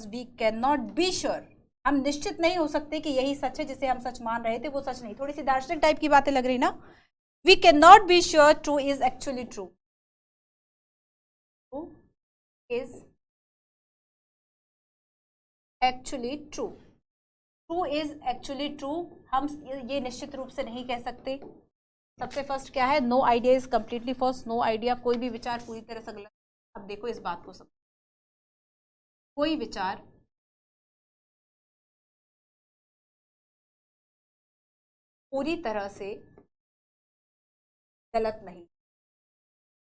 we can not be sure, हम निश्चित नहीं हो सकते कि यही सच है, जिसे हम सच मान रहे थे वो सच नहीं। थोड़ी सी दार्शनिक टाइप की बातें लग रही ना। We can not be sure true is actually true, is actually true, true is actually true, हम ये निश्चित रूप से नहीं कह सकते। सबसे फर्स्ट क्या है, no idea is completely false, no idea कोई भी विचार पूरी तरह से गलत। अब देखो इस बात को सब, कोई विचार पूरी तरह से गलत नहीं।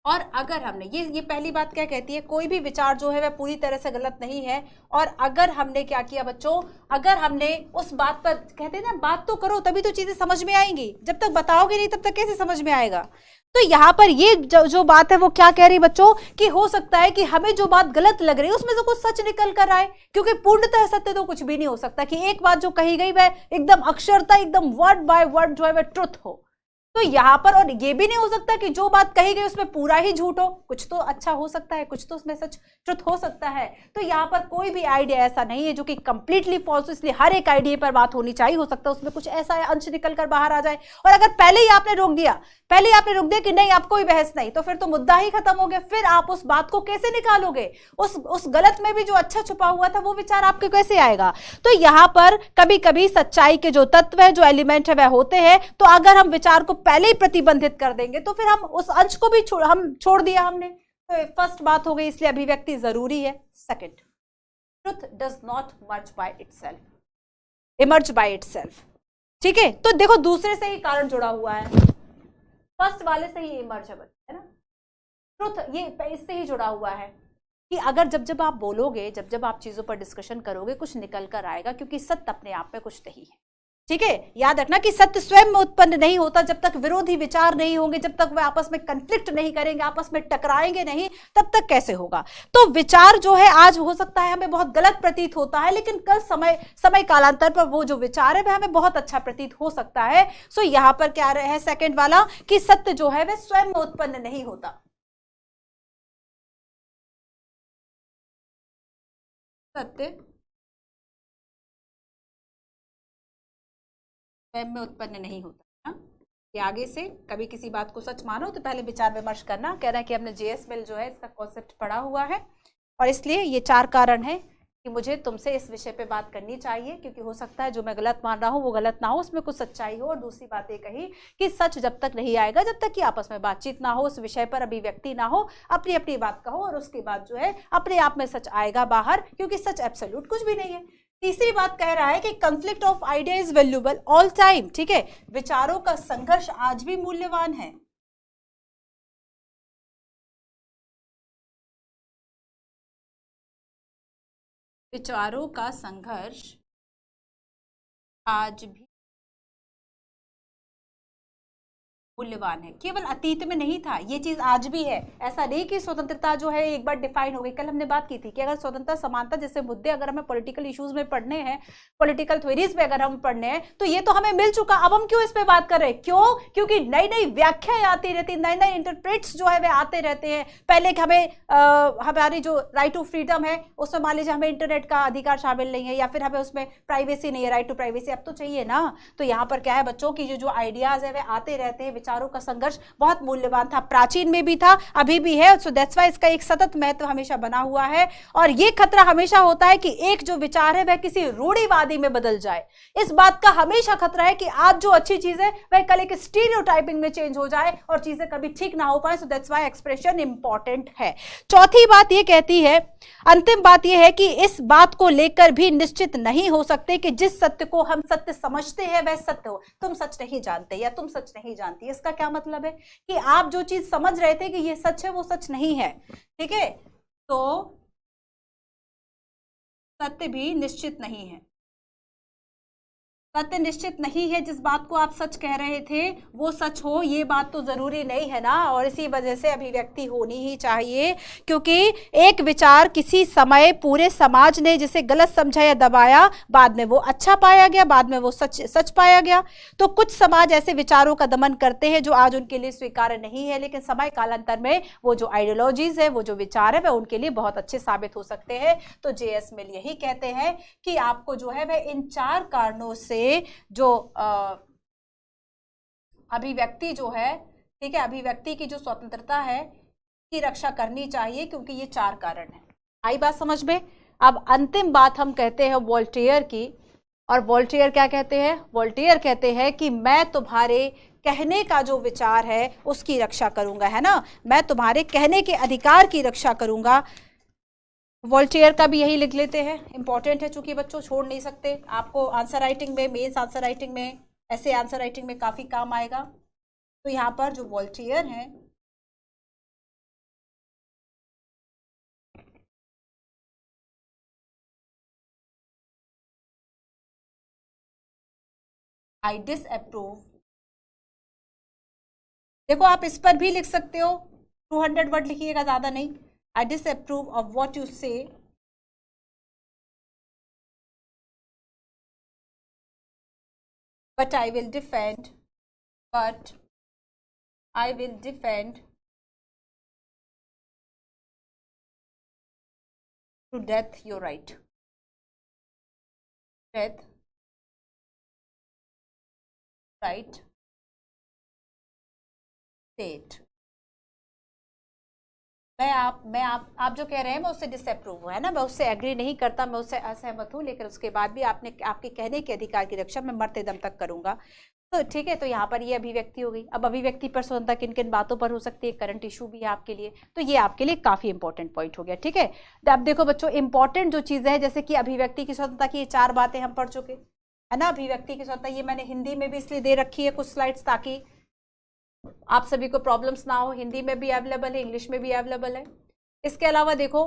और अगर हमने ये पहली बात क्या कहती है, कोई भी विचार जो है वह पूरी तरह से गलत नहीं है। और अगर हमने क्या किया बच्चों, अगर हमने उस बात पर, कहते हैं ना बात तो करो तभी तो चीजें समझ में आएंगी, जब तक बताओगे नहीं तब तक कैसे समझ में आएगा। तो यहाँ पर ये जो बात है वो क्या कह रही बच्चों, कि हो सकता है कि हमें जो बात गलत लग रही है उसमें से कुछ सच निकल कर आए, क्योंकि पूर्णतः सत्य तो कुछ भी नहीं हो सकता कि एक बात जो कही गई वह एकदम अक्षरता, एकदम वर्ड बाय वर्ड जो है वह ट्रुथ हो। तो यहाँ पर, और ये भी नहीं हो सकता कि जो बात कही गई उसमें पूरा ही झूठ हो, कुछ तो अच्छा हो सकता है, कुछ तो उसमें सच ट्रुथ हो सकता है। तो यहाँ पर कोई भी आइडिया ऐसा नहीं है जो कि कंप्लीटली फॉल्स, इसलिए हर एक आइडिया पर बात होनी चाहिए। हो सकता है उसमें कुछ ऐसा अंश निकल कर बाहर आ जाए, और अगर पहले ही आपने रोक दिया कि नहीं आप कोई बहस नहीं, तो फिर तो मुद्दा ही खत्म हो गया। फिर आप उस बात को कैसे निकालोगे, उस गलत में भी जो अच्छा छुपा हुआ था वो विचार आपके कैसे आएगा। तो यहाँ पर कभी कभी सच्चाई के जो तत्व है, जो एलिमेंट है वह होते हैं। तो अगर हम विचार को पहले ही प्रतिबंधित कर देंगे तो फिर हम उस अंश को भी छोड़ दिया हमने। तो फर्स्ट बात हो गई, इसलिए अभिव्यक्ति जरूरी है। Second, truth does not emerge by itself. ठीक है, तो देखो दूसरे से ही कारण जुड़ा हुआ है, फर्स्ट वाले से ही इमर्ज है ना, ट्रुथ ये इससे ही जुड़ा हुआ है कि अगर जब आप बोलोगे, जब आप चीजों पर डिस्कशन करोगे कुछ निकल कर आएगा, क्योंकि सत्य अपने आप में कुछ नहीं है। ठीक है, याद रखना कि सत्य स्वयं में उत्पन्न नहीं होता, जब तक विरोधी विचार नहीं होंगे, जब तक वे आपस में कंफ्लिक्ट नहीं करेंगे, आपस में टकराएंगे नहीं, तब तक कैसे होगा। तो विचार जो है आज हो सकता है हमें बहुत गलत प्रतीत होता है, लेकिन कल समय कालांतर पर वो जो विचार है वह हमें बहुत अच्छा प्रतीत हो सकता है। सो यहां पर क्या है सेकंड वाला, कि सत्य जो है वह स्वयं में उत्पन्न नहीं होता। सत्य स्वयं में उत्पन्न नहीं होता ना। कि आगे से कभी किसी बात को सच मानो तो पहले विचार विमर्श करना। कह रहा है कि हमने JS मिल जो है इसका कॉन्सेप्ट पढ़ा हुआ है, और इसलिए ये 4 कारण है कि मुझे तुमसे इस विषय पे बात करनी चाहिए, क्योंकि हो सकता है जो मैं गलत मान रहा हूँ वो गलत ना हो, उसमें कुछ सच्चाई हो। और दूसरी बात ये कही कि सच जब तक नहीं आएगा, जब तक कि आपस में बातचीत ना हो, उस विषय पर अभिव्यक्ति ना हो, अपनी अपनी बात कहो, और उसके बाद जो है अपने आप में सच आएगा बाहर, क्योंकि सच एब्सोल्यूट कुछ भी नहीं है। तीसरी बात कह रहा है कि conflict of idea is valuable all time. ठीक है, विचारों का संघर्ष आज भी मूल्यवान है। विचारों का संघर्ष आज भी मूल्यवान है। केवल अतीत में नहीं था, ये चीज आज भी है। ऐसा नहीं कि स्वतंत्रता जो है एक बार डिफाइन हो गई। कल हमने बात की थी कि अगर स्वतंत्रता समानता जैसे मुद्दे अगर हमें पॉलिटिकल इश्यूज में पढ़ने हैं, पॉलिटिकल थ्योरीज में अगर हम पढ़ने हैं, तो ये तो हमें मिल चुका। अब हम क्यों इस पे बात कर रहे हैं? क्यों? क्योंकि नई नई व्याख्याएं आती रहती, नए नए इंटरप्रेट्स जो है वे आते रहते हैं। पहले हमें हमारी जो राइट टू फ्रीडम है उसमें मान लीजिए हमें इंटरनेट का अधिकार शामिल नहीं है, या फिर हमें उसमें प्राइवेसी नहीं है, राइट टू प्राइवेसी अब तो चाहिए ना। तो यहाँ पर क्या है बच्चों की जो आइडियाज है वे आते रहते हैं। विचारों का संघर्ष बहुत मूल्यवान था, प्राचीन में भी था, अभी भी है। सो दैट्स व्हाई इसका एक सतत महत्व हमेशा बना हुआ है। और ये खतरा हमेशा होता है कि एक जो विचार है वह किसी रूढ़िवादी में बदल जाए। इस बात का हमेशा खतरा है कि आज जो अच्छी चीज है वह कल एक स्टीरियोटाइपिंग में चेंज हो जाए और चीजें कभी ठीक ना हो पाए। So that's why expression important है। चौथी बात ये कहती है, अंतिम बात यह है कि इस बात को लेकर भी निश्चित नहीं हो सकते कि जिस सत्य को हम सत्य समझते हैं वह सत्य हो। तुम सच नहीं जानते या तुम सच नहीं जानती, इसका क्या मतलब है कि आप जो चीज समझ रहे थे कि ये सच है वो सच नहीं है। ठीक है, तो सत्य भी निश्चित नहीं है। सत्य निश्चित नहीं है, जिस बात को आप सच कह रहे थे वो सच हो ये बात तो जरूरी नहीं है ना। और इसी वजह से अभिव्यक्ति होनी ही चाहिए, क्योंकि एक विचार किसी समय पूरे समाज ने जिसे गलत समझा या दबाया, बाद में वो अच्छा पाया गया, बाद में वो सच पाया गया। तो कुछ समाज ऐसे विचारों का दमन करते हैं जो आज उनके लिए स्वीकार्य नहीं है, लेकिन समय कालांतर में वो जो आइडियोलॉजीज है, वो जो विचार है, वह उनके लिए बहुत अच्छे साबित हो सकते हैं। तो जेएस मिल यही कहते हैं कि आपको जो है वह इन 4 कारणों से जो अभिव्यक्ति जो है, ठीक है, अभिव्यक्ति की जो स्वतंत्रता है की रक्षा करनी चाहिए, क्योंकि ये 4 कारण है। आई बात समझ में? अब अंतिम बात हम कहते हैं वोल्टेयर की, और वोल्टेयर क्या कहते हैं? वोल्टेयर कहते हैं कि मैं तुम्हारे कहने का जो विचार है उसकी रक्षा करूंगा, है ना, मैं तुम्हारे कहने के अधिकार की रक्षा करूंगा। वोल्टेयर का भी यही लिख लेते हैं, इंपॉर्टेंट है, चूंकि बच्चों छोड़ नहीं सकते, आपको आंसर राइटिंग में, मेंस आंसर राइटिंग में, ऐसे आंसर राइटिंग में काफी काम आएगा। तो यहाँ पर जो वोल्टेयर है, आई डिसअप्रूव, देखो आप इस पर भी लिख सकते हो, 200 वर्ड लिखिएगा, ज्यादा नहीं। I disapprove of what you say, but I will defend to death your right. Death right state. आप जो कह रहे हैं मैं उससे डिसअप्रूव हूँ, है ना, मैं उससे एग्री नहीं करता, मैं उससे असहमत हूँ, लेकिन उसके बाद भी आपके कहने के अधिकार की रक्षा मैं मरते दम तक करूंगा। तो ठीक है, तो यहाँ पर ये अभिव्यक्ति हो गई। अब अभिव्यक्ति पर स्वतंत्रता किन किन बातों पर हो सकती है, करंट इशू भी है आपके लिए, तो ये आपके लिए काफी इंपॉर्टेंट पॉइंट हो गया। ठीक है, अब देखो बच्चों, इंपॉर्टेंट जो चीजें हैं, जैसे कि अभिव्यक्ति की स्वतंत्रता की 4 बातें हम पढ़ चुके, है ना। अभिव्यक्ति की स्वतंत्रता ये मैंने हिंदी में भी इसलिए दे रखी है कुछ स्लाइड्स, ताकि आप सभी को प्रॉब्लम्स ना हो। हिंदी में भी अवेलेबल है, इंग्लिश में भी अवेलेबल है। इसके अलावा देखो,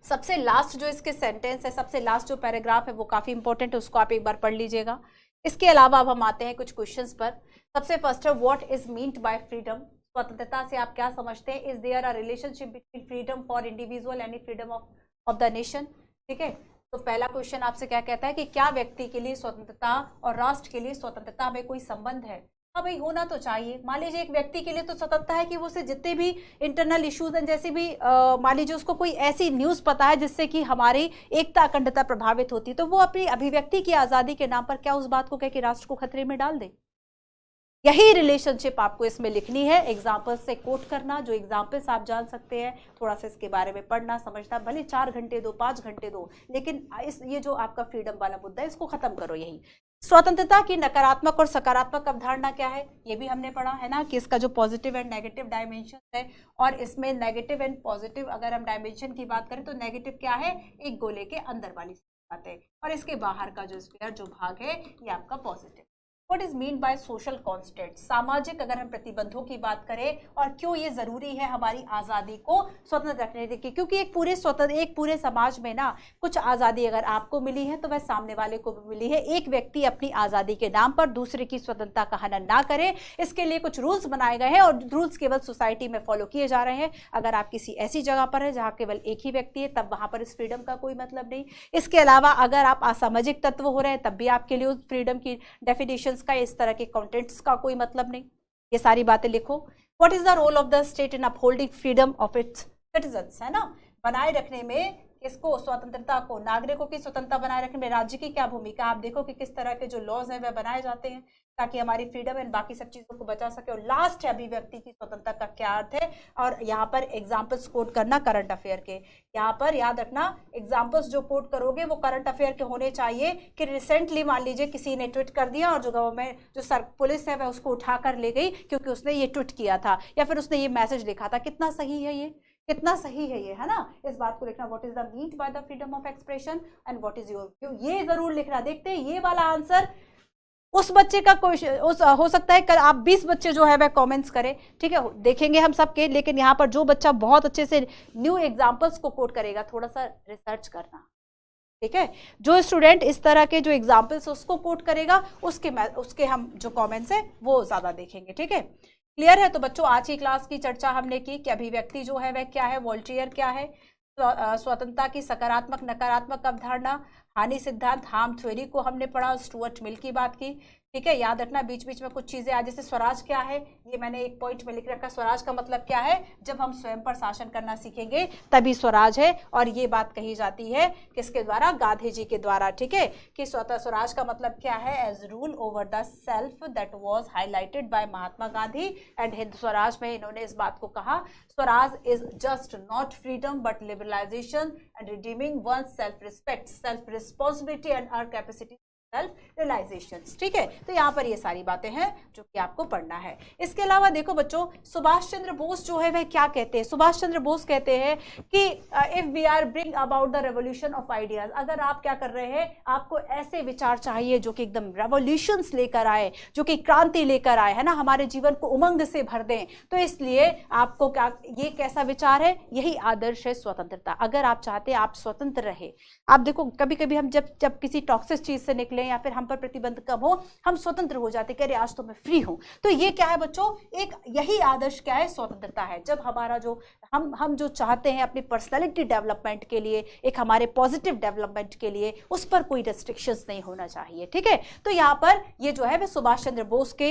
सबसे लास्ट जो इसके सेंटेंस है, सबसे लास्ट जो पैराग्राफ है, वो काफी इंपॉर्टेंट है, उसको आप एक बार पढ़ लीजिएगा। इसके अलावा अब हम आते हैं कुछ क्वेश्चंस पर। सबसे फर्स्ट है, what is meant by freedom? स्वतंत्रता से आप क्या समझते हैं? Is there a relationship between freedom for individual and freedom of the nation? ठीक है, तो पहला क्वेश्चन आपसे क्या कहता है कि क्या व्यक्ति के लिए स्वतंत्रता और राष्ट्र के लिए स्वतंत्रता में कोई संबंध है? हाँ भाई, होना तो चाहिए। मान लीजिए एक व्यक्ति के लिए तो स्वतंत्रता है कि वो से जितने भी इंटरनल इश्यूज हैं, जैसे भी मान लीजिए उसको कोई ऐसी न्यूज पता है जिससे कि हमारी एकता अखंडता प्रभावित होती है, तो वो अपनी अभिव्यक्ति की आजादी के नाम पर क्या उस बात को कह के राष्ट्र को खतरे में डाल दे? यही रिलेशनशिप आपको इसमें लिखनी है, एग्जाम्पल्स से कोट करना, जो एग्जाम्पल्स आप जान सकते हैं, थोड़ा सा इसके बारे में पढ़ना समझना, भले 4 घंटे दो, 5 घंटे दो, लेकिन ये जो आपका फ्रीडम वाला मुद्दा है इसको खत्म करो। यही स्वतंत्रता की नकारात्मक और सकारात्मक अवधारणा क्या है, ये भी हमने पढ़ा है ना, कि इसका जो पॉजिटिव एंड नेगेटिव डायमेंशन है, और इसमें नेगेटिव एंड पॉजिटिव अगर हम डायमेंशन की बात करें तो नेगेटिव क्या है, एक गोले के अंदर वाली बात है, और इसके बाहर का जो स्फीयर जो भाग है ये आपका positive. What is mean by social constant? सामाजिक अगर हम प्रतिबंधों की बात करें, और क्यों ये जरूरी है हमारी आजादी को स्वतंत्र रखने की, क्योंकि एक पूरे समाज में ना कुछ आजादी अगर आपको मिली है तो वह सामने वाले को भी मिली है। एक व्यक्ति अपनी आजादी के नाम पर दूसरे की स्वतंत्रता का हनन ना करे, इसके लिए कुछ रूल्स बनाए गए हैं, और रूल्स केवल सोसाइटी में फॉलो किए जा रहे हैं। अगर आप किसी ऐसी जगह पर है जहाँ केवल एक ही व्यक्ति है, तब वहां पर इस फ्रीडम का कोई मतलब नहीं। इसके अलावा अगर आप असामाजिक तत्व हो रहे हैं, तब भी आपके लिए उस फ्रीडम की डेफिनेशन का, इस तरह के कंटेंट्स का कोई मतलब नहीं। ये सारी बातें लिखो। What is the role of the state in upholding freedom of its citizens? है ना, बनाए रखने में इसको, स्वतंत्रता को, नागरिकों की स्वतंत्रता बनाए रखने में राज्य की क्या भूमिका? आप देखो कि किस तरह के जो लॉज हैं वह बनाए जाते हैं ताकि हमारी फ्रीडम एंड बाकी सब चीजों को बचा सके। और लास्ट है अभिव्यक्ति की स्वतंत्रता का क्या अर्थ है, और यहाँ पर एग्जाम्पल्स कोट करना करंट अफेयर के। यहाँ पर याद रखना, एग्जाम्पल्स जो कोट करोगे वो करंट अफेयर के होने चाहिए, कि रिसेंटली मान लीजिए किसी ने ट्वीट कर दिया और जो गवर्नमेंट, जो पुलिस है वह उसको उठा कर ले गई क्योंकि उसने ये ट्वीट किया था, या फिर उसने ये मैसेज लिखा था। कितना सही है ये, कितना सही है ये, है ना। इस बात को लिखना, what is the mean by the freedom of expression and what is your view, ये जरूर लिखना। देखते हैं ये वाला आंसर उस बच्चे का हो सकता है कल आप 20 बच्चे जो है वह कमेंट्स करें, ठीक है, देखेंगे हम सबके, लेकिन यहाँ पर जो बच्चा बहुत अच्छे से न्यू एग्जांपल्स को कोट करेगा, थोड़ा सा रिसर्च करना, ठीक है, जो स्टूडेंट इस तरह के जो एग्जाम्पल्स उसको कोट करेगा उसके हम जो कमेंट्स है वो ज्यादा देखेंगे। ठीक है, क्लियर है? तो बच्चों आज की क्लास की चर्चा हमने की कि अभिव्यक्ति जो है वह क्या है, वॉल्टियर क्या है, स्वतंत्रता की सकारात्मक नकारात्मक अवधारणा, हानि सिद्धांत, हार्म थ्योरी को हमने पढ़ा, स्टुअर्ट मिल की बात की। ठीक है, याद रखना बीच बीच में कुछ चीजें आज, जैसे स्वराज क्या है ये मैंने एक पॉइंट में लिख रखा। स्वराज का मतलब क्या है, जब हम स्वयं पर शासन करना सीखेंगे तभी स्वराज है, और ये बात कही जाती है किसके द्वारा, गांधी जी के द्वारा। ठीक है, कि स्वतः स्वराज का मतलब क्या है, as rule over the self that was highlighted by Mahatma Gandhi and Hind Swaraj में इन्होंने इस बात को कहा, Swaraj is just not freedom but liberalisation and redeeming one self respect, self responsibility and our capacity self realisation. ठीक है, तो यहाँ पर ये सारी बातें हैं जो कि आपको पढ़ना है। इसके अलावा देखो बच्चों, सुभाष चंद्र बोस जो है वह क्या कहते हैं, सुभाष चंद्र बोस कहते हैं कि if we are bring about the revolution of ideas, अगर आप क्या कर रहे हैं, आपको ऐसे विचार चाहिए जो कि एकदम रेवोल्यूशंस लेकर आए, जो कि क्रांति लेकर आए, है ना, हमारे जीवन को उमंग से भर दें, तो इसलिए आपको क्या, ये कैसा विचार है, यही आदर्श है स्वतंत्रता। अगर आप चाहते हैं आप स्वतंत्र रहे, आप देखो कभी कभी हम जब किसी टॉक्सिक चीज से निकले या फिर हम पर प्रतिबंध कम हो, हम स्वतंत्र हो जाते, कह रहे आज तो मैं फ्री हूं। तो ये क्या है बच्चों, एक यही आदर्श क्या है, स्वतंत्रता है। जब हमारा जो हम जो चाहते हैं अपनी पर्सनालिटी डेवलपमेंट के लिए, एक हमारे पॉजिटिव डेवलपमेंट के लिए, उस पर कोई रेस्ट्रिक्शंस नहीं होना चाहिए। ठीक है, तो यहाँ पर ये जो है वह सुभाष चंद्र बोस के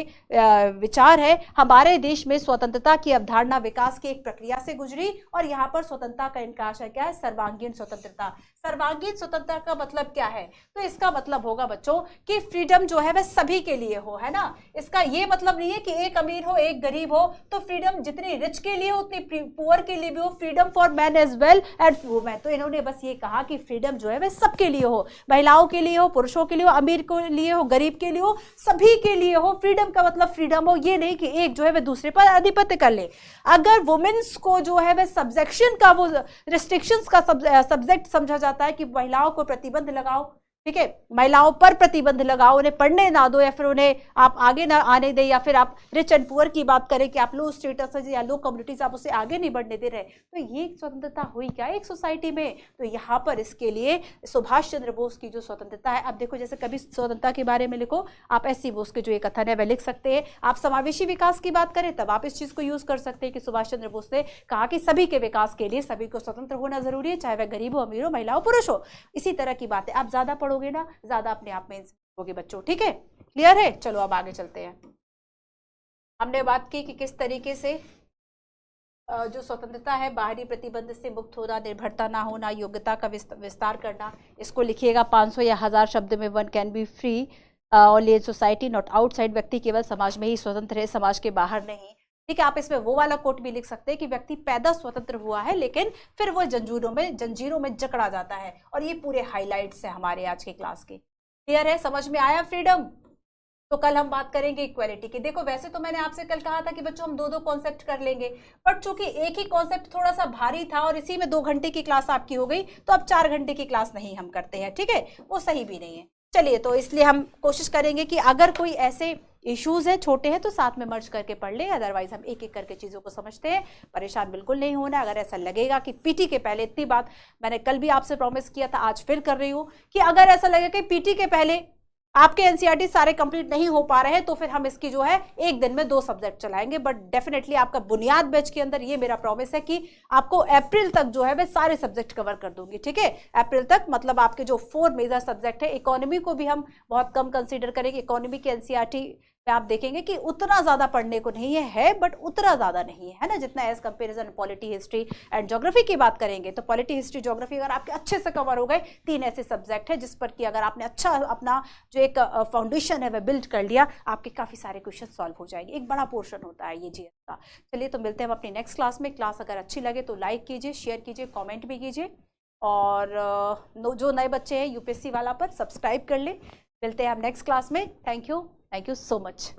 विचार है। हमारे देश में स्वतंत्रता की अवधारणा विकास की एक प्रक्रिया से गुजरी, और यहाँ पर स्वतंत्रता का इनका आशय क्या है, सर्वांगीण स्वतंत्रता। सर्वांगीण स्वतंत्रता का मतलब क्या है, तो इसका मतलब होगा बच्चों कि फ्रीडम जो है वह सभी के लिए हो, है ना। इसका ये मतलब नहीं है कि एक अमीर हो एक गरीब हो, तो फ्रीडम जितनी रिच के लिए हो उतनी पुअर के लिए भी हो, freedom for man as well and women. तो इन्होंने बस ये कहा कि फ्रीडम जो है वह सबके लिए हो, महिलाओं के लिए हो, पुरुषों के लिए हो, अमीर के लिए हो, गरीब के लिए हो, सभी के लिए हो। फ्रीडम का मतलब फ्रीडम हो, ये नहीं कि एक जो है वह दूसरे पर आधिपत्य कर ले। अगर वुमेन्स को जो है वह सब्जेक्शन का, वो रिस्ट्रिक्शंस का सब्जेक्ट समझा जाता है कि महिलाओं को प्रतिबंध लगाओ, ठीक है, महिलाओं पर प्रतिबंध लगाओ, उन्हें पढ़ने ना दो, या फिर उन्हें आप आगे ना आने दें, या फिर आप रिच एंड पुअर की बात करें कि आप लो स्टेटस है या लो कम्युनिटीज आप उसे आगे नहीं बढ़ने दे रहे, तो ये स्वतंत्रता हुई क्या एक सोसाइटी में। तो यहाँ पर इसके लिए सुभाष चंद्र बोस की जो स्वतंत्रता है, अब देखो जैसे कभी स्वतंत्रता के बारे में लिखो, आप एस.सी. बोस के जो एक कथन है वह लिख सकते हैं। आप समावेशी विकास की बात करें तब आप इस चीज को यूज कर सकते हैं कि सुभाष चंद्र बोस ने कहा कि सभी के विकास के लिए सभी को स्वतंत्र होना जरूरी है, चाहे वह गरीब हो, अमीर हो, महिला हो, पुरुष हो। इसी तरह की बातें आप ज्यादा पढ़ोगे ना, ज्यादा अपने आप में होगे बच्चों। ठीक है, क्लियर है? चलो अब आगे चलते हैं। हमने बात की कि किस तरीके से जो स्वतंत्रता है, बाहरी प्रतिबंध से मुक्त होना, निर्भरता ना होना, योग्यता का विस्तार करना। इसको लिखिएगा 500 या 1000 शब्द में। One can be free only in society not outside, व्यक्ति केवल समाज में ही स्वतंत्र है, समाज के बाहर नहीं। ठीक है, आप इसमें वो वाला कोट भी लिख सकते हैं कि व्यक्ति पैदा स्वतंत्र हुआ है लेकिन फिर वो जंजीरों में जकड़ा जाता है। और ये पूरे हाइलाइट्स है हमारे आज की क्लास के। क्लियर है? समझ में आया फ्रीडम? तो कल हम बात करेंगे इक्वालिटी की। देखो वैसे तो मैंने आपसे कल कहा था कि बच्चों हम दो कॉन्सेप्ट कर लेंगे, बट चूंकि एक ही कॉन्सेप्ट थोड़ा सा भारी था और इसी में 2 घंटे की क्लास आपकी हो गई, तो अब 4 घंटे की क्लास नहीं हम करते हैं। ठीक है, वो सही भी नहीं है। चलिए, तो इसलिए हम कोशिश करेंगे कि अगर कोई ऐसे इश्यूज है, छोटे हैं, तो साथ में मर्ज करके पढ़ ले, अदरवाइज हम एक एक करके चीजों को समझते हैं। परेशान बिल्कुल नहीं होना। अगर ऐसा लगेगा कि पीटी के पहले, इतनी बात मैंने कल भी आपसे प्रॉमिस किया था, आज फिर कर रही हूं, कि अगर ऐसा लगे कि पीटी के पहले आपके एनसीईआरटी सारे कंप्लीट नहीं हो पा रहे हैं, तो फिर हम इसकी जो है एक दिन में 2 सब्जेक्ट चलाएंगे। बट डेफिनेटली आपका बुनियाद बैच के अंदर ये मेरा प्रॉमिस है कि आपको अप्रैल तक जो है वह सारे सब्जेक्ट कवर कर दूंगी। ठीक है, अप्रैल तक, मतलब आपके जो 4 मेजर सब्जेक्ट है, इकोनॉमी को भी हम बहुत कम कंसीडर करेंगे। इकोनॉमी के एनसीईआरटी में आप देखेंगे कि उतना ज्यादा पढ़ने को नहीं है, बट उतना ज्यादा नहीं है ना, जितना as comparison polity, history and geography की बात करेंगे। तो पॉलिटी, हिस्ट्री, ज्योग्राफी अगर आपके अच्छे से कवर हो गए, 3 ऐसे सब्जेक्ट है जिस पर कि अगर आपने अच्छा अपना जो एक फाउंडेशन है वह बिल्ड कर लिया, आपके काफी सारे क्वेश्चन सॉल्व हो जाएंगे। एक बड़ा पोर्शन होता है ये जीएस का। चलिए, तो मिलते हैं हम अपनी नेक्स्ट क्लास में। क्लास अगर अच्छी लगे तो लाइक कीजिए, शेयर कीजिए, कॉमेंट भी कीजिए, और जो नए बच्चे हैं यूपीएससी वाला पर सब्सक्राइब कर ले। मिलते हैं हम नेक्स्ट क्लास में। Thank you so much.